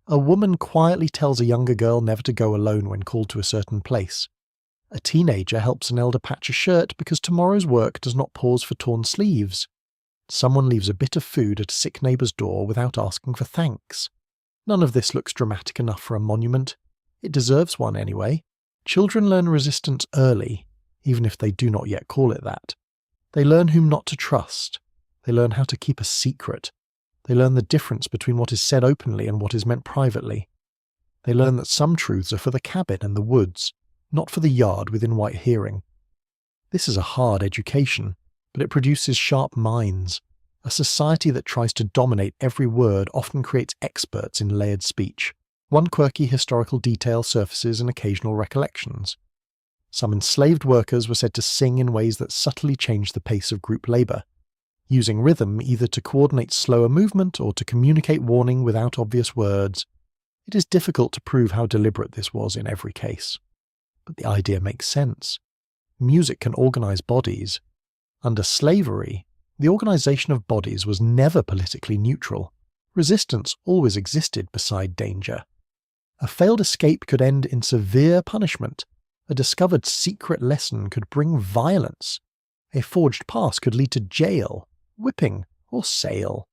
A woman quietly tells a younger girl never to go alone when called to a certain place. A teenager helps an elder patch a shirt because tomorrow's work does not pause for torn sleeves. Someone leaves a bit of food at a sick neighbour's door without asking for thanks. None of this looks dramatic enough for a monument. It deserves one anyway. Children learn resistance early, even if they do not yet call it that. They learn whom not to trust. They learn how to keep a secret. They learn the difference between what is said openly and what is meant privately. They learn that some truths are for the cabin and the woods, not for the yard within white hearing. This is a hard education, but it produces sharp minds. A society that tries to dominate every word often creates experts in layered speech. One quirky historical detail surfaces in occasional recollections. Some enslaved workers were said to sing in ways that subtly changed the pace of group labour, using rhythm either to coordinate slower movement or to communicate warning without obvious words. It is difficult to prove how deliberate this was in every case. But the idea makes sense. Music can organise bodies. Under slavery, the organisation of bodies was never politically neutral. Resistance always existed beside danger. A failed escape could end in severe punishment. A discovered secret lesson could bring violence. A forged pass could lead to jail, whipping, or sale.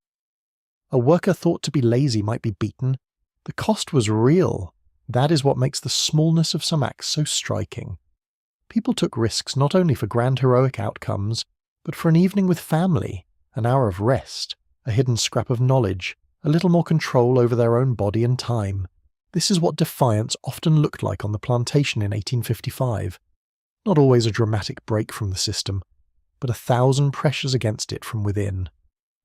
A worker thought to be lazy might be beaten. The cost was real. That is what makes the smallness of some acts so striking. People took risks not only for grand heroic outcomes, but for an evening with family, an hour of rest, a hidden scrap of knowledge, a little more control over their own body and time. This is what defiance often looked like on the plantation in 1855. Not always a dramatic break from the system, but 1,000 pressures against it from within.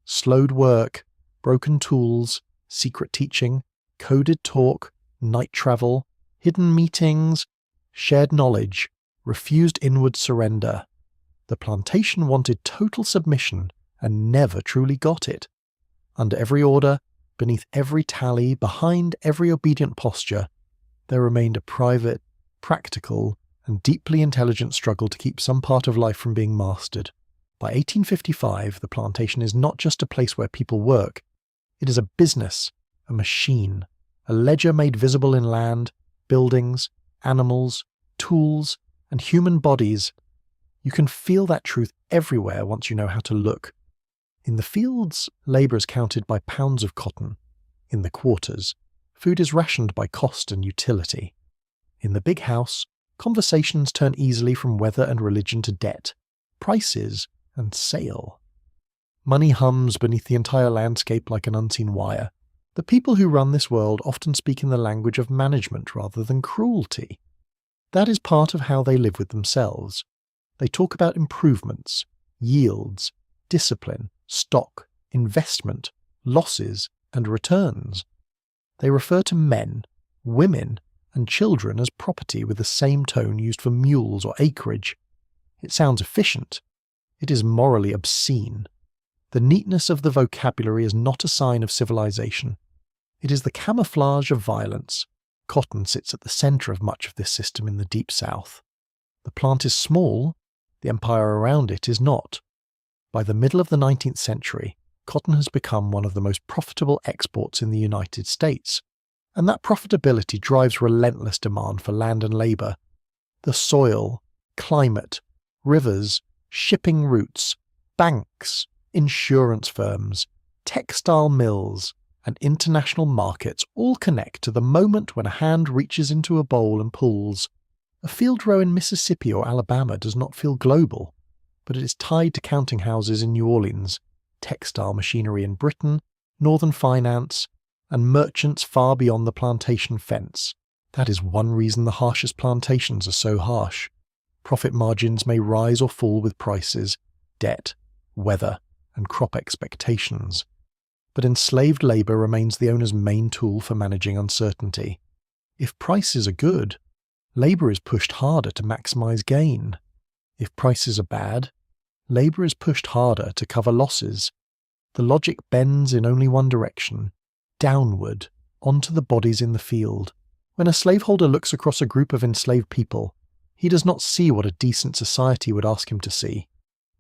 Slowed work, broken tools, secret teaching, coded talk, night travel, hidden meetings, shared knowledge, refused inward surrender. The plantation wanted total submission and never truly got it. Under every order, beneath every tally, behind every obedient posture, there remained a private, practical, and deeply intelligent struggle to keep some part of life from being mastered. By 1855, the plantation is not just a place where people work. It is a business, a machine, a ledger made visible in land, buildings, animals, tools, and human bodies. You can feel that truth everywhere once you know how to look. In the fields, labour is counted by pounds of cotton. In the quarters, food is rationed by cost and utility. In the big house, conversations turn easily from weather and religion to debt, prices, and sale. Money hums beneath the entire landscape like an unseen wire. The people who run this world often speak in the language of management rather than cruelty. That is part of how they live with themselves. They talk about improvements, yields, discipline, stock, investment, losses, and returns. They refer to men, women, and children as property with the same tone used for mules or acreage. It sounds efficient. It is morally obscene. The neatness of the vocabulary is not a sign of civilization. It is the camouflage of violence. Cotton sits at the centre of much of this system in the Deep South. The plant is small, the empire around it is not. By the middle of the 19th century, cotton has become one of the most profitable exports in the United States, and that profitability drives relentless demand for land and labour. The soil, climate, rivers, shipping routes, banks, insurance firms, textile mills, and international markets all connect to the moment when a hand reaches into a bowl and pulls. A field row in Mississippi or Alabama does not feel global, but it is tied to counting houses in New Orleans, textile machinery in Britain, northern finance, and merchants far beyond the plantation fence. That is one reason the harshest plantations are so harsh. Profit margins may rise or fall with prices, debt, weather, and crop expectations. But enslaved labour remains the owner's main tool for managing uncertainty. If prices are good, labour is pushed harder to maximise gain. If prices are bad, labour is pushed harder to cover losses. The logic bends in only one direction, downward, onto the bodies in the field. When a slaveholder looks across a group of enslaved people, he does not see what a decent society would ask him to see.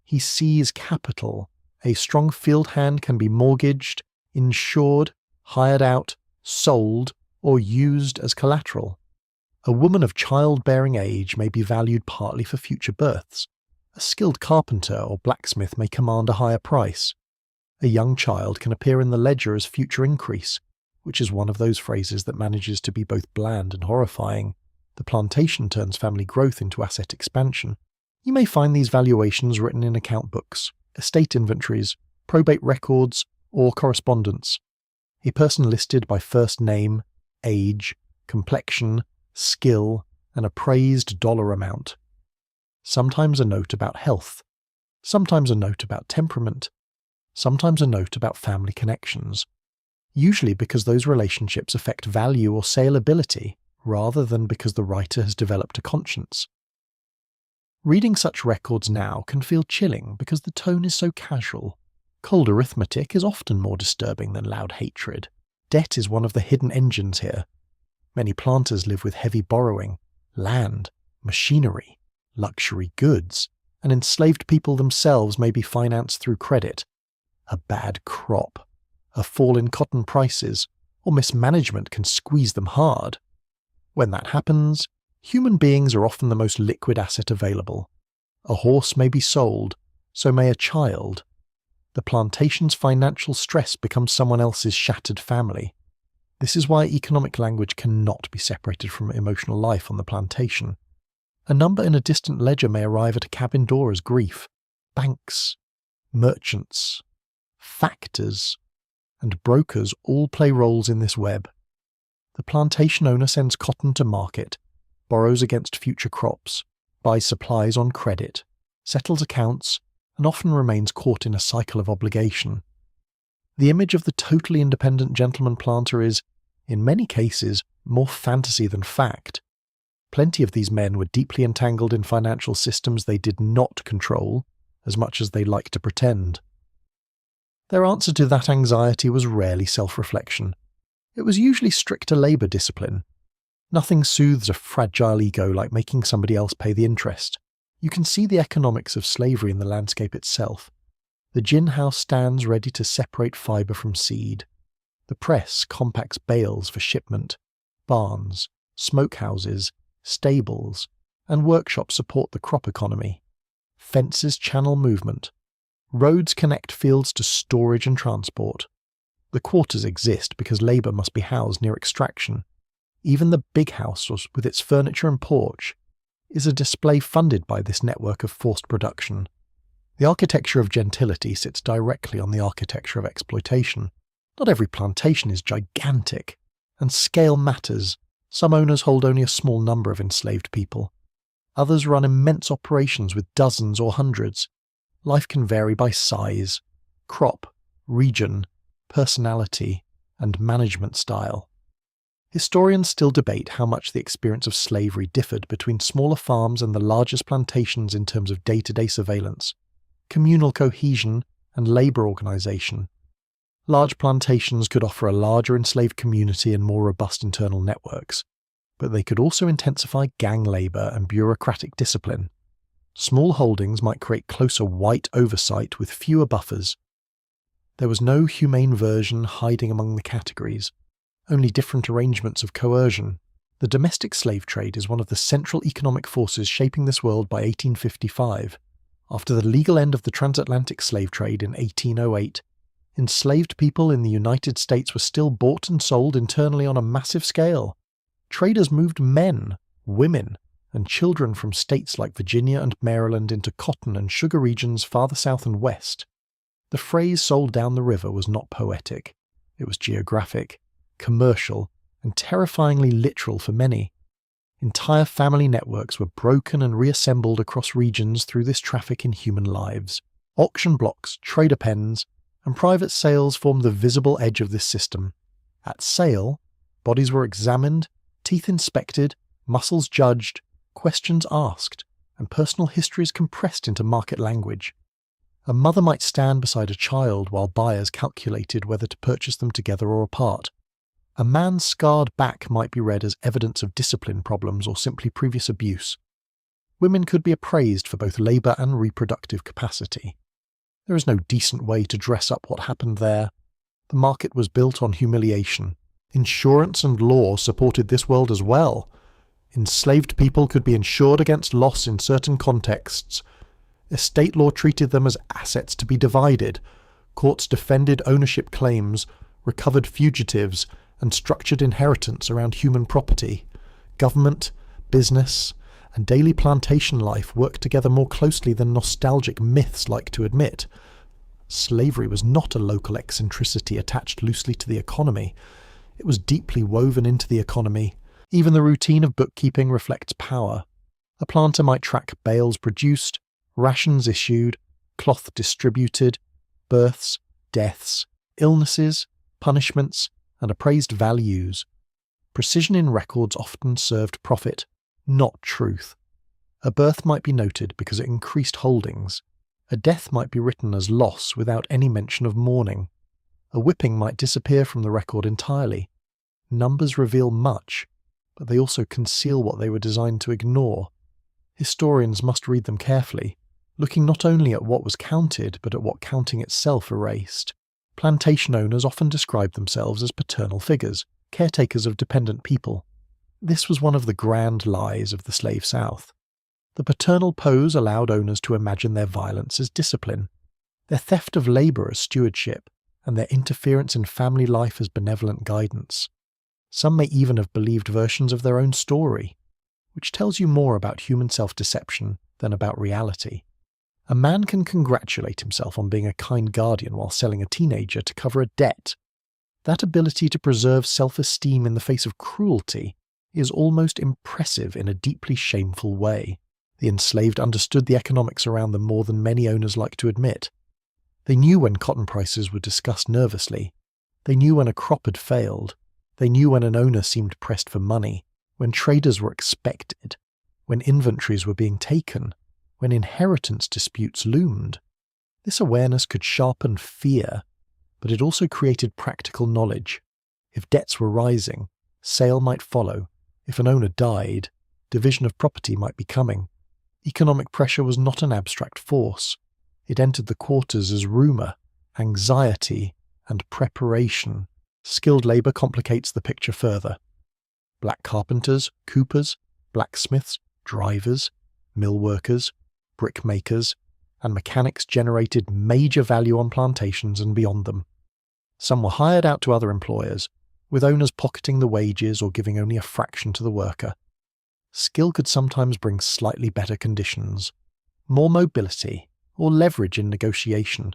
He sees capital. A strong field hand can be mortgaged, insured, hired out, sold, or used as collateral. A woman of childbearing age may be valued partly for future births. A skilled carpenter or blacksmith may command a higher price. A young child can appear in the ledger as future increase, which is one of those phrases that manages to be both bland and horrifying. The plantation turns family growth into asset expansion. You may find these valuations written in account books, estate inventories, probate records, or correspondence. A person listed by first name, age, complexion, skill, and appraised dollar amount. Sometimes a note about health, sometimes a note about temperament, sometimes a note about family connections, usually because those relationships affect value or saleability rather than because the writer has developed a conscience. Reading such records now can feel chilling because the tone is so casual. Cold arithmetic is often more disturbing than loud hatred. Debt is one of the hidden engines here. Many planters live with heavy borrowing, land, machinery, luxury goods, and enslaved people themselves may be financed through credit. A bad crop, a fall in cotton prices, or mismanagement can squeeze them hard. When that happens, human beings are often the most liquid asset available. A horse may be sold, so may a child. The plantation's financial stress becomes someone else's shattered family. This is why economic language cannot be separated from emotional life on the plantation. A number in a distant ledger may arrive at a cabin door as grief. Banks, merchants, factors, and brokers all play roles in this web. The plantation owner sends cotton to market, borrows against future crops, buys supplies on credit, settles accounts, and often remains caught in a cycle of obligation. The image of the totally independent gentleman planter is, in many cases, more fantasy than fact. Plenty of these men were deeply entangled in financial systems they did not control, as much as they liked to pretend. Their answer to that anxiety was rarely self-reflection. It was usually stricter labour discipline. Nothing soothes a fragile ego like making somebody else pay the interest. You can see the economics of slavery in the landscape itself. The gin house stands ready to separate fibre from seed. The press compacts bales for shipment. Barns, smokehouses, stables, and workshops support the crop economy. Fences channel movement. Roads connect fields to storage and transport. The quarters exist because labour must be housed near extraction. Even the big house, with its furniture and porch, is a display funded by this network of forced production. The architecture of gentility sits directly on the architecture of exploitation. Not every plantation is gigantic, and scale matters. Some owners hold only a small number of enslaved people. Others run immense operations with dozens or hundreds. Life can vary by size, crop, region, personality, and management style. Historians still debate how much the experience of slavery differed between smaller farms and the largest plantations in terms of day-to-day surveillance, communal cohesion, and labour organisation. Large plantations could offer a larger enslaved community and more robust internal networks, but they could also intensify gang labour and bureaucratic discipline. Small holdings might create closer white oversight with fewer buffers. There was no humane version hiding among the categories, only different arrangements of coercion. The domestic slave trade is one of the central economic forces shaping this world by 1855. After the legal end of the transatlantic slave trade in 1808, enslaved people in the United States were still bought and sold internally on a massive scale. Traders moved men, women, and children from states like Virginia and Maryland into cotton and sugar regions farther south and west. The phrase sold down the river was not poetic. It was geographic, commercial, and terrifyingly literal for many. Entire family networks were broken and reassembled across regions through this traffic in human lives. Auction blocks, trader pens, and private sales formed the visible edge of this system. At sale, bodies were examined, teeth inspected, muscles judged, questions asked, and personal histories compressed into market language. A mother might stand beside a child while buyers calculated whether to purchase them together or apart. A man's scarred back might be read as evidence of discipline problems or simply previous abuse. Women could be appraised for both labour and reproductive capacity. There is no decent way to dress up what happened there. The market was built on humiliation. Insurance and law supported this world as well. Enslaved people could be insured against loss in certain contexts. Estate law treated them as assets to be divided. Courts defended ownership claims, recovered fugitives, and structured inheritance around human property. Government, business, and daily plantation life worked together more closely than nostalgic myths like to admit. Slavery was not a local eccentricity attached loosely to the economy. It was deeply woven into the economy. Even the routine of bookkeeping reflects power. A planter might track bales produced, rations issued, cloth distributed, births, deaths, illnesses, punishments, and appraised values. Precision in records often served profit, not truth. A birth might be noted because it increased holdings. A death might be written as loss without any mention of mourning. A whipping might disappear from the record entirely. Numbers reveal much, but they also conceal what they were designed to ignore. Historians must read them carefully, looking not only at what was counted, but at what counting itself erased. Plantation owners often described themselves as paternal figures, caretakers of dependent people. This was one of the grand lies of the slave South. The paternal pose allowed owners to imagine their violence as discipline, their theft of labour as stewardship, and their interference in family life as benevolent guidance. Some may even have believed versions of their own story, which tells you more about human self-deception than about reality. A man can congratulate himself on being a kind guardian while selling a teenager to cover a debt. That ability to preserve self-esteem in the face of cruelty is almost impressive in a deeply shameful way. The enslaved understood the economics around them more than many owners like to admit. They knew when cotton prices were discussed nervously. They knew when a crop had failed. They knew when an owner seemed pressed for money, when traders were expected, when inventories were being taken, when inheritance disputes loomed. This awareness could sharpen fear, but it also created practical knowledge. If debts were rising, sale might follow. If an owner died, division of property might be coming. Economic pressure was not an abstract force. It entered the quarters as rumour, anxiety, and preparation. Skilled labour complicates the picture further. Black carpenters, coopers, blacksmiths, drivers, mill workers, brickmakers, and mechanics generated major value on plantations and beyond them. Some were hired out to other employers, with owners pocketing the wages or giving only a fraction to the worker. Skill could sometimes bring slightly better conditions, more mobility, or leverage in negotiation,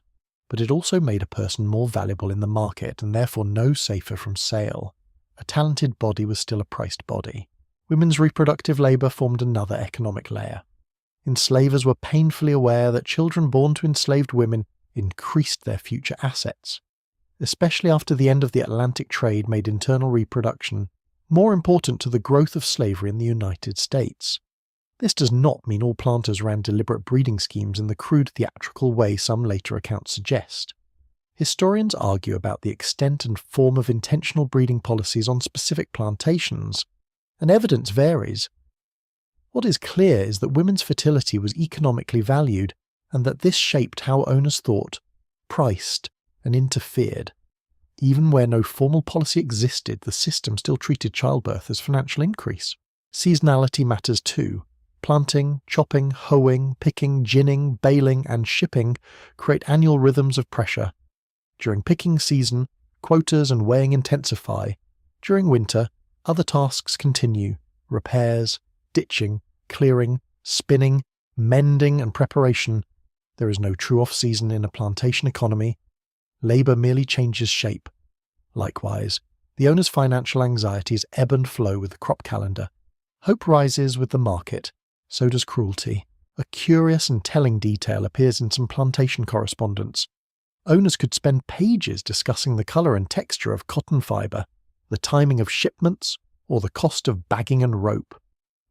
but it also made a person more valuable in the market and therefore no safer from sale. A talented body was still a priced body. Women's reproductive labour formed another economic layer. Enslavers were painfully aware that children born to enslaved women increased their future assets. Especially after the end of the Atlantic trade made internal reproduction more important to the growth of slavery in the United States. This does not mean all planters ran deliberate breeding schemes in the crude theatrical way some later accounts suggest. Historians argue about the extent and form of intentional breeding policies on specific plantations, and evidence varies. What is clear is that women's fertility was economically valued, and that this shaped how owners thought, priced, and interfered. Even where no formal policy existed, the system still treated childbirth as financial increase. Seasonality matters too. Planting, chopping, hoeing, picking, ginning, baling, and shipping create annual rhythms of pressure. During picking season, quotas and weighing intensify. During winter, other tasks continue: repairs, ditching, clearing, spinning, mending, and preparation. There is no true off-season in a plantation economy. Labour merely changes shape. Likewise, the owner's financial anxieties ebb and flow with the crop calendar. Hope rises with the market, so does cruelty. A curious and telling detail appears in some plantation correspondence. Owners could spend pages discussing the colour and texture of cotton fibre, the timing of shipments, or the cost of bagging and rope,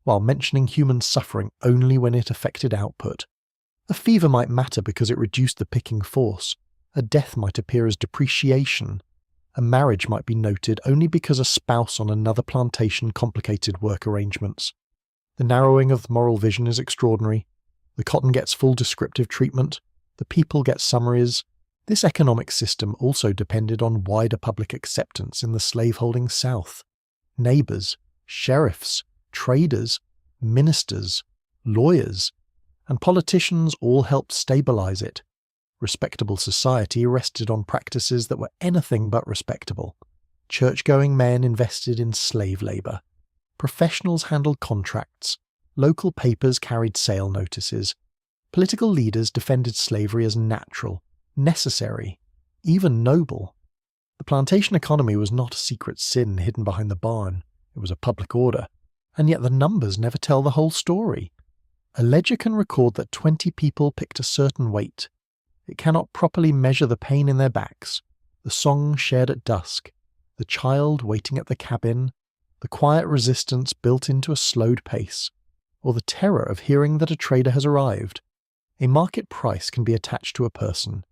while mentioning human suffering only when it affected output. A fever might matter because it reduced the picking force. A death might appear as depreciation. A marriage might be noted only because a spouse on another plantation complicated work arrangements. The narrowing of the moral vision is extraordinary. The cotton gets full descriptive treatment. The people get summaries. This economic system also depended on wider public acceptance in the slaveholding South. Neighbours, sheriffs, traders, ministers, lawyers, and politicians all helped stabilise it. Respectable society rested on practices that were anything but respectable. Church-going men invested in slave labour. Professionals handled contracts. Local papers carried sale notices. Political leaders defended slavery as natural, necessary, even noble. The plantation economy was not a secret sin hidden behind the barn. It was a public order. And yet the numbers never tell the whole story. A ledger can record that 20 people picked a certain weight. It cannot properly measure the pain in their backs, the song shared at dusk, the child waiting at the cabin, the quiet resistance built into a slowed pace, or the terror of hearing that a trader has arrived. A market price can be attached to a person.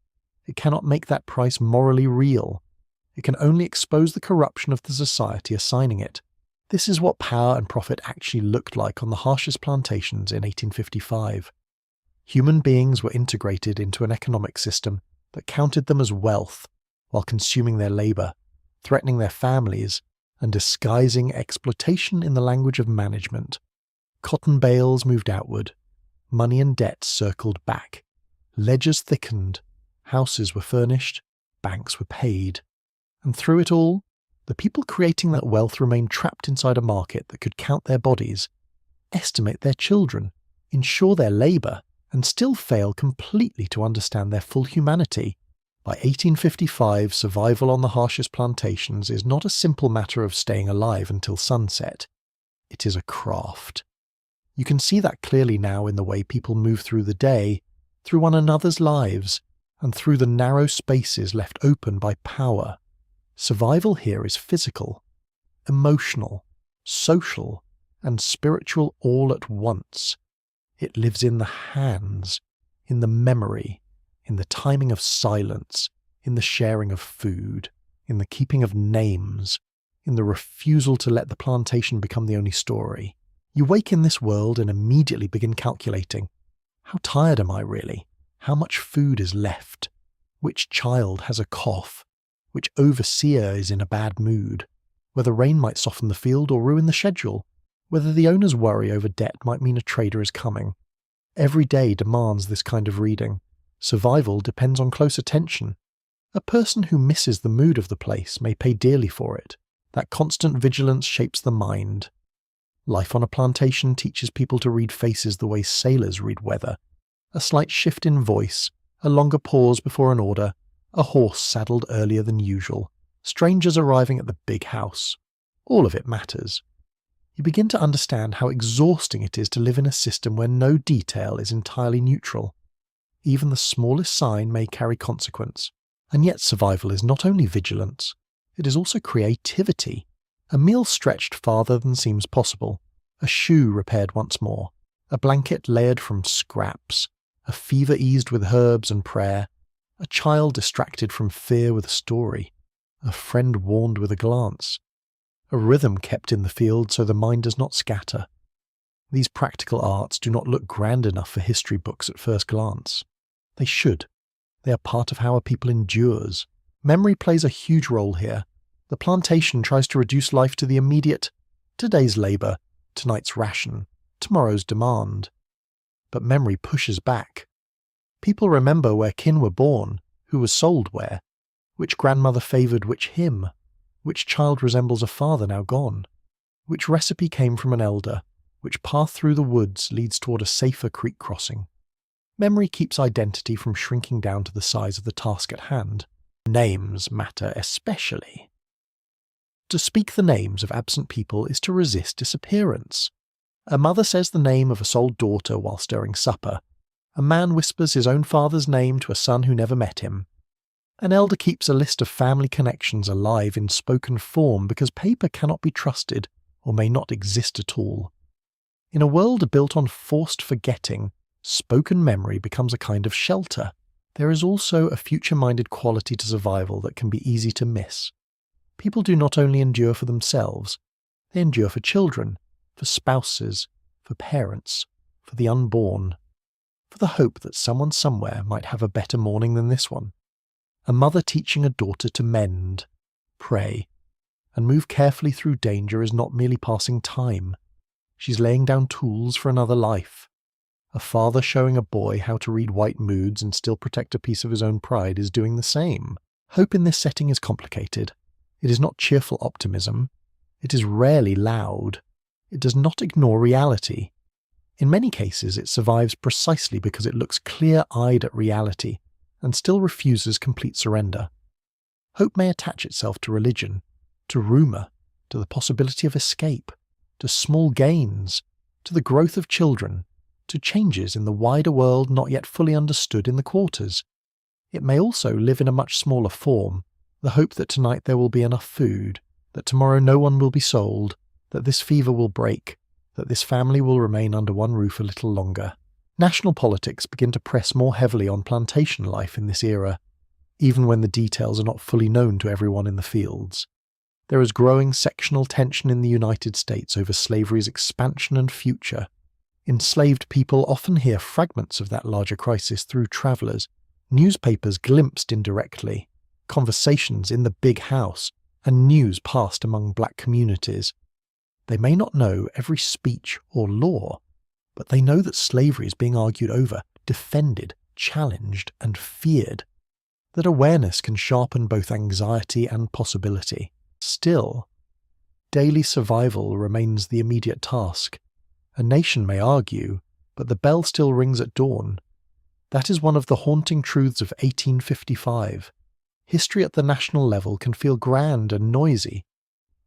It cannot make that price morally real. It can only expose the corruption of the society assigning it. This is what power and profit actually looked like on the Harshest Plantations in 1855. Human beings were integrated into an economic system that counted them as wealth while consuming their labour, threatening their families, and disguising exploitation in the language of management. Cotton bales moved outward. Money and debt circled back. Ledgers thickened. Houses were furnished. Banks were paid. And through it all, the people creating that wealth remained trapped inside a market that could count their bodies, estimate their children, insure their labour, and still fail completely to understand their full humanity. By 1855, survival on the Harshest Plantations is not a simple matter of staying alive until sunset. It is a craft. You can see that clearly now in the way people move through the day, through one another's lives, and through the narrow spaces left open by power. Survival here is physical, emotional, social, and spiritual all at once. It lives in the hands, in the memory, in the timing of silence, in the sharing of food, in the keeping of names, in the refusal to let the plantation become the only story. You wake in this world and immediately begin calculating. How tired am I really? How much food is left? Which child has a cough? Which overseer is in a bad mood? Whether rain might soften the field or ruin the schedule? Whether the owner's worry over debt might mean a trader is coming. Every day demands this kind of reading. Survival depends on close attention. A person who misses the mood of the place may pay dearly for it. That constant vigilance shapes the mind. Life on a plantation teaches people to read faces the way sailors read weather. A slight shift in voice, a longer pause before an order, a horse saddled earlier than usual, strangers arriving at the big house. All of it matters. You begin to understand how exhausting it is to live in a system where no detail is entirely neutral. Even the smallest sign may carry consequence. And yet survival is not only vigilance, it is also creativity. A meal stretched farther than seems possible, a shoe repaired once more, a blanket layered from scraps, a fever eased with herbs and prayer, a child distracted from fear with a story, a friend warned with a glance, a rhythm kept in the field so the mind does not scatter. These practical arts do not look grand enough for history books at first glance. They should. They are part of how a people endures. Memory plays a huge role here. The plantation tries to reduce life to the immediate, today's labour, tonight's ration, tomorrow's demand. But memory pushes back. People remember where kin were born, who was sold where, which grandmother favoured which hymn, which child resembles a father now gone, which recipe came from an elder, which path through the woods leads toward a safer creek crossing. Memory keeps identity from shrinking down to the size of the task at hand. Names matter especially. To speak the names of absent people is to resist disappearance. A mother says the name of a sold daughter while stirring supper. A man whispers his own father's name to a son who never met him. An elder keeps a list of family connections alive in spoken form because paper cannot be trusted or may not exist at all. In a world built on forced forgetting, spoken memory becomes a kind of shelter. There is also a future-minded quality to survival that can be easy to miss. People do not only endure for themselves, they endure for children, for spouses, for parents, for the unborn, for the hope that someone somewhere might have a better morning than this one. A mother teaching a daughter to mend, pray, and move carefully through danger is not merely passing time. She's laying down tools for another life. A father showing a boy how to read white moods and still protect a piece of his own pride is doing the same. Hope in this setting is complicated. It is not cheerful optimism. It is rarely loud. It does not ignore reality. In many cases, it survives precisely because it looks clear-eyed at reality and still refuses complete surrender. Hope may attach itself to religion, to rumour, to the possibility of escape, to small gains, to the growth of children, to changes in the wider world not yet fully understood in the quarters. It may also live in a much smaller form, the hope that tonight there will be enough food, that tomorrow no one will be sold, that this fever will break, that this family will remain under one roof a little longer. National politics begin to press more heavily on plantation life in this era, even when the details are not fully known to everyone in the fields. There is growing sectional tension in the United States over slavery's expansion and future. Enslaved people often hear fragments of that larger crisis through travellers, newspapers glimpsed indirectly, conversations in the big house, and news passed among black communities. They may not know every speech or law, but they know that slavery is being argued over, defended, challenged, and feared. That awareness can sharpen both anxiety and possibility. Still, daily survival remains the immediate task. A nation may argue, but the bell still rings at dawn. That is one of the haunting truths of 1855. History at the national level can feel grand and noisy,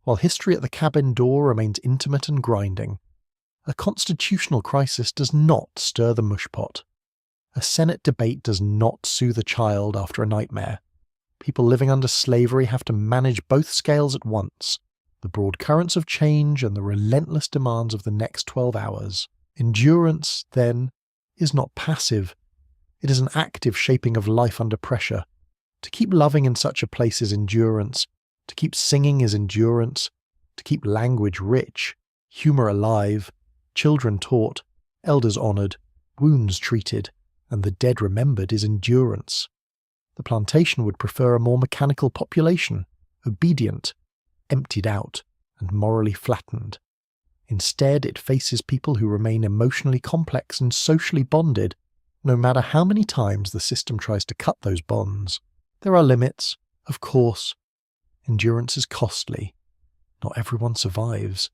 while history at the cabin door remains intimate and grinding. A constitutional crisis does not stir the mushpot. A Senate debate does not soothe a child after a nightmare. People living under slavery have to manage both scales at once, the broad currents of change and the relentless demands of the next 12 hours. Endurance, then, is not passive. It is an active shaping of life under pressure. To keep loving in such a place is endurance. To keep singing is endurance. To keep language rich, humour alive, children taught, elders honoured, wounds treated, and the dead remembered is endurance. The plantation would prefer a more mechanical population, obedient, emptied out, and morally flattened. Instead, it faces people who remain emotionally complex and socially bonded, no matter how many times the system tries to cut those bonds. There are limits, of course. Endurance is costly. Not everyone survives.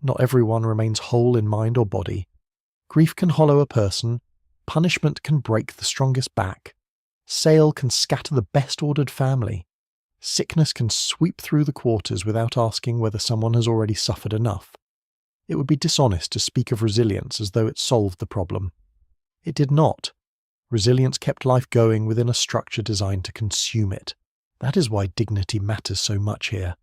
Not everyone remains whole in mind or body. Grief can hollow a person. Punishment can break the strongest back. Sale can scatter the best-ordered family. Sickness can sweep through the quarters without asking whether someone has already suffered enough. It would be dishonest to speak of resilience as though it solved the problem. It did not. Resilience kept life going within a structure designed to consume it. That is why dignity matters so much here.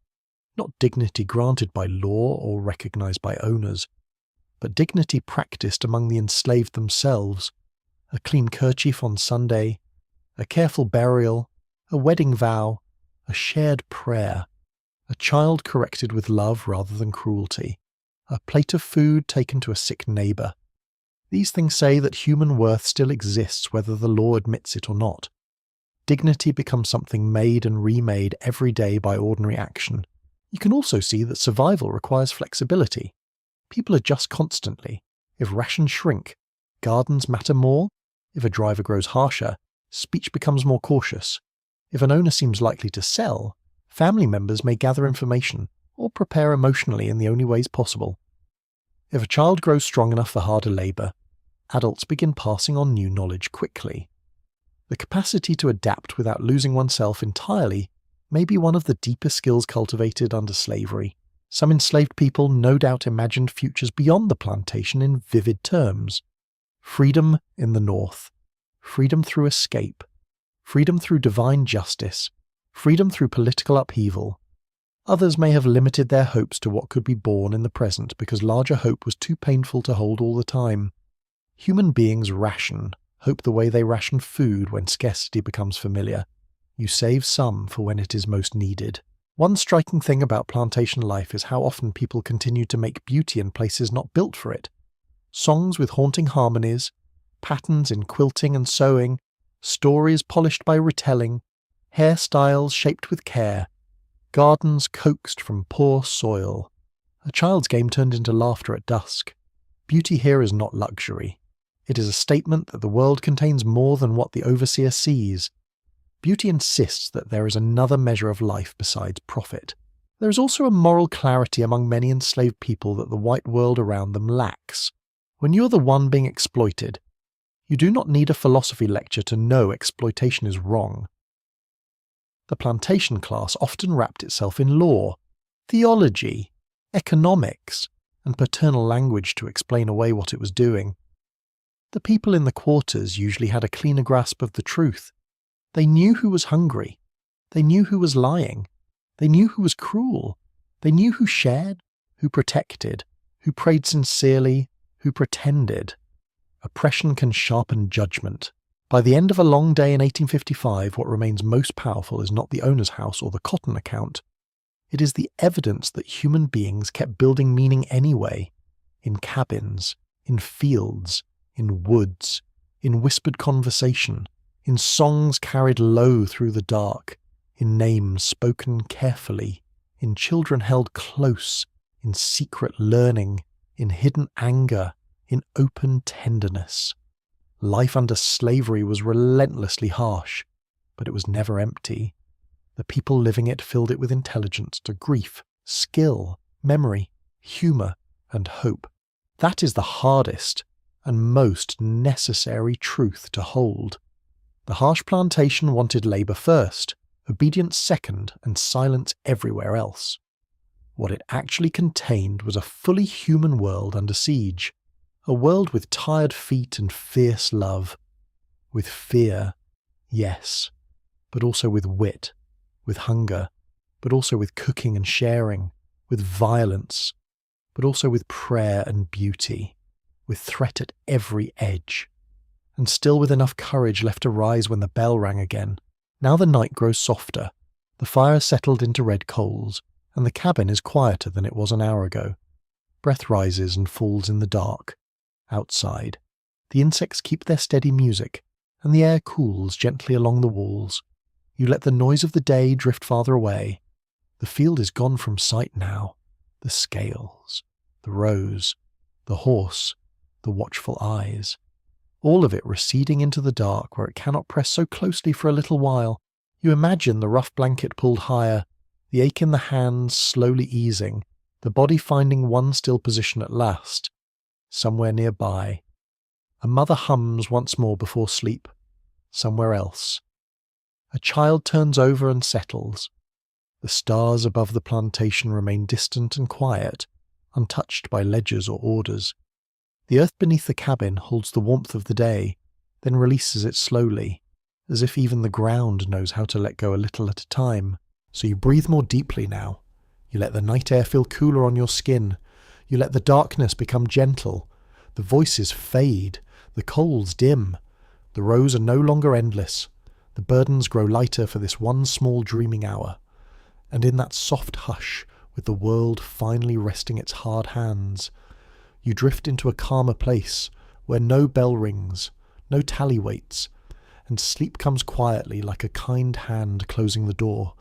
not dignity granted by law or recognized by owners, but dignity practiced among the enslaved themselves. A clean kerchief on Sunday, a careful burial, a wedding vow, a shared prayer, a child corrected with love rather than cruelty, a plate of food taken to a sick neighbour. These things say that human worth still exists whether the law admits it or not. Dignity becomes something made and remade every day by ordinary action. You can also see that survival requires flexibility. People adjust constantly. If rations shrink, gardens matter more. If a driver grows harsher, speech becomes more cautious. If an owner seems likely to sell, family members may gather information or prepare emotionally in the only ways possible. If a child grows strong enough for harder labour, adults begin passing on new knowledge quickly. The capacity to adapt without losing oneself entirely may be one of the deepest skills cultivated under slavery. Some enslaved people no doubt imagined futures beyond the plantation in vivid terms. Freedom in the North, freedom through escape, freedom through divine justice, freedom through political upheaval. Others may have limited their hopes to what could be born in the present because larger hope was too painful to hold all the time. Human beings ration, hope the way they ration food when scarcity becomes familiar. You save some for when it is most needed. One striking thing about plantation life is how often people continue to make beauty in places not built for it. Songs with haunting harmonies, patterns in quilting and sewing, stories polished by retelling, hairstyles shaped with care, gardens coaxed from poor soil. A child's game turned into laughter at dusk. Beauty here is not luxury. It is a statement that the world contains more than what the overseer sees. Beauty insists that there is another measure of life besides profit. There is also a moral clarity among many enslaved people that the white world around them lacks. When you are the one being exploited, you do not need a philosophy lecture to know exploitation is wrong. The plantation class often wrapped itself in law, theology, economics, and paternal language to explain away what it was doing. The people in the quarters usually had a cleaner grasp of the truth. They knew who was hungry. They knew who was lying. They knew who was cruel. They knew who shared, who protected, who prayed sincerely, who pretended. Oppression can sharpen judgment. By the end of a long day in 1855, what remains most powerful is not the owner's house or the cotton account. It is the evidence that human beings kept building meaning anyway, in cabins, in fields, in woods, in whispered conversation, in songs carried low through the dark, in names spoken carefully, in children held close, in secret learning, in hidden anger, in open tenderness. Life under slavery was relentlessly harsh, but it was never empty. The people living it filled it with intelligence to grief, skill, memory, humour, and hope. That is the hardest and most necessary truth to hold. The harsh plantation wanted labour first, obedience second, and silence everywhere else. What it actually contained was a fully human world under siege, a world with tired feet and fierce love, with fear, yes, but also with wit, with hunger, but also with cooking and sharing, with violence, but also with prayer and beauty, with threat at every edge, and still with enough courage left to rise when the bell rang again. Now the night grows softer, the fire settled into red coals, and the cabin is quieter than it was an hour ago. Breath rises and falls in the dark. Outside, the insects keep their steady music, and the air cools gently along the walls. You let the noise of the day drift farther away. The field is gone from sight now. The scales, the rows, the horse, the watchful eyes. All of it receding into the dark where it cannot press so closely for a little while. You imagine the rough blanket pulled higher, the ache in the hands slowly easing, the body finding one still position at last. Somewhere nearby, a mother hums once more before sleep. Somewhere else, a child turns over and settles. The stars above the plantation remain distant and quiet, untouched by ledgers or orders. The earth beneath the cabin holds the warmth of the day, then releases it slowly, as if even the ground knows how to let go a little at a time. So you breathe more deeply now. You let the night air feel cooler on your skin. You let the darkness become gentle. The voices fade. The coals dim. The rows are no longer endless. The burdens grow lighter for this one small dreaming hour. And in that soft hush, with the world finally resting its hard hands, you drift into a calmer place where no bell rings, no tally waits, and sleep comes quietly like a kind hand closing the door